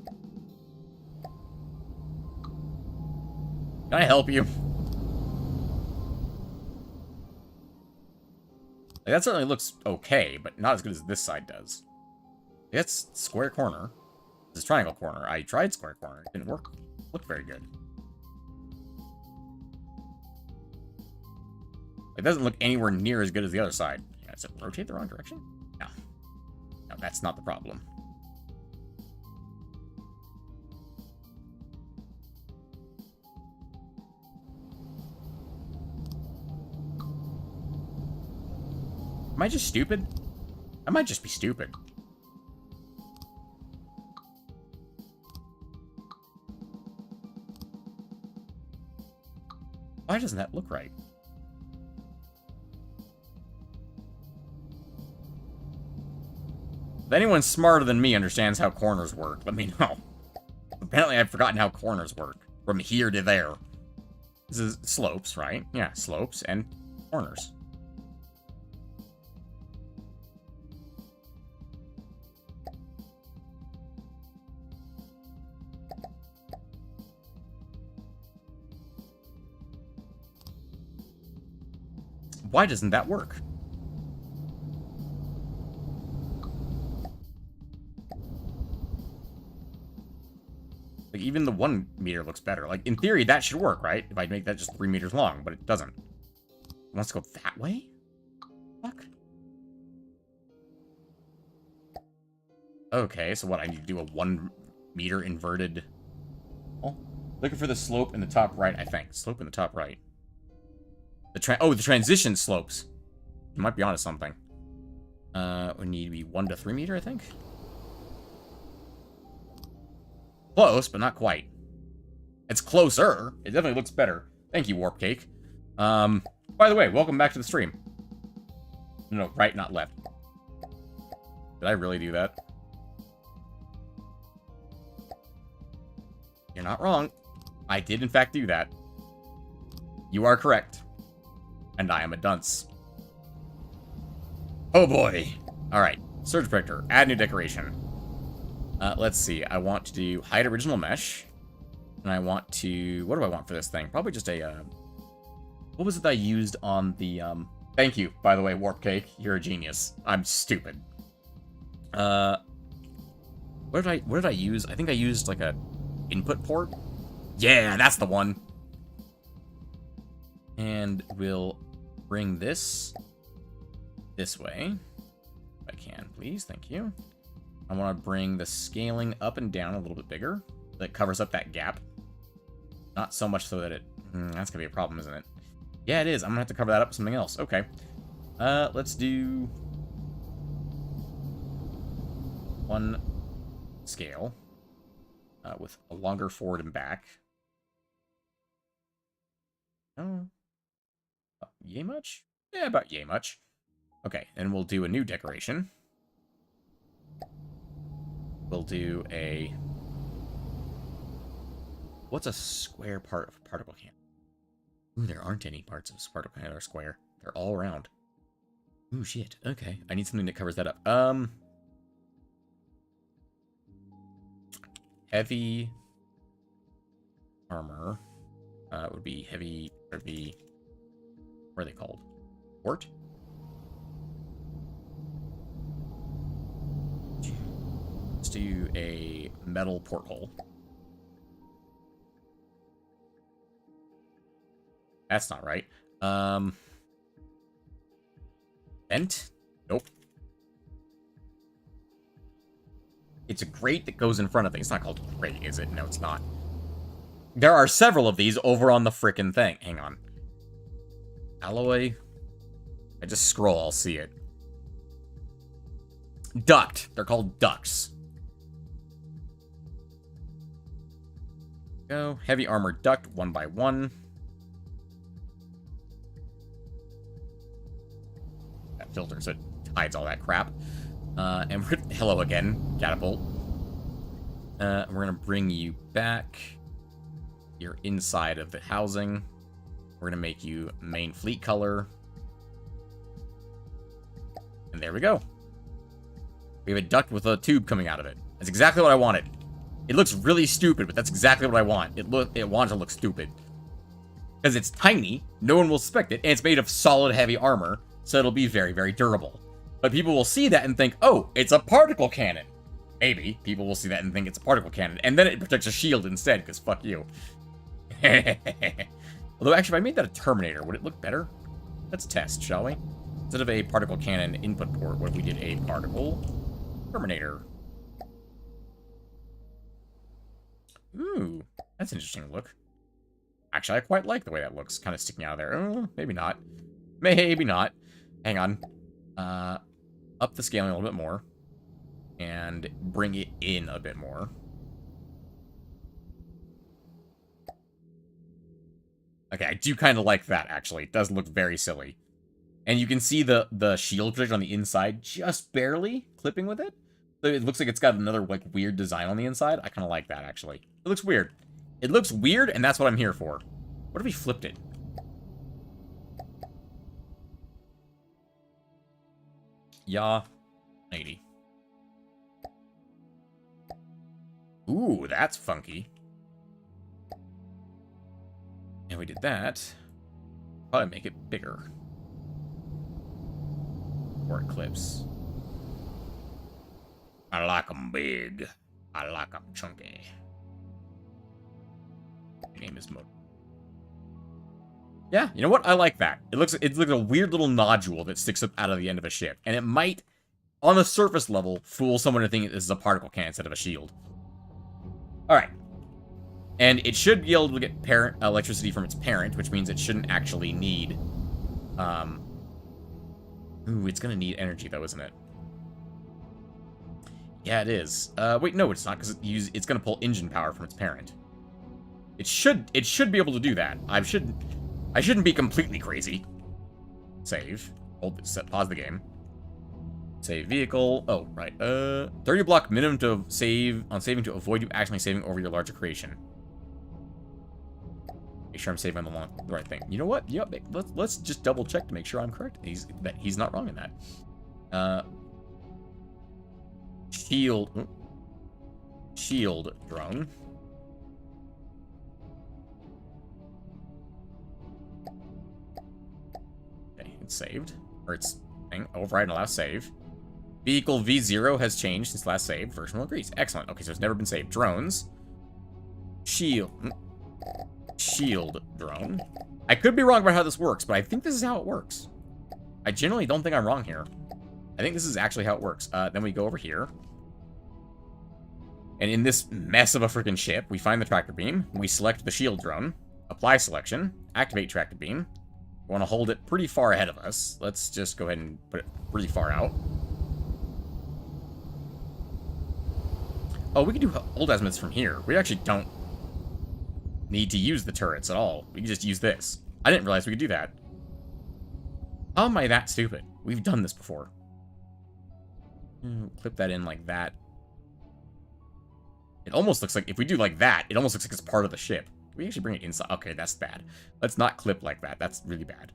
Can I help you? Like, that certainly looks okay, but not as good as this side does. That's square corner. This is triangle corner. I tried square corner. It didn't work. Looked very good. It doesn't look anywhere near as good as the other side. Yeah, does it rotate the wrong direction? No. No, that's not the problem. Am I just stupid? I might just be stupid. Why doesn't that look right? If anyone smarter than me understands how corners work, let me know. Apparently I've forgotten how corners work. From here to there. This is slopes, right? Yeah, slopes and corners. Why doesn't that work? Like, even the 1 meter looks better. Like, in theory, that should work, right? If I make that just 3 meters long, but it doesn't. It wants to go that way? Fuck. Okay, so what? I need to do a 1 meter inverted... Oh, looking for the slope in the top right, I think. Slope in the top right. The transition slopes. You might be onto something. We need to be 1 to 3 meter, I think. Close, but not quite. It's closer. It definitely looks better. Thank you, Warp Cake. By the way, welcome back to the stream. No, right, not left. Did I really do that? You're not wrong. I did, in fact, do that. You are correct. And I am a dunce. Oh boy. Alright. Surge Protector. Add new decoration. Let's see. I want to do hide original mesh. And I want to... What do I want for this thing? Probably just a... What was it that I used on the... Thank you, by the way, Warp Cake. You're a genius. I'm stupid. What did I use? I think I used, like, a input port? Yeah, that's the one. And we'll bring this way. If I can, please. Thank you. I want to bring the scaling up and down a little bit bigger. That covers up that gap. Not so much so that it... that's going to be a problem, isn't it? Yeah, it is. I'm going to have to cover that up with something else. Okay. Let's do... one scale. With a longer forward and back. Oh. Yay much? Yeah, about yay much. Okay, and we'll do a new decoration. We'll do a... what's a square part of a particle cannon? Ooh, there aren't any parts of a particle cannon that are square. They're all round. Ooh, shit. Okay, I need something that covers that up. Heavy armor. Would be heavy... would be... what are they called? Port? Let's do a metal porthole. That's not right. Vent? Nope. It's a grate that goes in front of things. It's not called a grate, is it? No, it's not. There are several of these over on the frickin' thing. Hang on. Alloy. I just scroll, I'll see it. Duct. They're called ducts. Go. Heavy armor duct, 1 by 1. That filter, so it hides all that crap. And we're hello again, catapult. We're gonna bring you back. You're inside of the housing. We're gonna make you main fleet color. And there we go. We have a duct with a tube coming out of it. That's exactly what I wanted. It looks really stupid, but that's exactly what I want. It wants to look stupid. Because it's tiny, no one will suspect it, and it's made of solid heavy armor, so it'll be very, very durable. But people will see that and think, oh, it's a particle cannon. Maybe. People will see that and think it's a particle cannon. And then it protects a shield instead, because fuck you. Although, actually, if I made that a Terminator, would it look better? Let's test, shall we? Instead of a particle cannon input port, what if we did a particle Terminator? Ooh, that's an interesting look. Actually, I quite like the way that looks, kind of sticking out of there. Oh, maybe not. Maybe not. Hang on. Up the scaling a little bit more. And bring it in a bit more. Okay, I do kind of like that, actually. It does look very silly. And you can see the shield protection on the inside just barely clipping with it. So it looks like it's got another, like, weird design on the inside. I kind of like that, actually. It looks weird. It looks weird, and that's what I'm here for. What if we flipped it? Yeah, 80. Ooh, that's funky. And we did that. Probably make it bigger. Or it clips. I like them big. I like them chunky. My name is Mo. Yeah, you know what? I like that. It looks like a weird little nodule that sticks up out of the end of a ship. And it might, on the surface level, fool someone to think this is a particle cannon instead of a shield. Alright. And it should be able to get electricity from its parent, which means it shouldn't actually need... Ooh, it's gonna need energy, though, isn't it? Yeah, it is. Wait, no, it's not, because it's gonna pull engine power from its parent. It should be able to do that. I shouldn't be completely crazy. Save. Hold this, pause the game. Save vehicle. Oh, right. 30 block minimum to save on saving to avoid you accidentally saving over your larger creation. Make sure I'm saving on the right thing. You know what? Yep. Let's just double check to make sure I'm correct. He's not wrong in that. Shield drone. Okay, it's saved. Or it's override and allow save. Vehicle V0 has changed since last save. Version will agrees. Excellent. Okay, so it's never been saved. Drones. Shield drone. I could be wrong about how this works, but I think this is how it works. I generally don't think I'm wrong here. I think this is actually how it works. Then we go over here. And in this mess of a freaking ship, we find the tractor beam. We select the shield drone. Apply selection. Activate tractor beam. We want to hold it pretty far ahead of us. Let's just go ahead and put it pretty far out. Oh, we can do hold azimuths from here. We actually don't need to use the turrets at all. We can just use this. I didn't realize we could do that. How am I that stupid? We've done this before. Clip that in like that. It almost looks like, if we do like that, it almost looks like it's part of the ship. We actually bring it inside. Okay, that's bad. Let's not clip like that. That's really bad.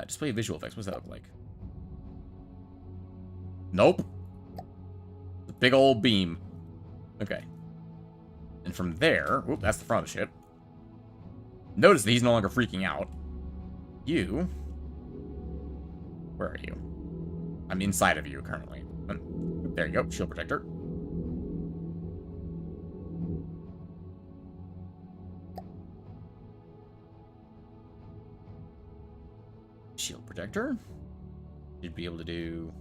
Display visual effects. What does that look like? Nope. The big old beam. Okay. And from there, whoop, that's the front of the ship. Notice that he's no longer freaking out. You. Where are you? I'm inside of you currently. There you go, shield protector. Shield protector. You'd be able to do...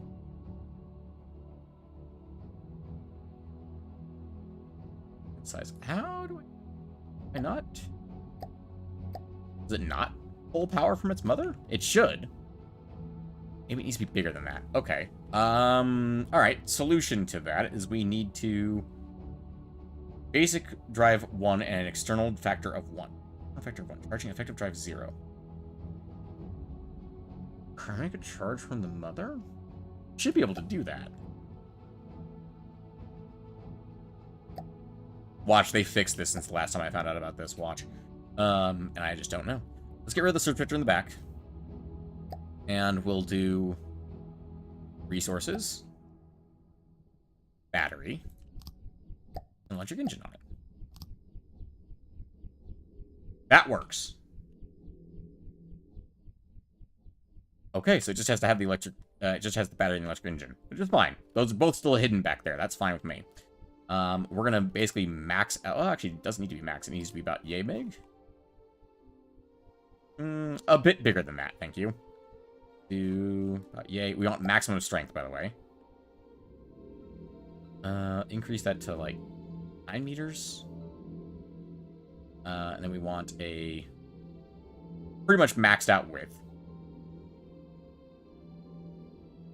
size. How do I not? Does it not pull power from its mother? It should. Maybe it needs to be bigger than that. Okay. Alright. Solution to that is we need to... basic drive 1 and an external factor of 1. Factor of 1. Charging effective drive 0. Can I make a charge from the mother? Should be able to do that. Watch, they fixed this since the last time I found out about this. Watch. And I just don't know. Let's get rid of the surge protector in the back. And we'll do resources, battery, and electric engine on it. That works. Okay, so it just has to have the electric, it just has the battery and the electric engine, which is fine. Those are both still hidden back there. That's fine with me. We're gonna basically max out. Oh, actually, it doesn't need to be max. It needs to be about yay big. A bit bigger than that, thank you. Do yay. We want maximum strength, by the way. Increase that to like 9 meters. And then we want a pretty much maxed out width.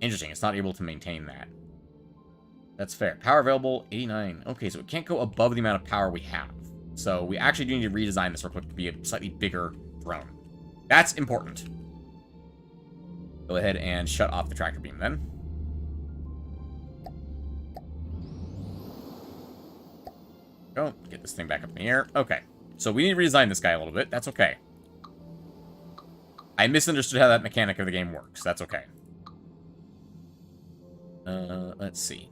Interesting, it's not able to maintain that. That's fair. Power available, 89. Okay, so it can't go above the amount of power we have. So we actually do need to redesign this real quick to be a slightly bigger drone. That's important. Go ahead and shut off the tractor beam then. Go, get this thing back up in the air. Okay, so we need to redesign this guy a little bit. That's okay. I misunderstood how that mechanic of the game works. That's okay. Let's see.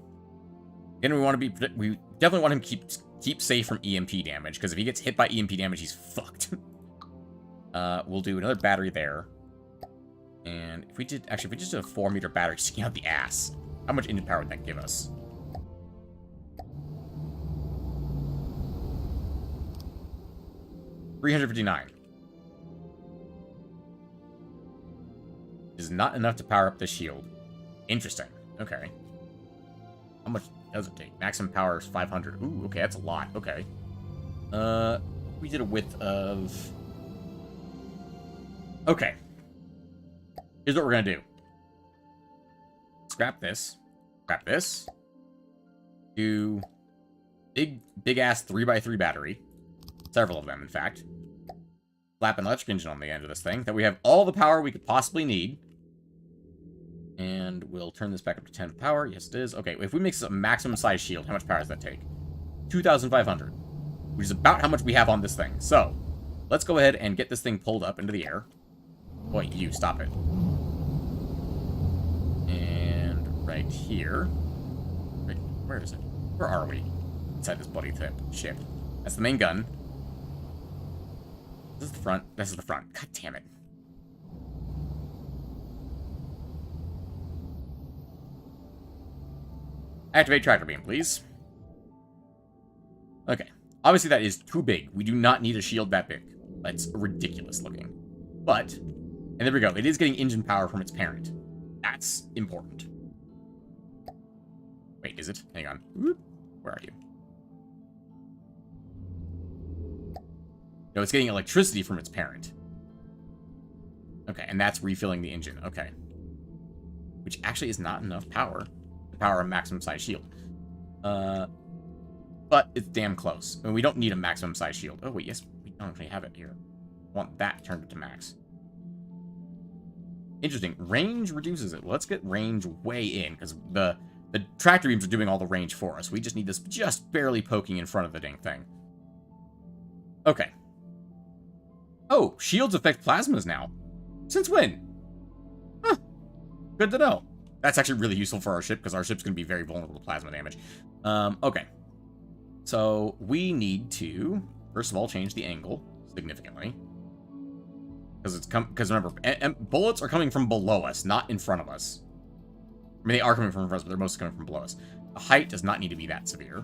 Again, we definitely want him to keep safe from EMP damage, because if he gets hit by EMP damage, he's fucked. We'll do another battery there. And if we just did a 4-meter battery sticking out the ass, how much engine power would that give us? $359. Is not enough to power up the shield. Interesting. Okay. How much does it take? Maximum power is 500. Ooh, okay, that's a lot. Okay. We did a width of... Okay. Here's what we're gonna do. Scrap this. Scrap this. Do big ass 3x3 battery. Several of them, in fact. Slap an electric engine on the end of this thing. That we have all the power we could possibly need. And we'll turn this back up to 10 power. Yes, it is. Okay, if we make this a maximum size shield, how much power does that take? 2,500. Which is about how much we have on this thing. So, let's go ahead and get this thing pulled up into the air. Boy, you, stop it. And right here. Wait, where is it? Where are we? Inside this bloody ship. That's the main gun. This is the front. This is the front. God damn it. Activate tractor beam, please. Okay. Obviously, that is too big. We do not need a shield that big. It's ridiculous looking. But, and there we go. It is getting engine power from its parent. That's important. Wait, is it? Hang on. Whoop. Where are you? No, it's getting electricity from its parent. Okay, and that's refilling the engine. Okay. Which actually is not enough power to power a maximum size shield. But it's damn close. I mean, we don't need a maximum size shield. Oh, wait, yes, we don't actually have it here. I want that turned to max. Interesting. Range reduces it. Well, let's get range way in, because the tractor beams are doing all the range for us. We just need this just barely poking in front of the dang thing. Okay. Oh, shields affect plasmas now. Since when? Huh. Good to know. That's actually really useful for our ship, because our ship's going to be very vulnerable to plasma damage. Okay. So, we need to, first of all, change the angle significantly. Because remember, bullets are coming from below us, not in front of us. I mean, they are coming from us, but they're mostly coming from below us. The height does not need to be that severe.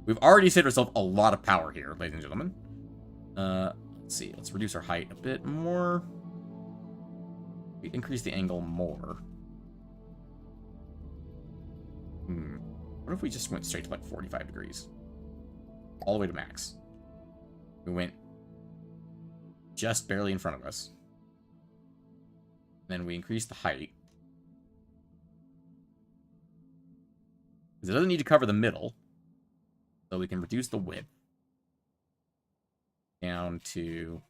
We've already saved ourselves a lot of power here, ladies and gentlemen. Let's see. Let's reduce our height a bit more. We increase the angle more. What if we just went straight to like 45 degrees? All the way to max. We went just barely in front of us. Then we increase the height. Because it doesn't need to cover the middle. So we can reduce the width down to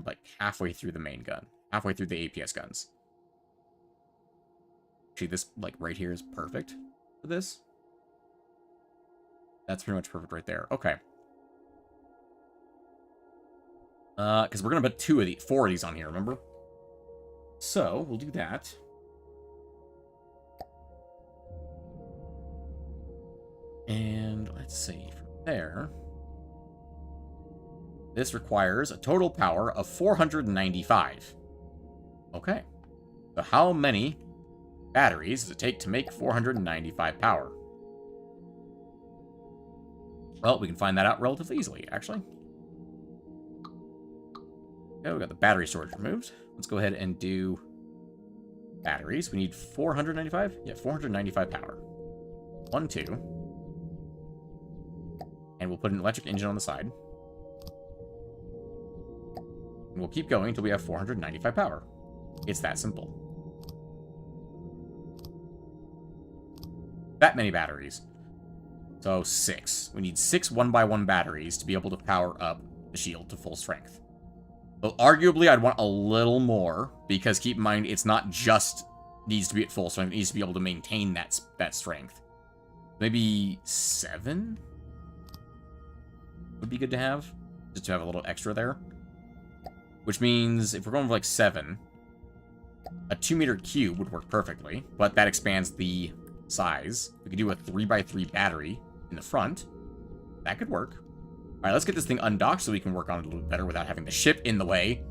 like halfway through the main gun. Halfway through the APS guns. Actually, this like right here is perfect for this. That's pretty much perfect right there. Okay. Because we're gonna put 4 of these on here, remember? So we'll do that. And let's see, from there, this requires a total power of 495. Okay. So how many batteries does it take to make 495 power? Well, we can find that out relatively easily, actually. Okay, we got the battery storage removed. Let's go ahead and do batteries. We need 495? Yeah, 495 power. 1, 2. And we'll put an electric engine on the side. And we'll keep going until we have 495 power. It's that simple. That many batteries. So 6. We need 6 1x1 batteries to be able to power up the shield to full strength. Well, arguably, I'd want a little more, because keep in mind, it's not just needs to be at full strength, it needs to be able to maintain that strength. Maybe 7? Would be good to have, just to have a little extra there. Which means, if we're going for like 7, a 2-meter cube would work perfectly, but that expands the size. We could do a 3x3 battery in the front. That could work. Alright, let's get this thing undocked so we can work on it a little bit better without having the ship in the way.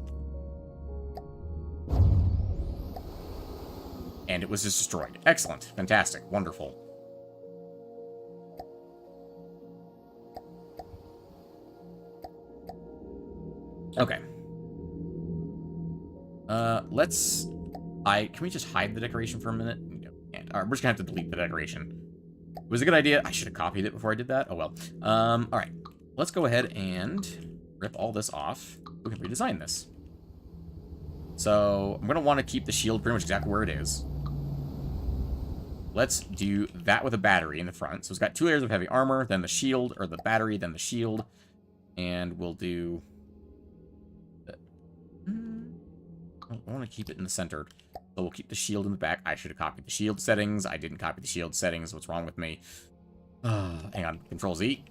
And it was just destroyed. Excellent. Fantastic. Wonderful. Okay. Can we just hide the decoration for a minute? No, we can't. Alright, we're just gonna have to delete the decoration. It was a good idea. I should have copied it before I did that. Oh well. Alright. Let's go ahead and rip all this off. We can redesign this. So, I'm going to want to keep the shield pretty much exactly where it is. Let's do that with a battery in the front. So it's got 2 layers of heavy armor, then the shield, or the battery, then the shield. And we'll do... I want to keep it in the center. So we'll keep the shield in the back. I should have copied the shield settings. I didn't copy the shield settings. What's wrong with me? Hang on. Control-Z.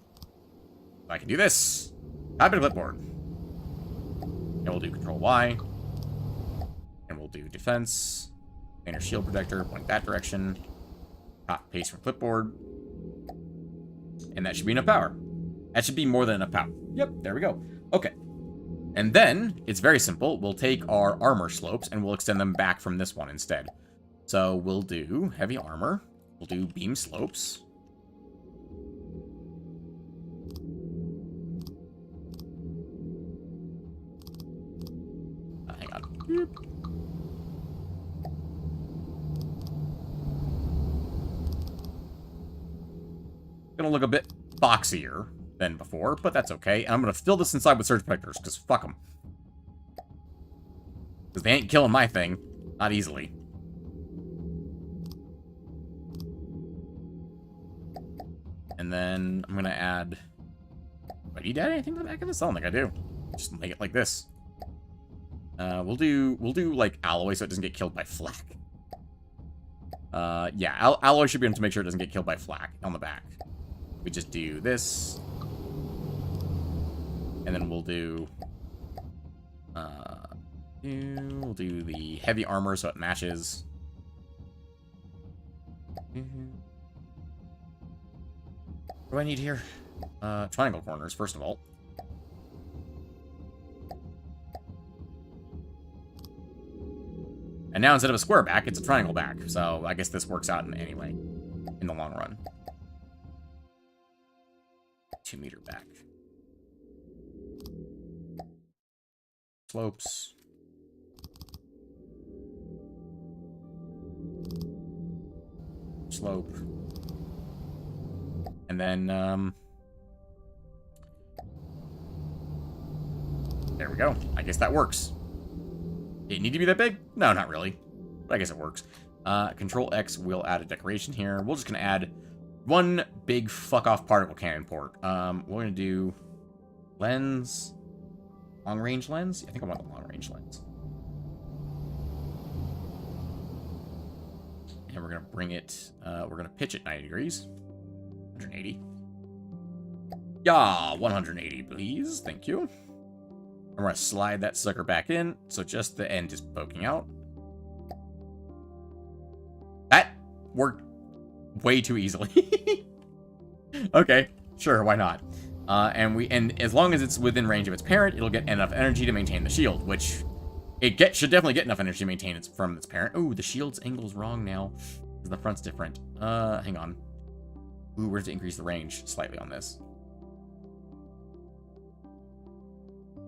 I can do this. Copy to clipboard. And we'll do Control-Y. And we'll do defense. Inner shield protector. Point that direction. Copy paste from clipboard. And that should be enough power. That should be more than enough power. Yep, there we go. Okay. And then, it's very simple. We'll take our armor slopes and we'll extend them back from this one instead. So we'll do heavy armor. We'll do beam slopes. Gonna look a bit boxier than before, but that's okay. And I'm gonna fill this inside with surge protectors, because fuck them. Because they ain't killing my thing. Not easily. And then I'm gonna add... Do I need to add anything to the back of this? I don't think I do. Just make it like this. We'll do like alloy so it doesn't get killed by flak. Yeah, alloy should be able to make sure it doesn't get killed by flak on the back. We just do this. And then we'll do... we'll do the heavy armor so it matches. What do I need here? Triangle corners, first of all. And now instead of a square back, it's a triangle back. So I guess this works out in any way, in the long run. 2 meter back. Slopes. Slope. And then, there we go. I guess that works. Did it need to be that big? No, not really. But I guess it works. Control X will add a decoration here. We're just gonna add one big fuck-off particle cannon port. We're gonna do lens. Long-range lens? I think I want the long-range lens. And we're gonna bring it, we're gonna pitch it 90 degrees. 180. Yeah, 180, please. Thank you. I'm going to slide that sucker back in, so just the end is poking out. That worked way too easily. Okay, sure, why not? And as long as it's within range of its parent, it'll get enough energy to maintain the shield, which it should definitely get enough energy to maintain it from its parent. Ooh, the shield's angle's wrong now, because the front's different. Hang on. Ooh, we're to increase the range slightly on this.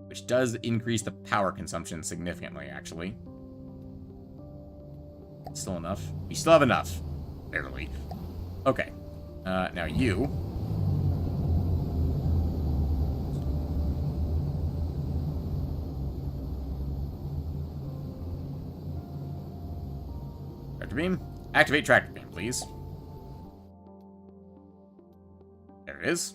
Which does increase the power consumption significantly, actually. Still enough. We still have enough. Barely. Okay. Now you. Tractor beam. Activate tractor beam, please. There it is.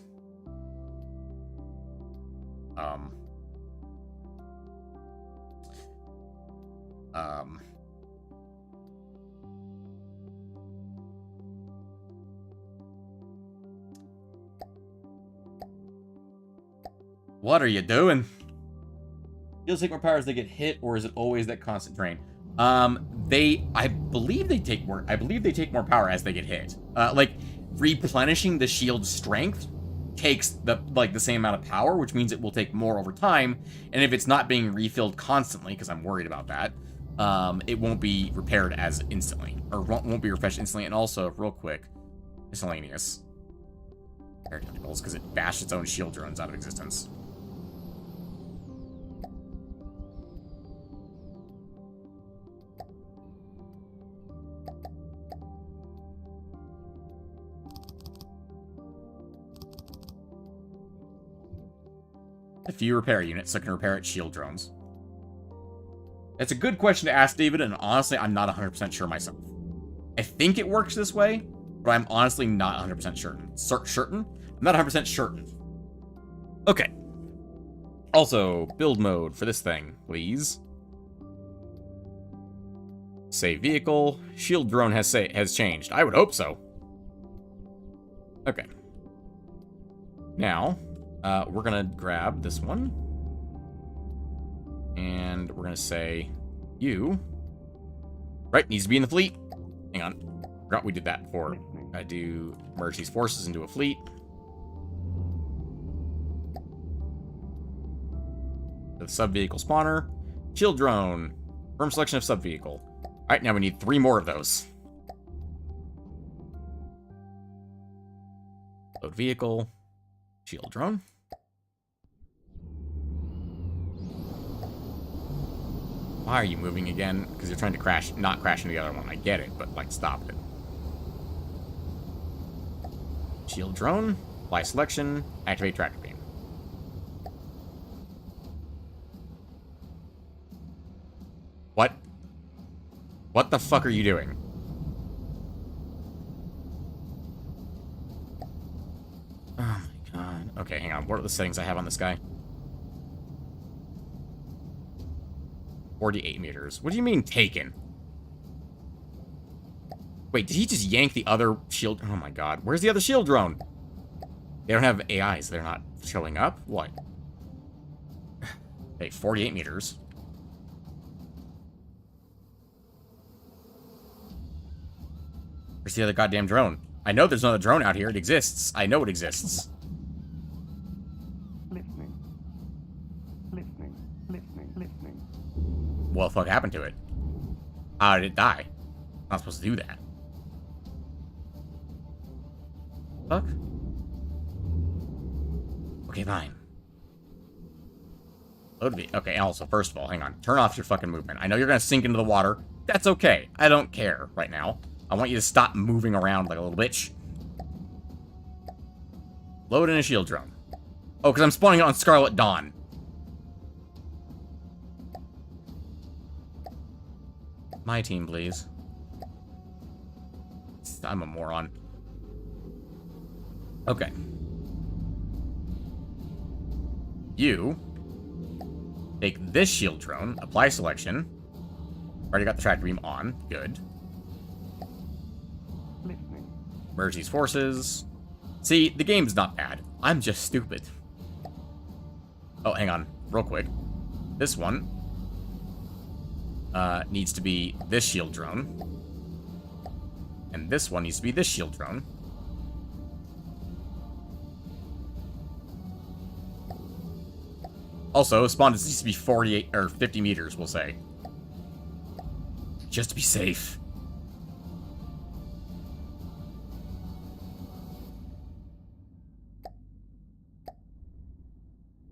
What are you doing? Shields take more power as they get hit, or is it always that constant drain? I believe they take more power as they get hit. Like, replenishing the shield's strength takes the same amount of power, which means it will take more over time. And if it's not being refilled constantly, because I'm worried about that, it won't be repaired as instantly, or won't be refreshed instantly. And also, real quick, miscellaneous air tentacles, because it bashed its own shield drones out of existence. A few repair units that can repair its shield drones. It's a good question to ask, David, and honestly, I'm not 100% sure myself. I think it works this way, but I'm honestly not 100% certain. Certain? I'm not 100% certain. Okay. Also, build mode for this thing, please. Save vehicle. Shield drone has changed. I would hope so. Okay. Now, we're gonna grab this one. And we're gonna say, you. Right, needs to be in the fleet. Hang on. Forgot we did that before. I do merge these forces into a fleet. The sub-vehicle spawner. Shield drone. Firm selection of sub-vehicle. Alright, now we need 3 more of those. Load vehicle. Shield drone. Why are you moving again? Because you're trying to not crash into the other one. I get it, but, like, stop it. Shield drone. Apply selection. Activate tractor beam. What? What the fuck are you doing? Oh my god. Okay, hang on. What are the settings I have on this guy? 48 meters. What do you mean taken? Wait, did he just yank the other shield? Oh my god. Where's the other shield drone? They don't have AIs. They're not showing up? What? Hey, 48 meters. Where's the other goddamn drone? I know there's another drone out here. It exists. I know it exists. Listening. Listening. Listening. Listening. What the fuck happened to it? How did it die? I'm not supposed to do that. Fuck? Okay, fine. Load me. Okay, also, first of all, hang on. Turn off your fucking movement. I know you're gonna sink into the water. That's okay. I don't care right now. I want you to stop moving around like a little bitch. Load in a shield drone. Oh, because I'm spawning it on Scarlet Dawn. My team, please. I'm a moron. Okay. You take this shield drone, apply selection. Already got the tractor beam on. Good. Listening. Merge these forces. See, the game's not bad. I'm just stupid. Oh, hang on. Real quick. This one needs to be this shield drone. And this one needs to be this shield drone. Also, spawn needs to be 48 or 50 meters, we'll say. Just to be safe.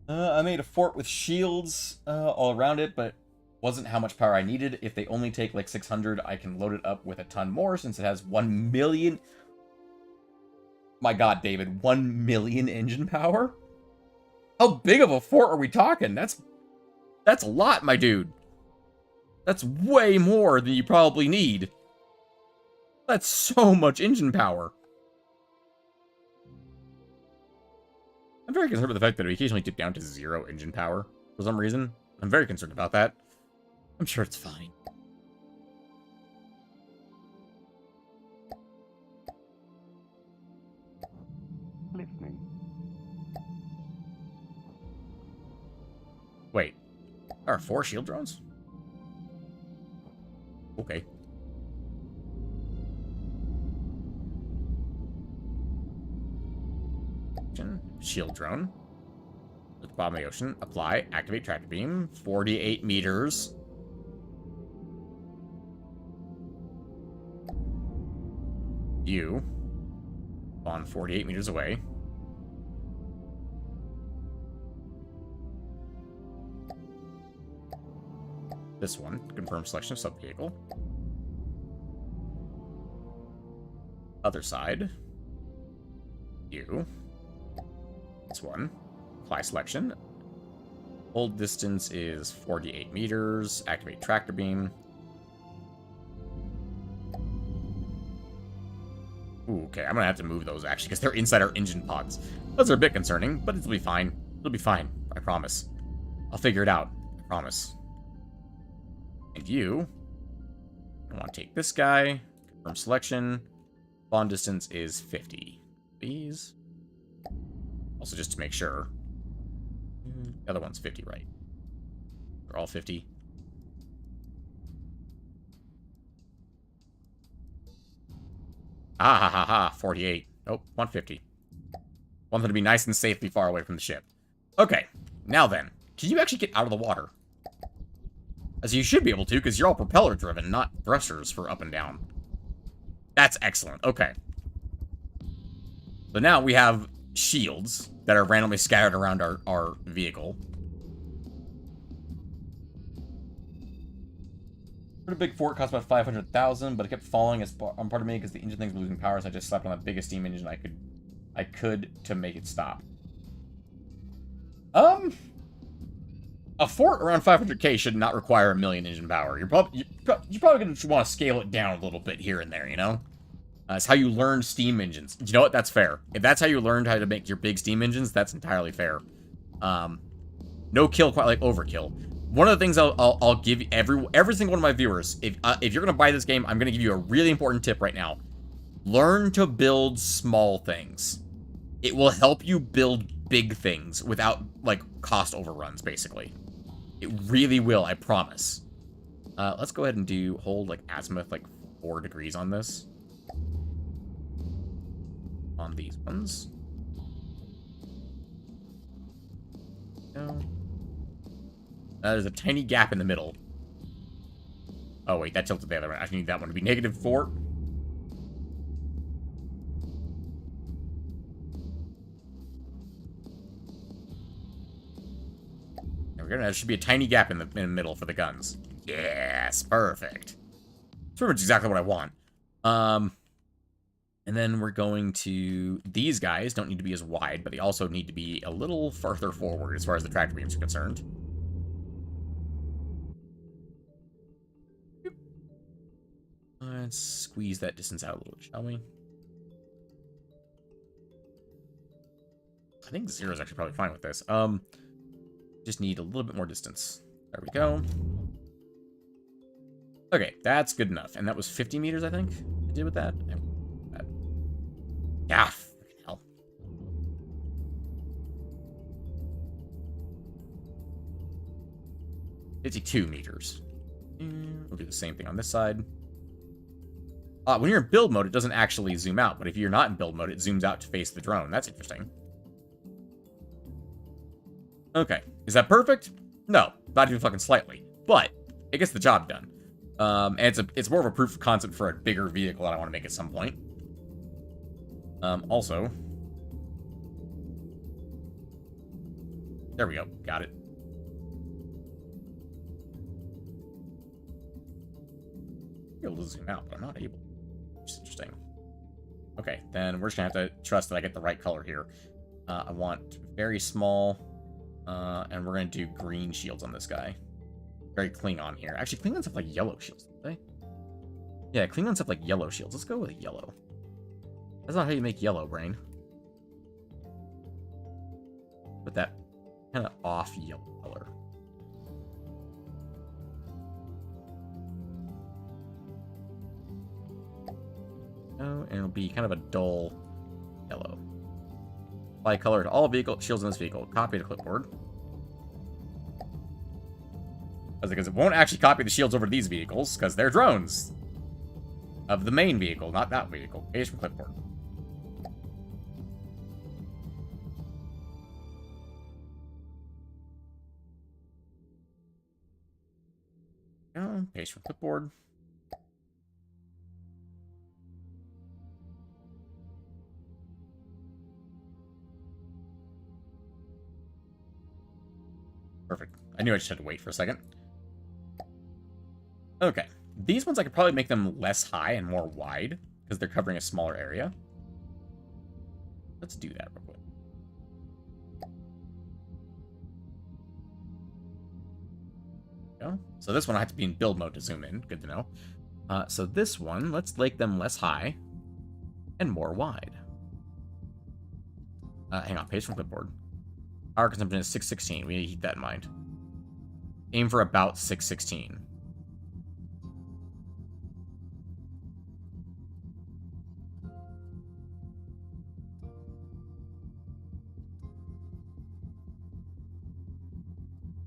I made a fort with shields all around it, but wasn't how much power I needed. If they only take like 600, I can load it up with a ton more since it has 1 million. My god, David, 1 million engine power? How big of a fort are we talking? That's a lot, my dude. That's way more than you probably need. That's so much engine power. I'm very concerned with the fact that we occasionally dip down to 0 engine power for some reason. I'm very concerned about that. I'm sure it's fine. Listening. Wait. There are 4 shield drones? Okay. Shield drone. At the bottom of the ocean. Apply. Activate tractor beam. 48 meters. You. Spawn 48 meters away. This one. Confirm selection of sub-vehicle. Other side. You. This one. Apply selection. Hold distance is 48 meters. Activate tractor beam. Ooh, okay, I'm gonna have to move those actually, because they're inside our engine pods. Those are a bit concerning, but it'll be fine. It'll be fine. I promise. I'll figure it out. I promise. And you, I want to take this guy. Confirm selection. Spawn distance is 50. Please. Also, just to make sure. The other one's 50, right? They're all 50. Ah, ha, ha, ha. 48. Nope, 150. Want them to be nice and safely far away from the ship. Okay, now then. Can you actually get out of the water? As you should be able to, because you're all propeller-driven, not thrusters for up and down. That's excellent. Okay. So now we have shields that are randomly scattered around our vehicle. Pretty big fort, cost about 500,000, but it kept falling on part of me because the engine thing's losing power, so I just slapped on the biggest steam engine I I could to make it stop. A fort around 500k should not require 1,000,000 engine power. You're probably going to want to scale it down a little bit here and there, you know? It's how you learn steam engines. You know what? That's fair. If that's how you learned how to make your big steam engines, that's entirely fair. No kill quite like overkill. One of the things I'll give every single one of my viewers, if you're going to buy this game, I'm going to give you a really important tip right now. Learn to build small things. It will help you build big things without, like, cost overruns, basically. It really will, I promise. Let's go ahead and hold, like, azimuth, like, 4 degrees on this. On these ones. No. There's a tiny gap in the middle. Oh, wait, that tilted the other way. I need that one to be -4. There should be a tiny gap in the middle for the guns. Yes, perfect. It's pretty much exactly what I want. And then we're going to... These guys don't need to be as wide, but they also need to be a little farther forward as far as the tractor beams are concerned. Let's squeeze that distance out a little, shall we? I think 0 is actually probably fine with this. Just need a little bit more distance. There we go. Okay, that's good enough. And that was 50 meters, I think, I did with that. Yeah, freaking hell. $52 meters. We'll do the same thing on this side. When you're in build mode, it doesn't actually zoom out, but if you're not in build mode, it zooms out to face the drone. That's interesting. Okay. Is that perfect? No, not even fucking slightly. But it gets the job done. And it's more of a proof of concept for a bigger vehicle that I want to make at some point. Also, there we go. Got it. I'm able to zoom out, but I'm not able. Which is interesting. Okay, then we're just gonna have to trust that I get the right color here. I want very small, and we're gonna do green shields on this guy. Very Klingon here. Actually, Klingons have like yellow shields, don't they? Yeah, Klingons have like yellow shields. Let's go with a yellow. That's not how you make yellow, brain. Put that kind of off yellow color. Oh, and it'll be kind of a dull yellow. Apply color to all vehicle shields in this vehicle. Copy to clipboard. Because it won't actually copy the shields over to these vehicles, because they're drones. Of the main vehicle, not that vehicle. Page from clipboard. Paste from clipboard. Perfect. I knew I just had to wait for a second. Okay. These ones I could probably make them less high and more wide, because they're covering a smaller area. Let's do that real quick. So this one I have to be in build mode to zoom in. Good to know. So this one, let's make them less high and more wide. Hang on, page from clipboard. Power consumption is 616. We need to keep that in mind. Aim for about 616.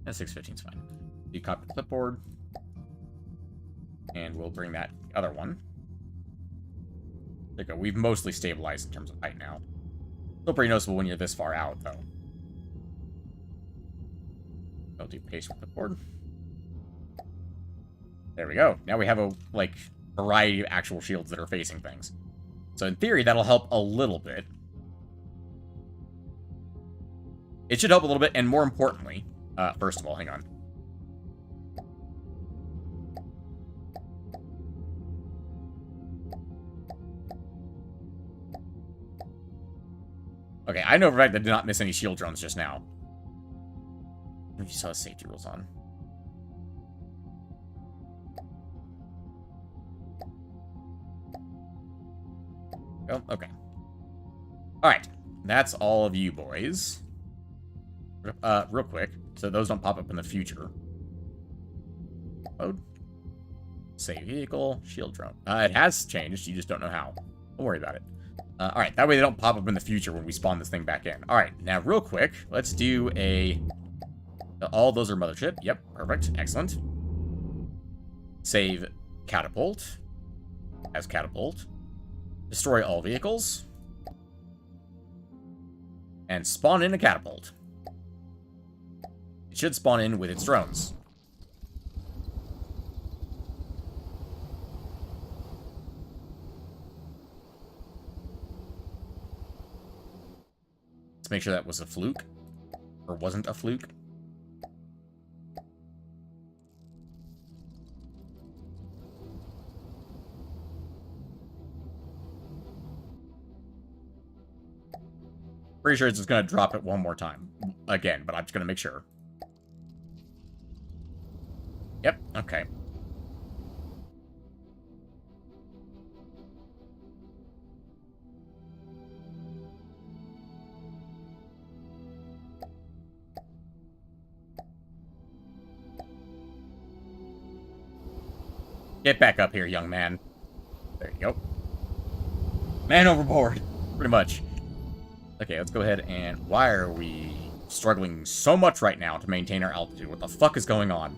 And 615 is fine. You copy the clipboard. And we'll bring that other one. There you go. We've mostly stabilized in terms of height now. Still pretty noticeable when you're this far out, though. I'll do paste with clipboard. There we go. Now we have a, like, variety of actual shields that are facing things. So in theory, that'll help a little bit. It should help a little bit, and more importantly, first of all, hang on. Okay, I know for a fact I did not miss any shield drones just now. You saw safety rules on. Oh, okay. Alright. That's all of you boys. Real quick, so those don't pop up in the future. Mode. Save vehicle, shield drone. It has changed, you just don't know how. Don't worry about it. Alright, that way they don't pop up in the future when we spawn this thing back in. Alright, now real quick, let's do a... All those are mothership. Yep, perfect. Excellent. Save catapult. As catapult. Destroy all vehicles. And spawn in a catapult. It should spawn in with its drones. Let's make sure that was a fluke. Or wasn't a fluke. Pretty sure it's just going to drop it one more time. Again, but I'm just going to make sure. Yep, okay. Get back up here, young man. There you go. Man overboard. Pretty much. Okay, let's go ahead and... Why are we struggling so much right now to maintain our altitude? What the fuck is going on?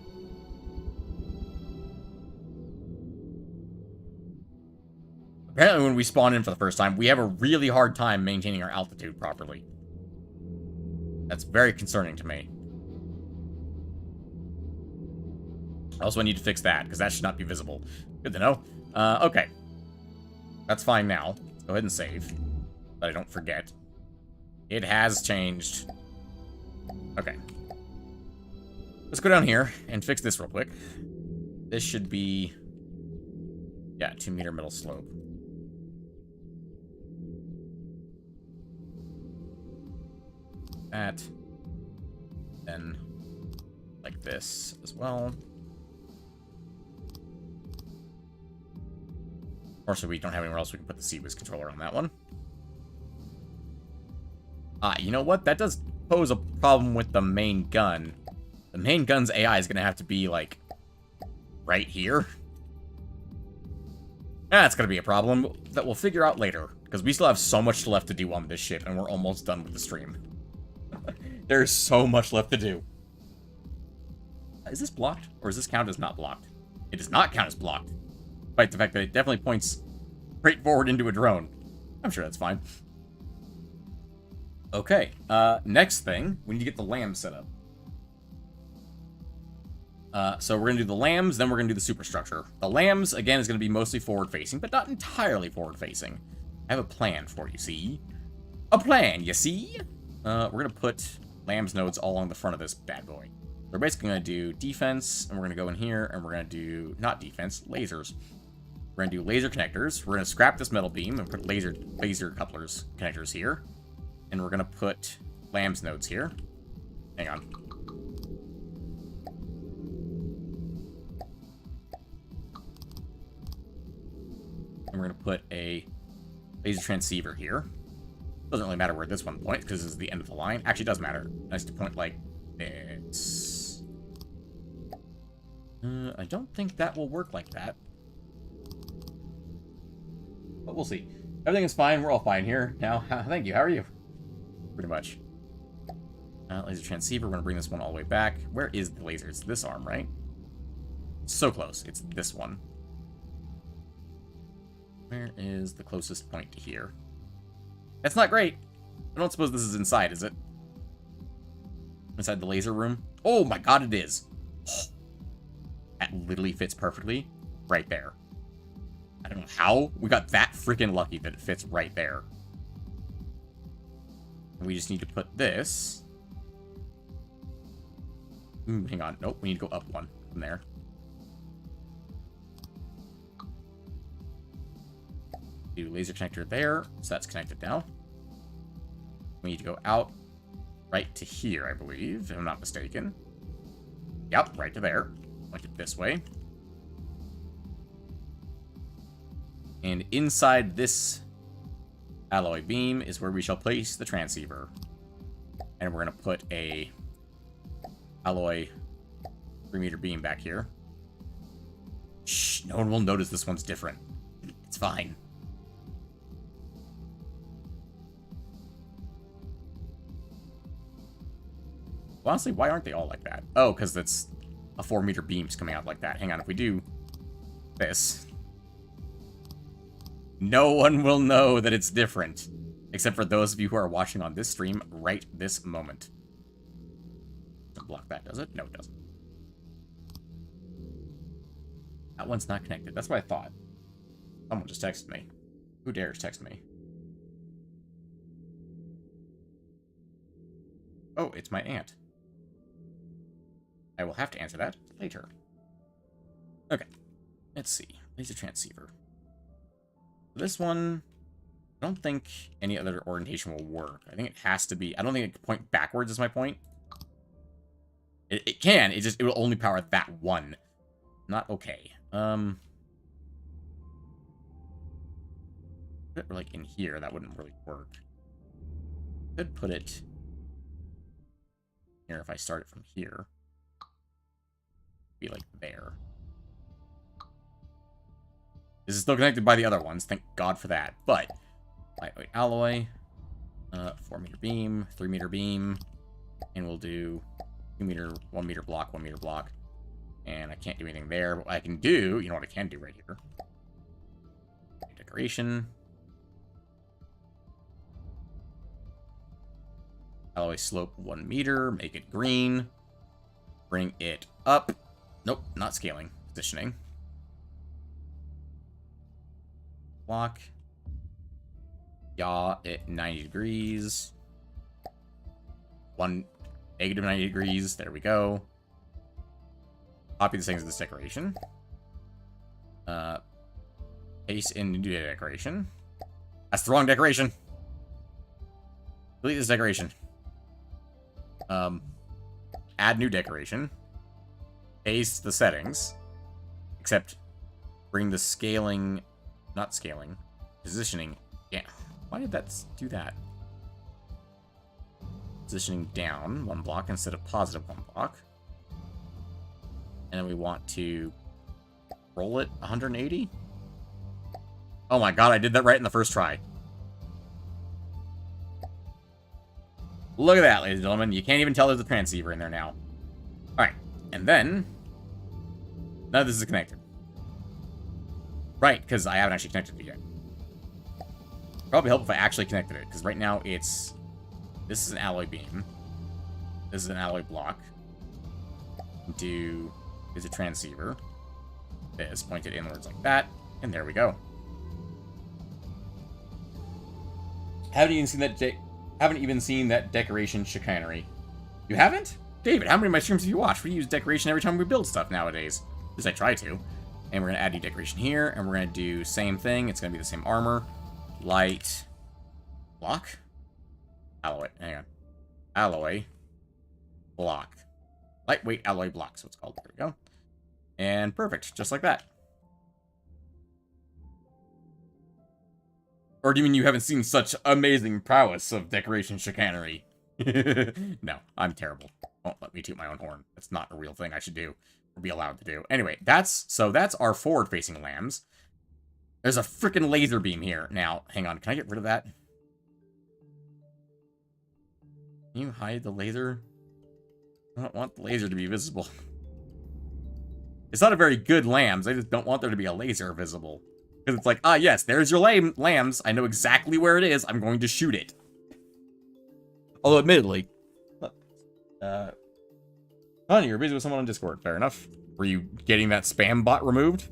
Apparently when we spawn in for the first time, we have a really hard time maintaining our altitude properly. That's very concerning to me. Also, I need to fix that, because that should not be visible. Good to know. Okay. That's fine now. Let's go ahead and save. But I don't forget. It has changed. Okay. Let's go down here and fix this real quick. This should be... Yeah, 2-meter middle slope. That. Then, like this as well. Or we don't have anywhere else we can put the CWIS controller on that one. You know what? That does pose a problem with the main gun. The main gun's AI is going to have to be, like, right here. That's going to be a problem that we'll figure out later. Because we still have so much left to do on this ship, and we're almost done with the stream. There's so much left to do. Is this blocked? Or does this count as not blocked? It does not count as blocked. Despite the fact that it definitely points straight forward into a drone. I'm sure that's fine. Okay, next thing, we need to get the lambs set up. So we're going to do the lambs, then we're going to do the superstructure. The lambs, again, is going to be mostly forward-facing, but not entirely forward-facing. I have a plan for you, see? A plan, you see? We're going to put lambs nodes all along the front of this bad boy. We're basically going to do defense, and we're going to go in here, and we're going to do, not defense, lasers. We're going to do laser connectors. We're going to scrap this metal beam and put laser couplers connectors here. And we're going to put lambs nodes here. Hang on. And we're going to put a laser transceiver here. Doesn't really matter where this one points, because this is the end of the line. Actually, it does matter. Nice to point like this. I don't think that will work like that. But we'll see. Everything is fine. We're all fine here. Now, thank you. How are you? Pretty much. Laser transceiver. We're going to bring this one all the way back. Where is the laser? It's this arm, right? So close. It's this one. Where is the closest point to here? That's not great. I don't suppose this is inside, is it? Inside the laser room? Oh my god, it is. Oh, that literally fits perfectly right there. I don't know how we got that freaking lucky that it fits right there. And we just need to put this. Hang on. Nope, we need to go up one from there. Do laser connector there, so that's connected now. We need to go out right to here, I believe, if I'm not mistaken. Yep, right to there. Point it this way. And inside this alloy beam is where we shall place the transceiver. And we're going to put a alloy 3-meter beam back here. Shh, no one will notice this one's different. It's fine. Well, honestly, why aren't they all like that? Oh, because it's a 4-meter beam's coming out like that. Hang on, if we do this, no one will know that it's different. Except for those of you who are watching on this stream right this moment. Doesn't block that, does it? No, it doesn't. That one's not connected. That's what I thought. Someone just texted me. Who dares text me? Oh, it's my aunt. I will have to answer that later. Okay. Let's see. Laser transceiver. This one, I don't think any other orientation will work. I think it has to be... I don't think it can point backwards is my point. It can. It will only power that one. Not okay. Put it like in here, that wouldn't really work. Could put it here if I start it from here. Be like there. This is still connected by the other ones, thank God for that. But lightweight alloy, 4-meter beam, 3-meter beam, and we'll do 2-meter, 1-meter block, 1-meter block. And I can't do anything there, but I can do, you know what I can do right here? Decoration. Alloy slope 1 meter, make it green. Bring it up. Nope, not scaling, positioning. Block. Yaw at 90 degrees. Negative 90 degrees, there we go. Copy the things of this decoration. Paste in new decoration. That's the wrong decoration. Delete this decoration. Add new decoration. Paste the settings. Except bring the scaling, not scaling, positioning. Yeah. Why did that do that? Positioning down 1 block instead of positive 1 block. And then we want to roll it 180. Oh my god, I did that right in the first try. Look at that, ladies and gentlemen. You can't even tell there's a transceiver in there now. Alright, and then... none of this is connected. Right, because I haven't actually connected it yet. Probably help if I actually connected it, because right now it's... this is an alloy beam. This is an alloy block. Is a transceiver. This pointed inwards like that, and there we go. Haven't even seen that decoration chicanery. You haven't? David, how many of my streams have you watched? We use decoration every time we build stuff nowadays. At least I try to. And we're gonna add new decoration here, and we're gonna do same thing. It's gonna be the same armor. Light block? Alloy. Hang on. Alloy block. Lightweight alloy block, so it's called. There we go. And perfect, just like that. Or do you mean you haven't seen such amazing prowess of decoration chicanery? No, I'm terrible. Won't let me toot my own horn. That's not a real thing I should do. Or be allowed to do. Anyway, that's our forward-facing lambs. There's a freaking laser beam here. Now, hang on, can I get rid of that? Can you hide the laser? I don't want the laser to be visible. It's not a very good lambs. I just don't want there to be a laser visible. Because it's like, ah, yes, there's your lambs. I know exactly where it is. I'm going to shoot it. Although, admittedly... Honey, you're busy with someone on Discord. Fair enough. Were you getting that spam bot removed?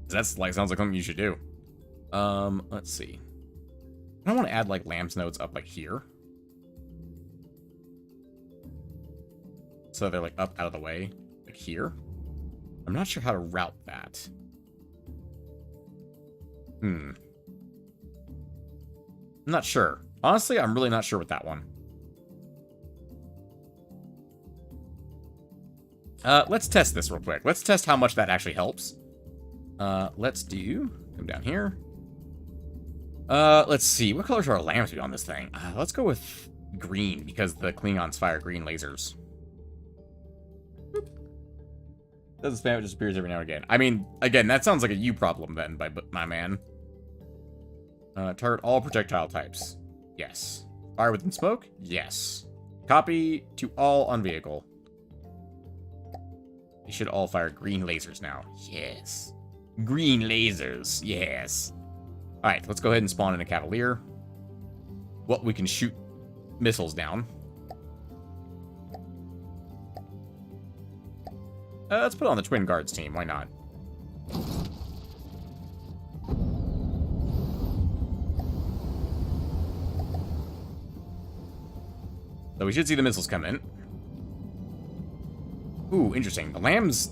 That's like, sounds like something you should do. Let's see. I don't want to add, like, lambs nodes up, like, here. So they're, like, up out of the way. Like, here. I'm not sure how to route that. I'm not sure. Honestly, I'm really not sure with that one. Let's test this real quick. Let's test how much that actually helps. Let's do... Come down here. Let's see. What color should our lamps be on this thing? Let's go with green, because the Klingons fire green lasers. Boop. Doesn't spam, it just appears every now and again. I mean, again, that sounds like a you problem then, my man. Target all projectile types. Yes. Fire within smoke? Yes. Copy to all on vehicle. They should all fire green lasers now. Yes. Green lasers. Yes. Alright, let's go ahead and spawn in a Cavalier. Well, we can shoot missiles down. Let's put it on the Twin Guards team. Why not? So we should see the missiles come in. Ooh, interesting. The lambs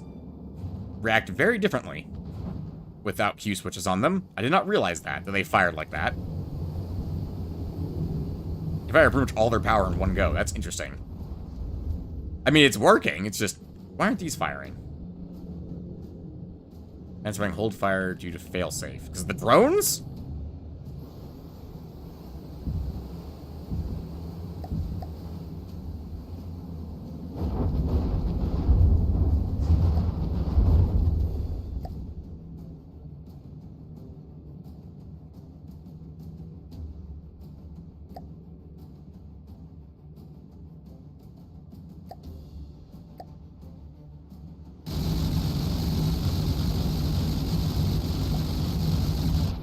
react very differently without Q switches on them. I did not realize that they fired like that. They fire pretty much all their power in one go. That's interesting. I mean, it's working. It's just, why aren't these firing? Answering hold fire due to failsafe. Because the drones?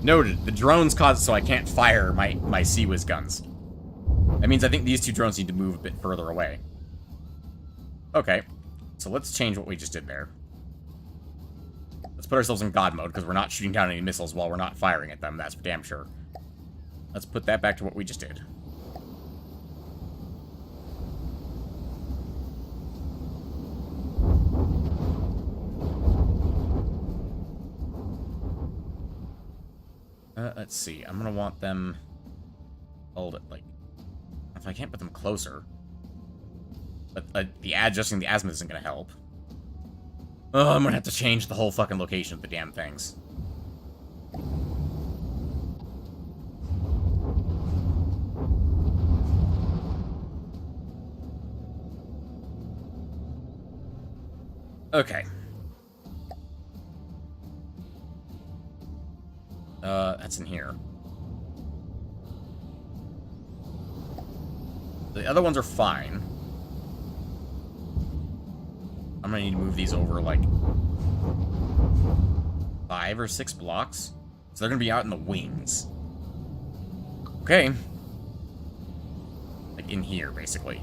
Noted. The drones cause it so I can't fire my CIWS guns. That means I think these two drones need to move a bit further away. Okay. So let's change what we just did there. Let's put ourselves in God mode, because we're not shooting down any missiles while we're not firing at them. That's for damn sure. Let's put that back to what we just did. Let's see. I'm gonna want them... Hold it, like... If I can't put them closer... But adjusting the azimuth isn't gonna help. Oh, I'm gonna have to change the whole fucking location of the damn things. Okay. That's in here. The other ones are fine. I'm gonna need to move these over, like, 5 or 6 blocks. So they're gonna be out in the wings. Okay. Like, in here, basically.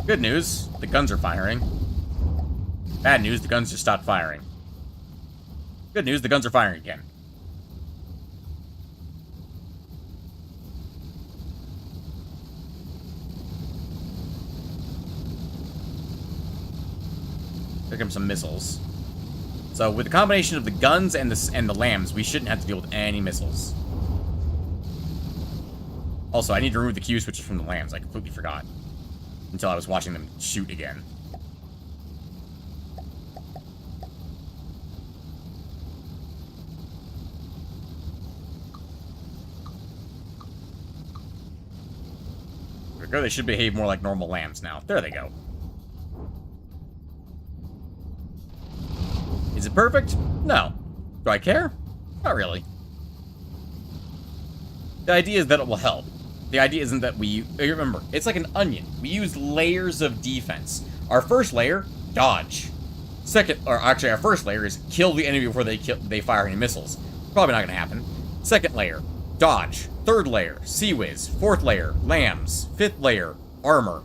Good news, the guns are firing. Bad news, the guns just stopped firing. Good news, the guns are firing again. Here come some missiles. So with the combination of the guns and the lambs, we shouldn't have to deal with any missiles. Also, I need to remove the Q switches from the lambs. I completely forgot. Until I was watching them shoot again. There we go. They should behave more like normal lambs now. There they go. Is it perfect? No. Do I care? Not really. The idea is that it will help. The idea isn't that we... Remember, it's like an onion. We use layers of defense. Our first layer, dodge. Second, or actually our first layer is kill the enemy before they fire any missiles. Probably not going to happen. Second layer, dodge. Third layer, Sea Whiz. Fourth layer, Lambs. Fifth layer, armor.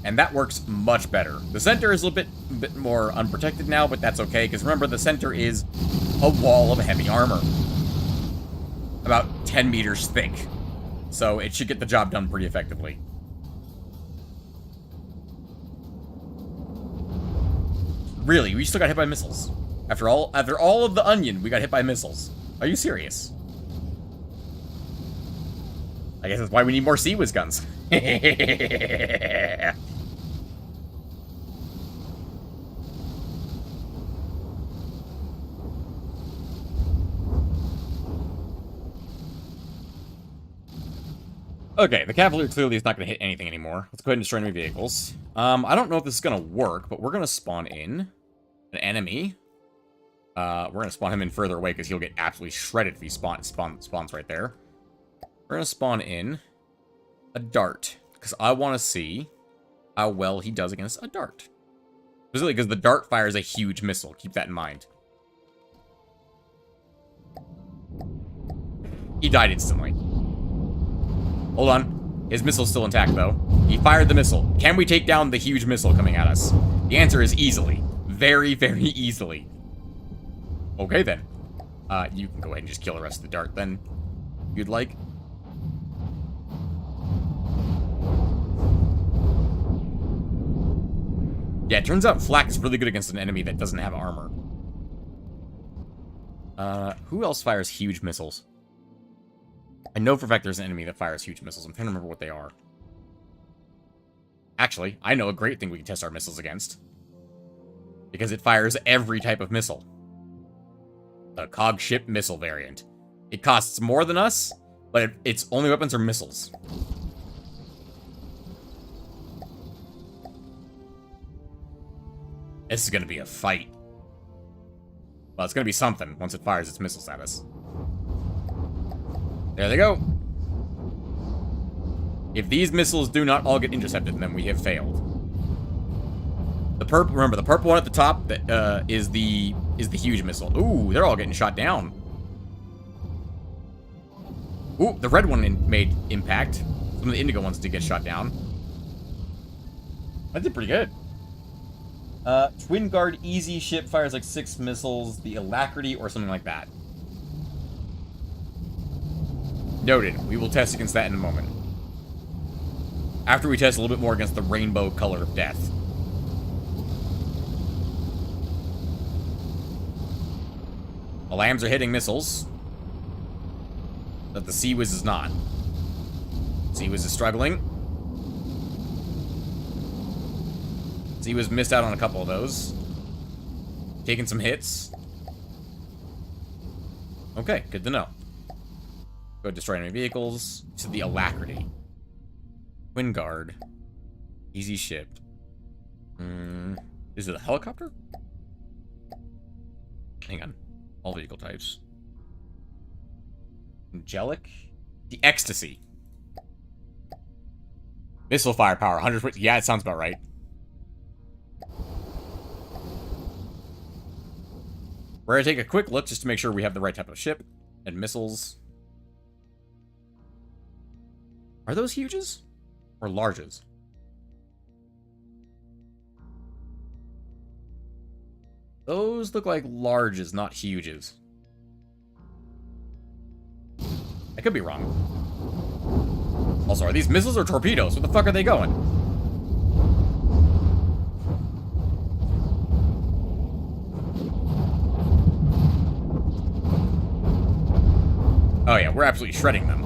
And that works much better. The center is a little bit more unprotected now, but that's okay, because remember, the center is a wall of heavy armor. About 10 meters thick. So it should get the job done pretty effectively. Really, we still got hit by missiles. After all of the onion, we got hit by missiles. Are you serious? I guess that's why we need more Sea Whiz guns. Okay, the Cavalier clearly is not going to hit anything anymore. Let's go ahead and destroy enemy vehicles. I don't know if this is going to work, but we're going to spawn in an enemy. We're going to spawn him in further away because he'll get absolutely shredded if he spawns right there. We're going to spawn in a dart because I want to see how well he does against a dart. Specifically because the dart fires a huge missile. Keep that in mind. He died instantly. Hold on. His missile's still intact, though. He fired the missile. Can we take down the huge missile coming at us? The answer is easily. Very, very easily. Okay, then. You can go ahead and just kill the rest of the dart, then. If you'd like. Yeah, it turns out Flak is really good against an enemy that doesn't have armor. Who else fires huge missiles? I know for a fact there's an enemy that fires huge missiles. I'm trying to remember what they are. Actually, I know a great thing we can test our missiles against. Because it fires every type of missile. The Cog Ship missile variant. It costs more than us, but its only weapons are missiles. This is going to be a fight. Well, it's going to be something once it fires its missiles at us. There they go. If these missiles do not all get intercepted, then we have failed. The purple, remember, the purple one at the top that is the huge missile. Ooh, they're all getting shot down. Ooh, the red one made impact. Some of the indigo ones did get shot down. That did pretty good. Twin Guard Easy Ship fires like 6 missiles. The Alacrity or something like that. Noted. We will test against that in a moment. After we test a little bit more against the rainbow color of death. The lambs are hitting missiles. But the Sea Whiz is not. Sea Whiz is struggling. Sea Whiz missed out on a couple of those. Taking some hits. Okay, good to know. Go destroy enemy vehicles. To the Alacrity. Twin Guard. Easy Ship. Is it a helicopter? Hang on. All vehicle types. Angelic? The Ecstasy. Missile firepower, 100. Yeah, it sounds about right. We're gonna take a quick look just to make sure we have the right type of ship and missiles. Are those huges or larges? Those look like larges, not huges. I could be wrong. Also, are these missiles or torpedoes? Where the fuck are they going? Oh yeah, we're absolutely shredding them.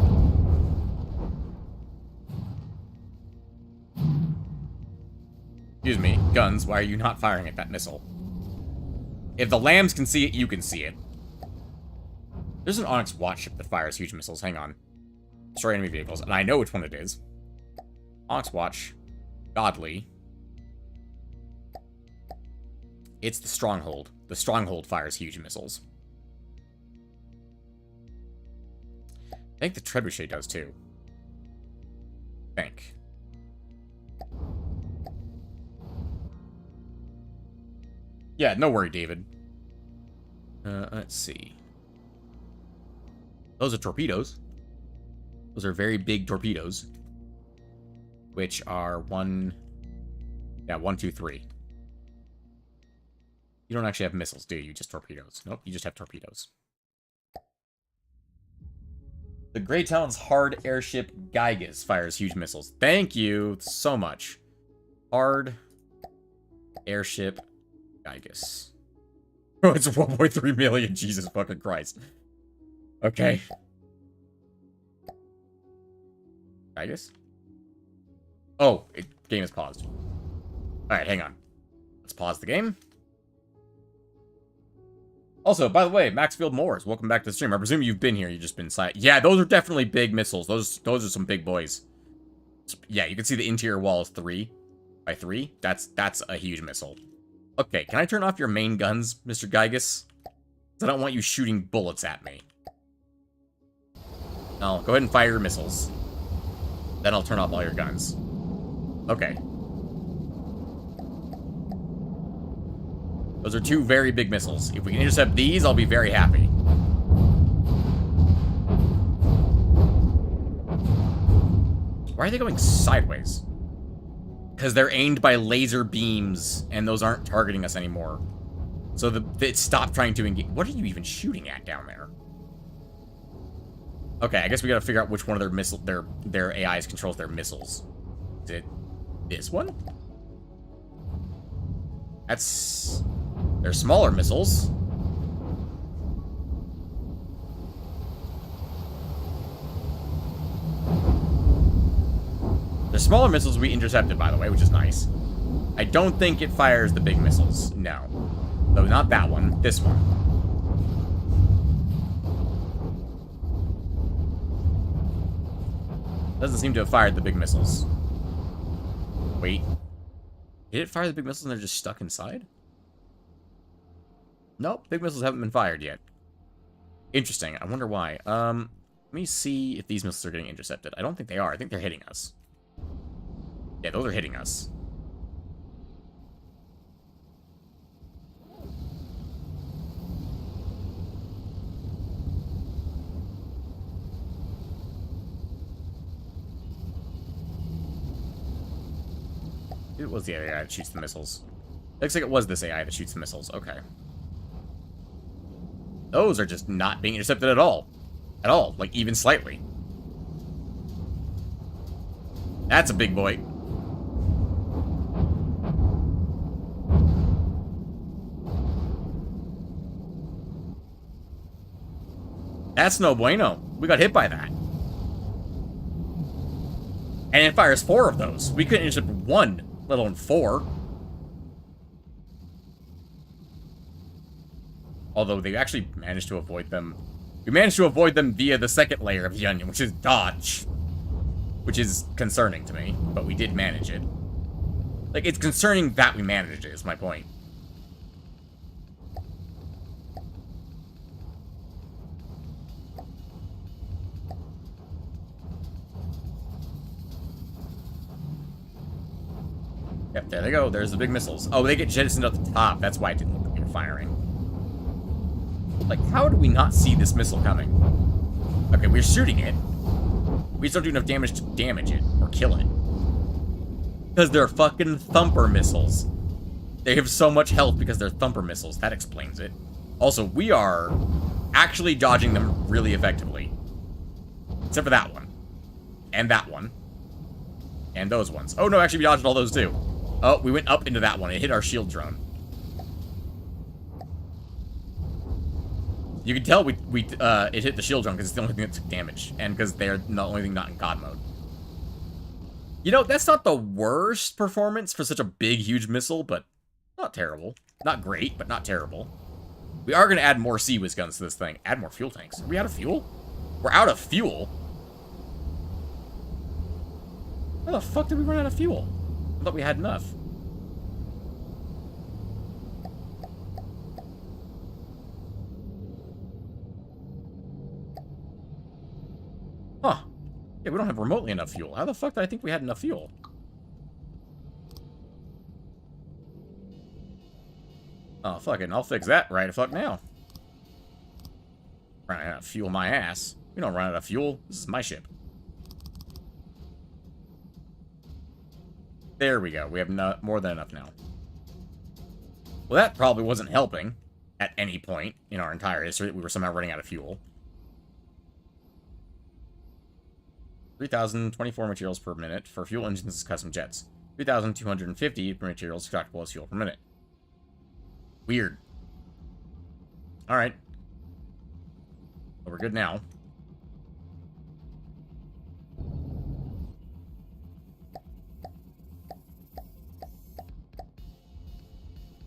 Excuse me, guns, why are you not firing at that missile? If the lambs can see it, you can see it. There's an Onyx Watch ship that fires huge missiles. Hang on. Destroy enemy vehicles. And I know which one it is. Onyx Watch. Godly. It's the Stronghold. The Stronghold fires huge missiles. I think the Trebuchet does too. I think. Yeah, no worry, David. Let's see. Those are torpedoes. Those are very big torpedoes. Which are one... Yeah, 1, 2, 3. You don't actually have missiles, do you? Just torpedoes. Nope, you just have torpedoes. The Grey Talon's hard airship Gygas fires huge missiles. Thank you so much. Hard airship Gygas. Oh, it's 1.3 million. Jesus fucking Christ. Okay. Gygas? Oh, game is paused. Alright, hang on. Let's pause the game. Also, by the way, Maxfield Moores, welcome back to the stream. I presume you've been here, you've just been silent. Yeah, those are definitely big missiles. Those are some big boys. Yeah, you can see the interior wall is 3 by 3. That's a huge missile. Okay, can I turn off your main guns, Mr. Gygas? Because I don't want you shooting bullets at me. No, go ahead and fire your missiles. Then I'll turn off all your guns. Okay. Those are 2 very big missiles. If we can intercept these, I'll be very happy. Why are they going sideways? Because they're aimed by laser beams, and those aren't targeting us anymore. So it stopped trying to engage. What are you even shooting at down there? Okay, I guess we gotta figure out which one of their AIs controls their missiles. Is it this one? That's... They're smaller missiles. The smaller missiles we intercepted, by the way, which is nice. I don't think it fires the big missiles. No. No, not that one. This one. Doesn't seem to have fired the big missiles. Wait. Did it fire the big missiles and they're just stuck inside? Nope, big missiles haven't been fired yet. Interesting. I wonder why. Let me see if these missiles are getting intercepted. I don't think they are. I think they're hitting us. Yeah, those are hitting us. It was the AI that shoots the missiles. Looks like it was this AI that shoots the missiles. Okay. Those are just not being intercepted at all. At all. Like, even slightly. That's a big boy. That's no bueno. We got hit by that. And it fires 4 of those. We couldn't intercept 1, let alone 4. Although they actually managed to avoid them. We managed to avoid them via the second layer of the onion, which is dodge. Which is concerning to me, but we did manage it. Like, it's concerning that we managed it, is my point. Yep, there they go. There's the big missiles. Oh, they get jettisoned at the top. That's why it didn't look like they were firing. Like, how do we not see this missile coming? Okay, we're shooting it. We just don't do enough damage to damage it or kill it. Because they're fucking thumper missiles. They have so much health because they're thumper missiles. That explains it. Also, we are actually dodging them really effectively. Except for that one. And that one. And those ones. Oh, no, actually, we dodged all those, too. Oh, we went up into that one. It hit our shield drone. You can tell it hit the shield drone because it's the only thing that took damage. And because they're the only thing not in God mode. You know, that's not the worst performance for such a big, huge missile, but not terrible. Not great, but not terrible. We are going to add more Sea-Wiz guns to this thing. Add more fuel tanks. Are we out of fuel? We're out of fuel? How the fuck did we run out of fuel? I thought we had enough. Huh. Yeah, we don't have remotely enough fuel. How the fuck did I think we had enough fuel? Oh, fuck it. I'll fix that right the fuck now. Running out of fuel my ass. We don't run out of fuel. This is my ship. There we go. We have more than enough now. Well, that probably wasn't helping at any point in our entire history that we were somehow running out of fuel. 3,024 materials per minute for fuel engines and custom jets. 3,250 per materials extractable as fuel per minute. Weird. Alright. Well, we're good now.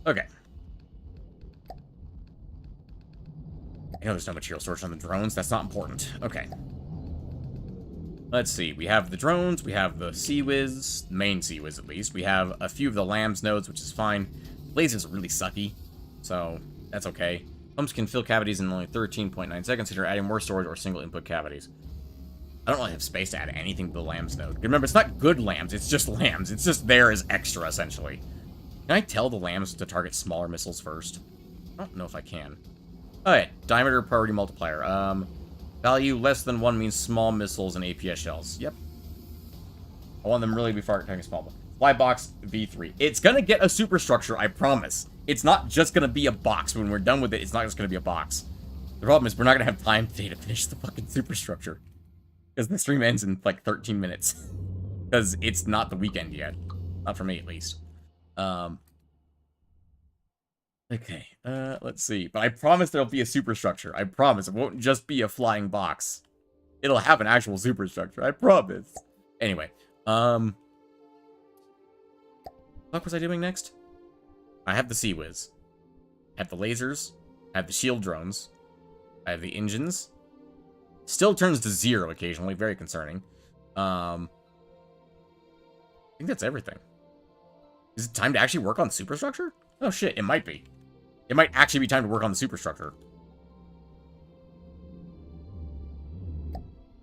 Okay. I know there's no material storage on the drones. That's not important. Okay. Let's see. We have the drones. We have the CIWS. Main CIWS, at least. We have a few of the LAMS nodes, which is fine. Lasers are really sucky, so that's okay. Pumps can fill cavities in only 13.9 seconds if you're adding more storage or single input cavities. I don't really have space to add anything to the LAMS node. Remember, it's not good LAMS. It's just LAMS. It's just there as extra, essentially. Can I tell the LAMS to target smaller missiles first? I don't know if I can. Alright, diameter priority multiplier. Value less than 1 means small missiles and APS shells. Yep. I want them really to be targeting small. Flybox V3. It's gonna get a superstructure, I promise. It's not just gonna be a box. When we're done with it, it's not just gonna be a box. The problem is we're not gonna have time today to finish the fucking superstructure. Because the stream ends in, like, 13 minutes. Because it's not the weekend yet. Not for me, at least. Okay, let's see. But I promise there'll be a superstructure. I promise. It won't just be a flying box. It'll have an actual superstructure. I promise. Anyway, what was I doing next? I have the CIWS. I have the lasers. I have the shield drones. I have the engines. Still turns to 0 occasionally. Very concerning. I think that's everything. Is it time to actually work on superstructure? Oh shit, it might be. It might actually be time to work on the superstructure.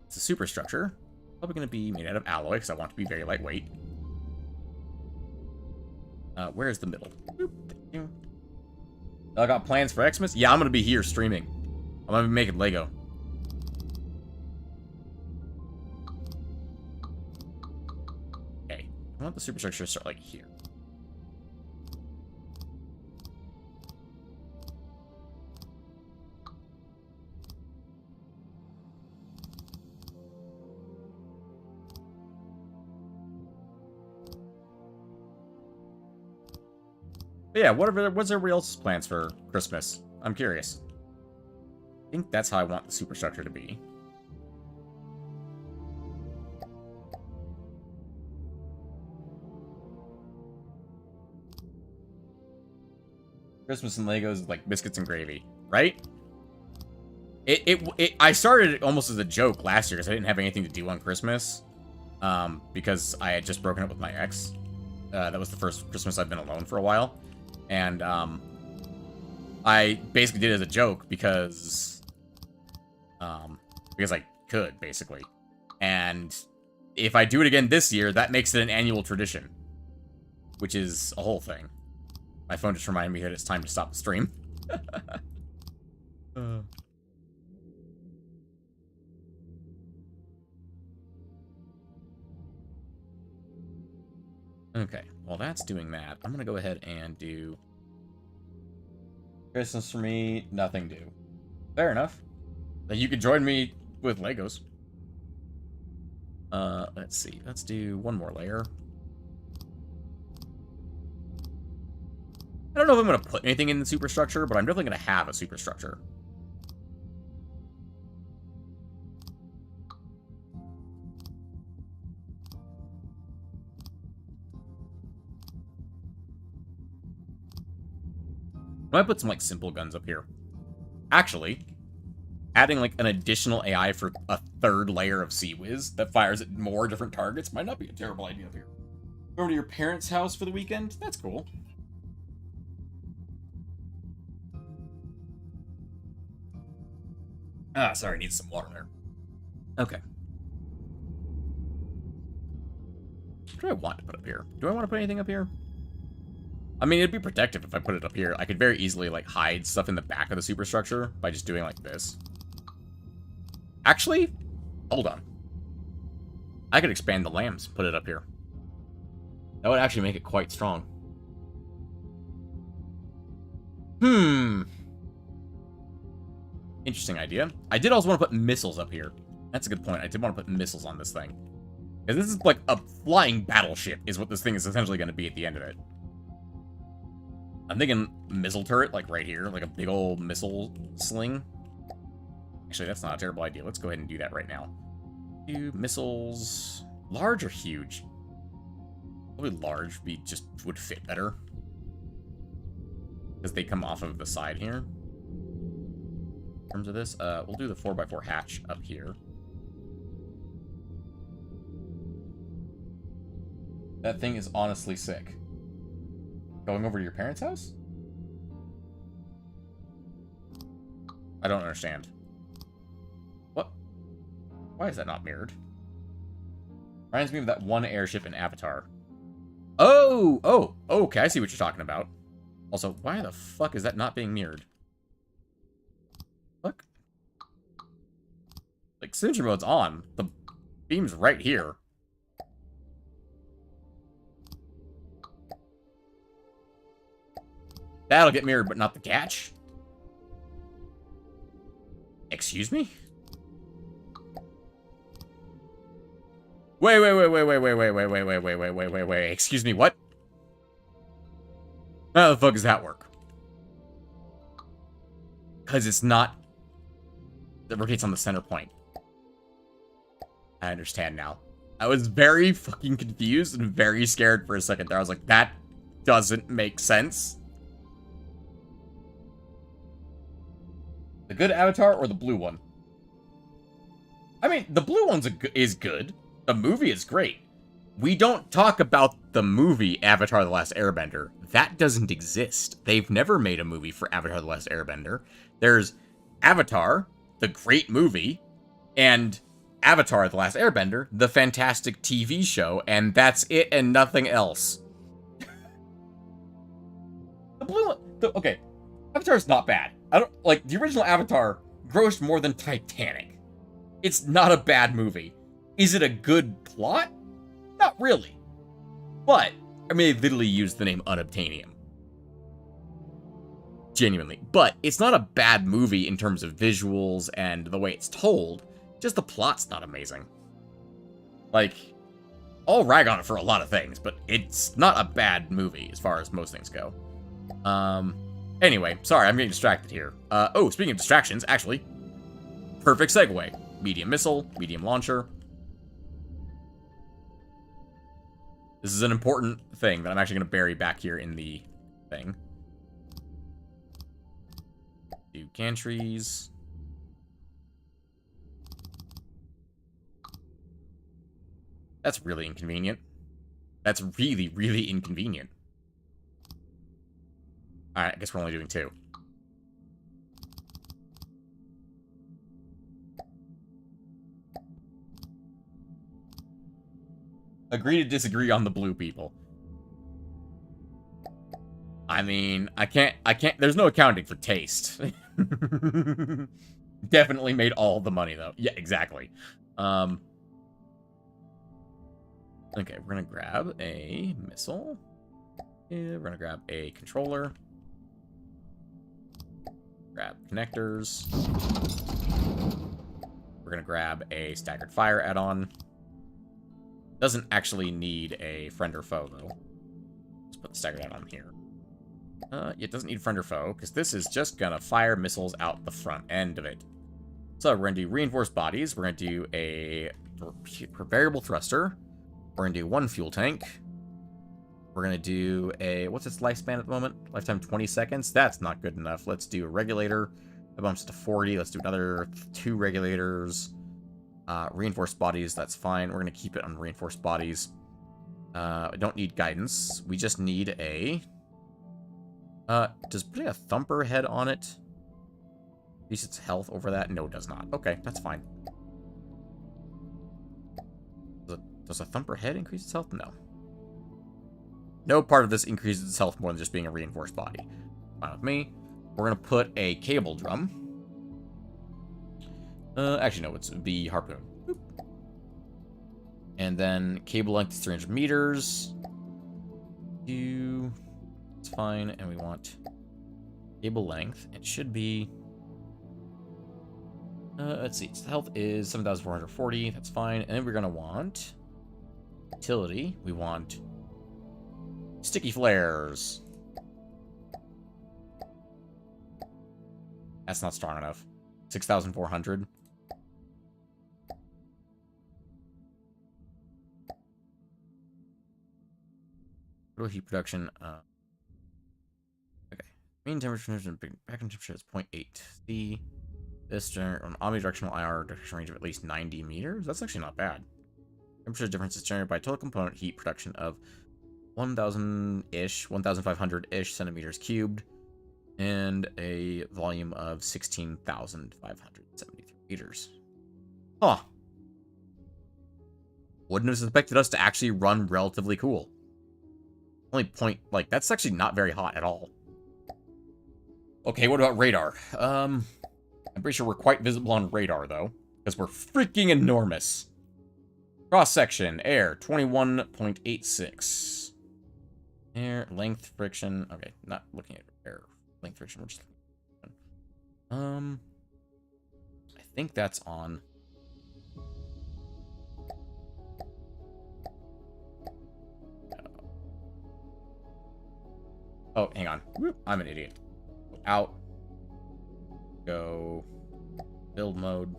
It's a superstructure. Probably going to be made out of alloy, because I want it to be very lightweight. Where's the middle? Boop, thank you. I got plans for Xmas? Yeah, I'm going to be here streaming. I'm going to be making Lego. Okay. I want the superstructure to start, like, here. But yeah, what's everybody else's plans for Christmas? I'm curious. I think that's how I want the superstructure to be. Christmas and Legos is like biscuits and gravy, right? I started it almost as a joke last year because I didn't have anything to do on Christmas. Because I had just broken up with my ex. That was the first Christmas I've been alone for a while. And, I basically did it as a joke because I could, basically. And if I do it again this year, that makes it an annual tradition. Which is a whole thing. My phone just reminded me that it's time to stop the stream. Okay, well that's doing that. I'm gonna go ahead and do Christmas for me, nothing due. Fair enough. Then you can join me with Legos. Let's see. Let's do one more layer. I don't know if I'm gonna put anything in the superstructure, but I'm definitely gonna have a superstructure. I might put some, like, simple guns up here. Actually, adding, like, an additional AI for a third layer of CIWS that fires at more different targets might not be a terrible idea up here. Go to your parents' house for the weekend? That's cool. Ah, sorry, I need some water there. Okay. What do I want to put up here? Do I want to put anything up here? I mean, it'd be protective if I put it up here. I could very easily, like, hide stuff in the back of the superstructure by just doing like this. Actually, hold on. I could expand the lambs, put it up here. That would actually make it quite strong. Interesting idea. I did also want to put missiles up here. That's a good point. I did want to put missiles on this thing. Because this is like a flying battleship is what this thing is essentially going to be at the end of it. I'm thinking missile turret, like right here. Like a big old missile sling. Actually, that's not a terrible idea. Let's go ahead and do that right now. Do missiles... Large or huge? Probably large would fit better. Because they come off of the side here. In terms of this, we'll do the 4x4 hatch up here. That thing is honestly sick. Going over to your parents' house? I don't understand. What? Why is that not mirrored? Reminds me of that one airship in Avatar. Oh, okay, I see what you're talking about. Also, why the fuck is that not being mirrored? Look. Like, symmetry mode's on. The beam's right here. That'll get mirrored, but not the catch. Excuse me? Wait. Excuse me, what? How the fuck does that work? Because it's not... It rotates on the center point. I understand now. I was very fucking confused and very scared for a second there. I was like, that doesn't make sense. The good Avatar or the blue one? I mean, the blue one's is good. The movie is great. We don't talk about the movie Avatar: The Last Airbender. That doesn't exist. They've never made a movie for Avatar: The Last Airbender. There's Avatar, the great movie, and Avatar: The Last Airbender, the fantastic TV show, and that's it and nothing else. The blue one... Okay, Avatar's not bad. I don't... Like, the original Avatar grossed more than Titanic. It's not a bad movie. Is it a good plot? Not really. But, I mean, they literally used the name Unobtainium. Genuinely. But, it's not a bad movie in terms of visuals and the way it's told. Just the plot's not amazing. Like, I'll rag on it for a lot of things, but it's not a bad movie as far as most things go. Anyway, sorry, I'm getting distracted here. Oh, speaking of distractions, actually, perfect segue. Medium missile, medium launcher. This is an important thing that I'm actually going to bury back here in the thing. Do gantries. That's really inconvenient. That's really, really inconvenient. Alright, I guess we're only doing 2. Agree to disagree on the blue people. I mean, I can't, there's no accounting for taste. Definitely made all the money, though. Yeah, exactly. Okay, we're gonna grab a missile. Yeah, we're gonna grab a controller. Grab connectors. We're gonna grab a staggered fire add-on. Doesn't actually need a friend or foe, though. Let's put the staggered add-on here. It doesn't need friend or foe, because this is just gonna fire missiles out the front end of it. So we're gonna do reinforced bodies. We're gonna do a variable thruster. We're gonna do 1 fuel tank. We're gonna do a... What's its lifespan at the moment? Lifetime 20 seconds? That's not good enough. Let's do a regulator. That bumps it to 40. Let's do another 2 regulators. Reinforced bodies, that's fine. We're gonna keep it on reinforced bodies. I don't need guidance. We just need a... does putting a thumper head on it increase its health over that? No, it does not. Okay, that's fine. Does a thumper head increase its health? No. No part of this increases its health more than just being a reinforced body. Fine with me. We're going to put a cable drum. Actually, no, it's the harpoon. Boop. And then cable length is 300 meters. It's fine. And we want cable length. It should be... let's see. So health is 7,440. That's fine. And then we're going to want... utility. We want... sticky flares. That's not strong enough. 6,400. Total heat production. Okay. Mean temperature and background temperature is 0.8. The this omnidirectional IR direction range of at least 90 meters. That's actually not bad. Temperature difference is generated by total component heat production of 1,000-ish, 1,500-ish centimeters cubed, and a volume of 16,573 meters. Huh. Wouldn't have expected us to actually run relatively cool. Only point, like, that's actually not very hot at all. Okay, what about radar? I'm pretty sure we're quite visible on radar, though, because we're freaking enormous. Cross-section, air, 21.86. Air, length, friction. Okay, not looking at air. Length, friction, we're just looking at I think that's on... Oh, hang on. Whoop, I'm an idiot. Out. Go. Build mode.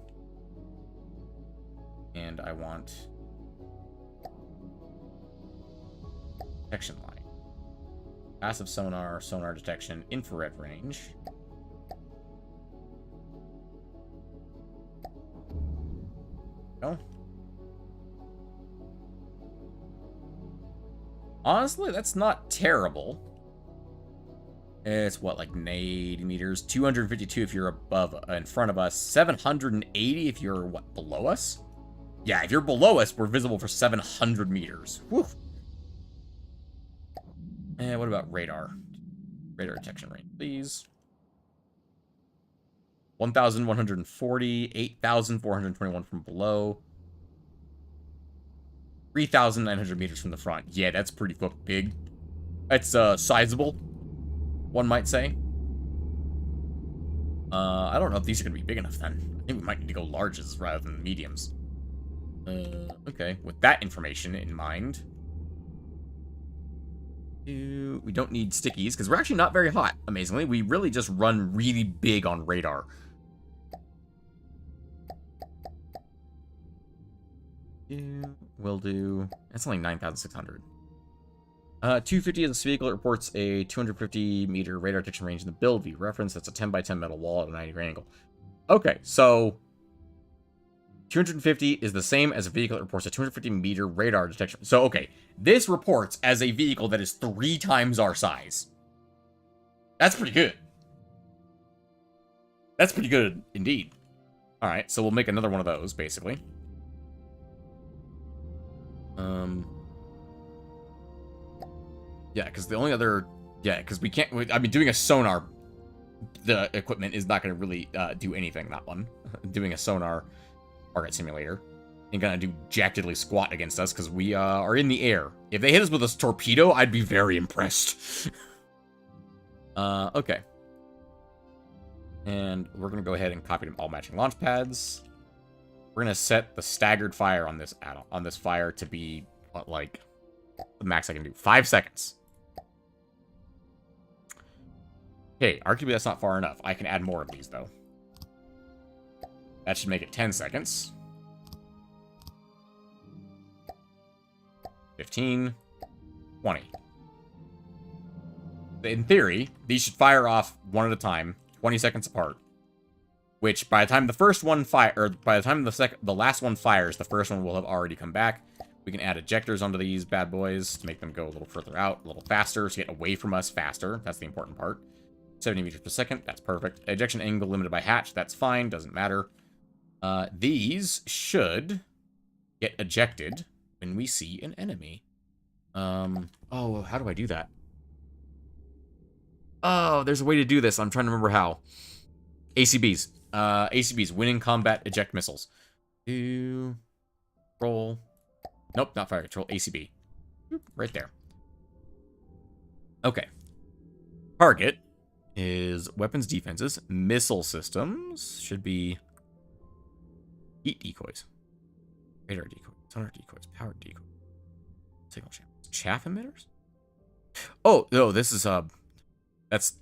And I want... detection line. Passive sonar, sonar detection, infrared range. No. Honestly, that's not terrible. It's what, like 80 meters? 252 if you're above, in front of us. 780 if you're, what, below us? Yeah, if you're below us, we're visible for 700 meters. Whew. And what about radar? Radar detection range, please. 1,140, 8,421 from below. 3,900 meters from the front. Yeah, that's pretty big. That's sizable, one might say. I don't know if these are going to be big enough then. I think we might need to go larges rather than mediums. Okay, with that information in mind... we don't need stickies, because we're actually not very hot, amazingly. We really just run really big on radar. We'll do... That's only 9,600. 250 of this vehicle reports a 250 meter radar detection range in the build view. Reference, that's a 10 by 10 metal wall at a 90-degree angle. Okay, so... 250 is the same as a vehicle that reports a 250 meter radar detection. So, okay, this reports as a vehicle that is 3 times our size. That's pretty good. That's pretty good indeed. Alright, so we'll make another one of those, basically. Yeah, because the only other... Yeah, because we can't... I mean, doing a sonar, the equipment is not going to really do anything, that one. Doing a sonar... target simulator ain't gonna do jack diddly squat against us because we are in the air. If they hit us with a torpedo, I'd be very impressed. Okay. And we're gonna go ahead and copy all matching launch pads. We're gonna set the staggered fire on this fire to be what, like the max I can do. 5 seconds. Okay, arguably that's not far enough. I can add more of these though. That should make it 10 seconds. 15. 20. In theory, these should fire off one at a time, 20 seconds apart. Which, by the time the first one by the time the last one fires, the first one will have already come back. We can add ejectors onto these bad boys to make them go a little further out, a little faster, to get away from us faster. That's the important part. 70 meters per second, that's perfect. Ejection angle limited by hatch, that's fine, doesn't matter. These should get ejected when we see an enemy. Oh, how do I do that? Oh, there's a way to do this. I'm trying to remember how. ACBs. ACBs. Win in combat, eject missiles. Do... Roll. Nope, not fire control. ACB. Right there. Okay. Target is weapons defenses. Missile systems should be heat decoys. Radar decoys. Sonar decoys. Power decoys. Signal channels. Chaff emitters? Oh, no, this is, that's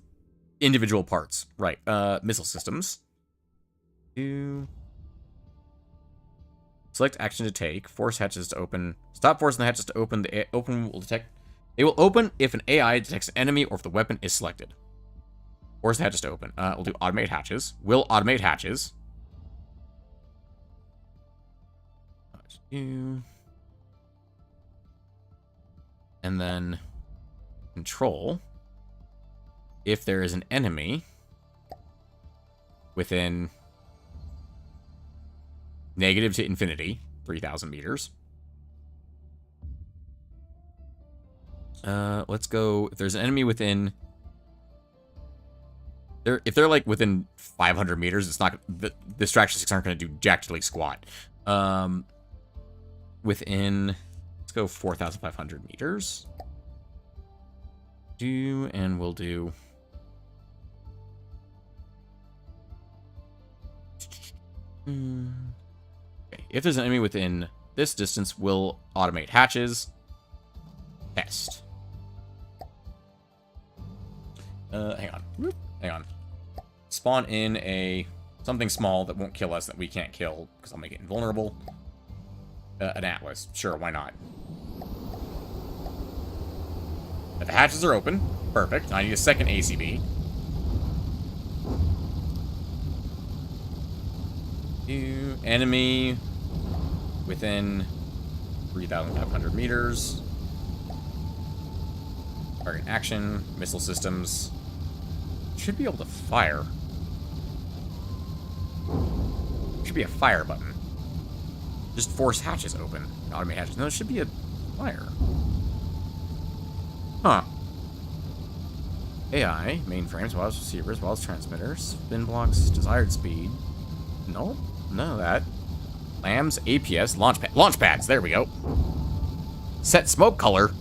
individual parts. Right. Missile systems. Select action to take. Force hatches to open. Stop forcing the hatches to open. The open will detect. They will open if an AI detects an enemy or if the weapon is selected. Force the hatches to open. We'll do automate hatches. Will automate hatches. And then control. If there is an enemy within negative to infinity, 3,000 meters. Let's go. If there's an enemy within, if they're like within 500 meters, it's not. The distraction sticks aren't going to do jack diddly squat. Within, let's go 4,500 meters. And we'll do. Okay. If there's an enemy within this distance, we'll automate hatches. Test. Hang on. Spawn in a something small that won't kill us that we can't kill because I'll make it invulnerable. An Atlas. Sure, why not? But the hatches are open. Perfect. I need a second ACB. Enemy within 3,500 meters. Target action. Missile systems. Should be able to fire. Should be a fire button. Just force hatches open. Automate hatches. No, it should be a fire. Huh. AI, mainframes, wireless receivers, wireless transmitters, spin blocks, desired speed. Nope, none of that. Lambs, APS, launch pads. There we go. Set smoke color.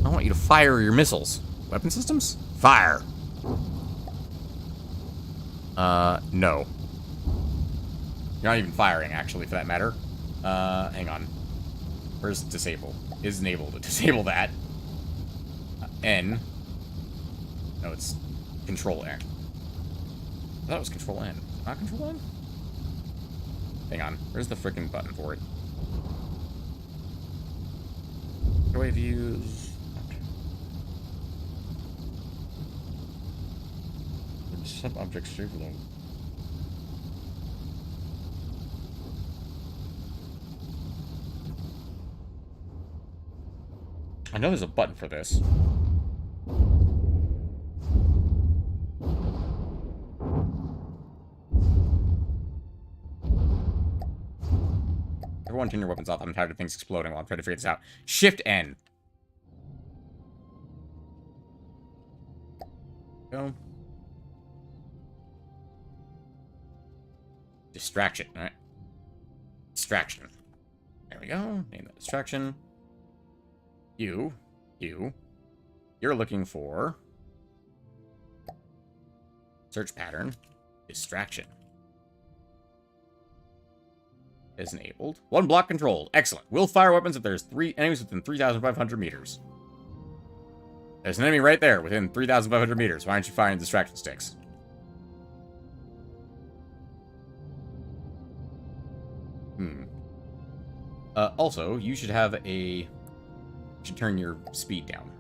I want you to fire your missiles. Weapon systems? Fire. No. You're not even firing, actually, for that matter. Hang on. Where's disable? Is enabled to disable that. N. No, it's Control N. I thought it was Control N. Not Control N? Hang on. Where's the freaking button for it? Microwave views. Sub object straight below. I know there's a button for this. Everyone turn your weapons off. I'm tired of things exploding while I'm trying to figure this out. Shift N. Go. Distraction. Alright. Distraction. There we go. Name that distraction. You're looking for search pattern distraction is enabled. One block controlled. Excellent. We'll fire weapons if there's 3 enemies within 3,500 meters. There's an enemy right there within 3,500 meters. Why aren't you firing distraction sticks? Also, you should have a... should turn your speed down.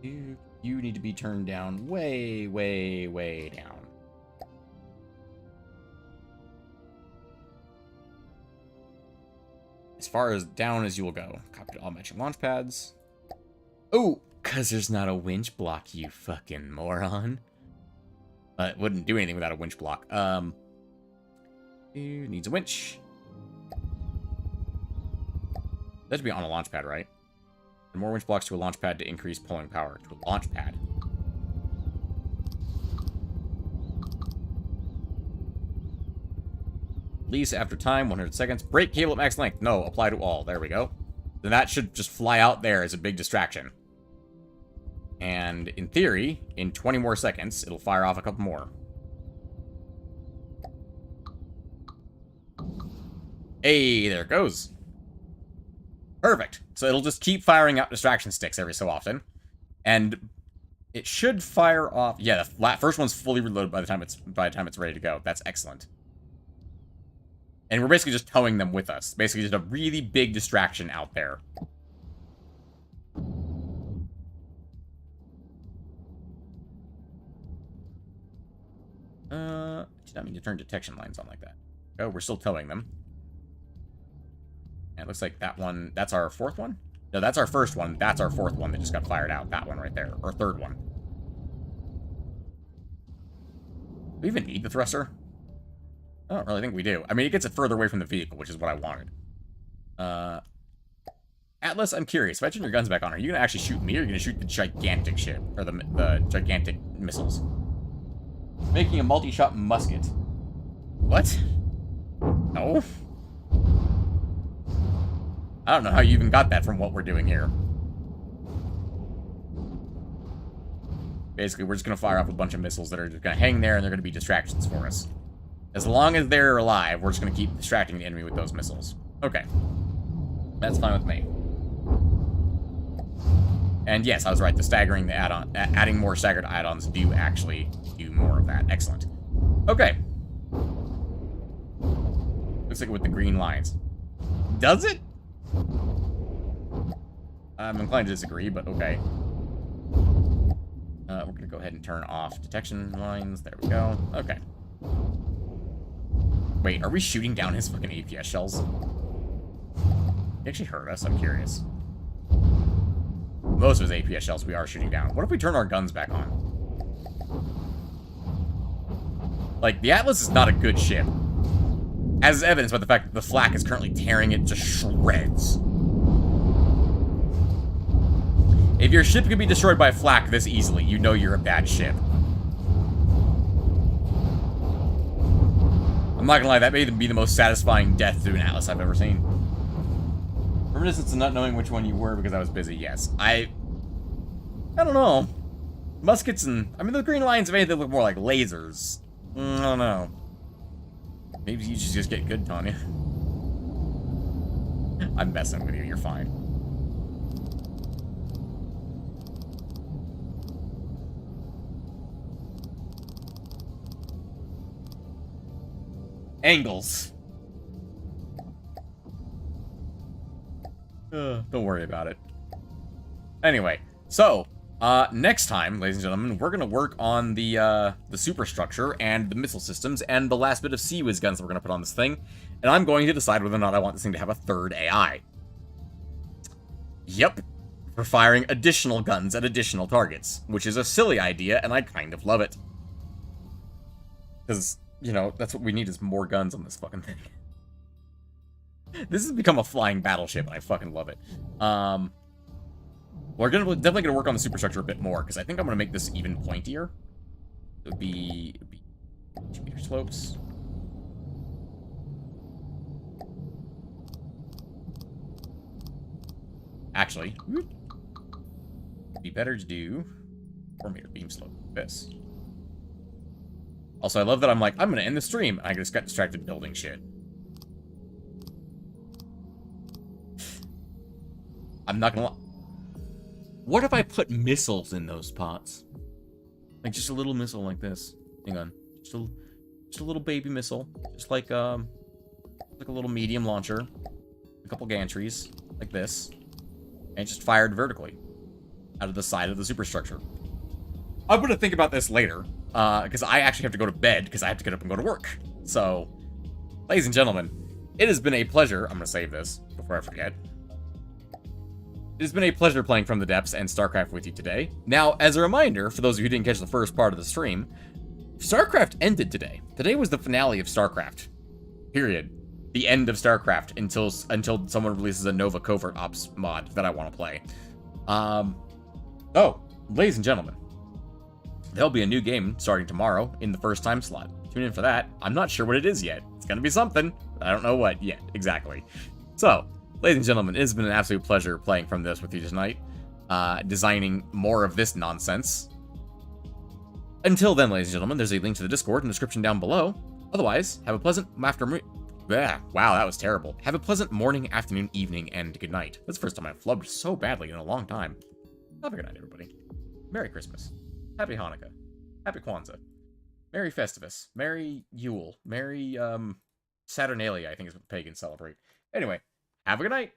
You need to be turned down way, way, way down. As far as down as you will go. Copy to all matching launch pads. Oh, because there's not a winch block, you fucking moron. It wouldn't do anything without a winch block. Needs a winch. That should be on a launch pad, right? And more winch blocks to a launch pad to increase pulling power. To a launch pad. Release after time, 100 seconds. Break cable at max length. No, apply to all. There we go. Then that should just fly out there as a big distraction. And in theory, in 20 more seconds, it'll fire off a couple more. Hey, there it goes. Perfect. So it'll just keep firing out distraction sticks every so often. And it should fire off... Yeah, the first one's fully reloaded by the time it's ready to go. That's excellent. And we're basically just towing them with us. Basically just a really big distraction out there. Did not mean to turn detection lines on like that. Oh, we're still towing them. And it looks like that one, that's our fourth one? No, that's our first one. That's our fourth one that just got fired out. That one right there. Or third one. Do we even need the thruster? I don't really think we do. I mean, it gets it further away from the vehicle, which is what I wanted. Atlas, I'm curious. If I turn your guns back on, are you going to actually shoot me, or are you going to shoot the gigantic ship? Or the gigantic missiles? Making a multi-shot musket. What? No? I don't know how you even got that from what we're doing here. Basically, we're just going to fire off a bunch of missiles that are just going to hang there, and they're going to be distractions for us. As long as they're alive, we're just going to keep distracting the enemy with those missiles. Okay. That's fine with me. And yes, I was right. The staggering, the add-on, adding more staggered add-ons do actually do more of that. Excellent. Okay. Looks like with the green lines. Does it? I'm inclined to disagree, but okay. We're going to go ahead and turn off detection lines. There we go. Okay. Wait, are we shooting down his fucking APS shells? He actually hurt us? I'm curious. Most of his APS shells we are shooting down. What if we turn our guns back on? Like, the Atlas is not a good ship. As evidenced by the fact that the flak is currently tearing it to shreds. If your ship can be destroyed by flak this easily, you know you're a bad ship. I'm not gonna lie, that may be the most satisfying death to an Atlas I've ever seen. Reminiscence of not knowing which one you were because I was busy, yes. I don't know. Muskets and... I mean, the green lines made them look more like lasers. I don't know. Maybe you should just get good, Tanya. I'm messing with you, you're fine. Angles. Don't worry about it. Anyway, so, next time, ladies and gentlemen, we're gonna work on the superstructure and the missile systems and the last bit of CIWS guns that we're gonna put on this thing, and I'm going to decide whether or not I want this thing to have a third AI. Yep. For firing additional guns at additional targets, which is a silly idea, and I kind of love it. Because, you know, that's what we need is more guns on this fucking thing. This has become a flying battleship, and I fucking love it. We're definitely gonna work on the superstructure a bit more, because I think I'm gonna make this even pointier. It would be 2-meter slopes. Actually, it'd be better to do 4-meter beam slope. This. Also, I love that I'm like, I'm gonna end the stream, and I just got distracted building shit. I'm not gonna lie. What if I put missiles in those pots? Like just a little missile like this. Hang on. Just a little baby missile. Just like a little medium launcher. A couple gantries. Like this. And just fired vertically. Out of the side of the superstructure. I'm gonna think about this later. Because I actually have to go to bed because I have to get up and go to work. So, ladies and gentlemen, it has been a pleasure. I'm gonna save this before I forget. It has been a pleasure playing From the Depths and StarCraft with you today. Now, as a reminder, for those of you who didn't catch the first part of the stream, StarCraft ended today. Today was the finale of StarCraft. Period. the end of StarCraft until someone releases a Nova Covert Ops mod that I want to play. Oh, ladies and gentlemen, there'll be a new game starting tomorrow in the first time slot. Tune in for that. I'm not sure what it is yet. It's gonna be something. I don't know what yet, exactly. So, ladies and gentlemen, it has been an absolute pleasure playing from this with you tonight, designing more of this nonsense. Until then, ladies and gentlemen, there's a link to the Discord in the description down below. Otherwise, have a pleasant afternoon. Wow, that was terrible. Have a pleasant morning, afternoon, evening, and good night. That's the first time I've flubbed so badly in a long time. Have a good night, everybody. Merry Christmas. Happy Hanukkah. Happy Kwanzaa. Merry Festivus. Merry Yule. Merry, Saturnalia, I think is what the pagans celebrate. Anyway, have a good night.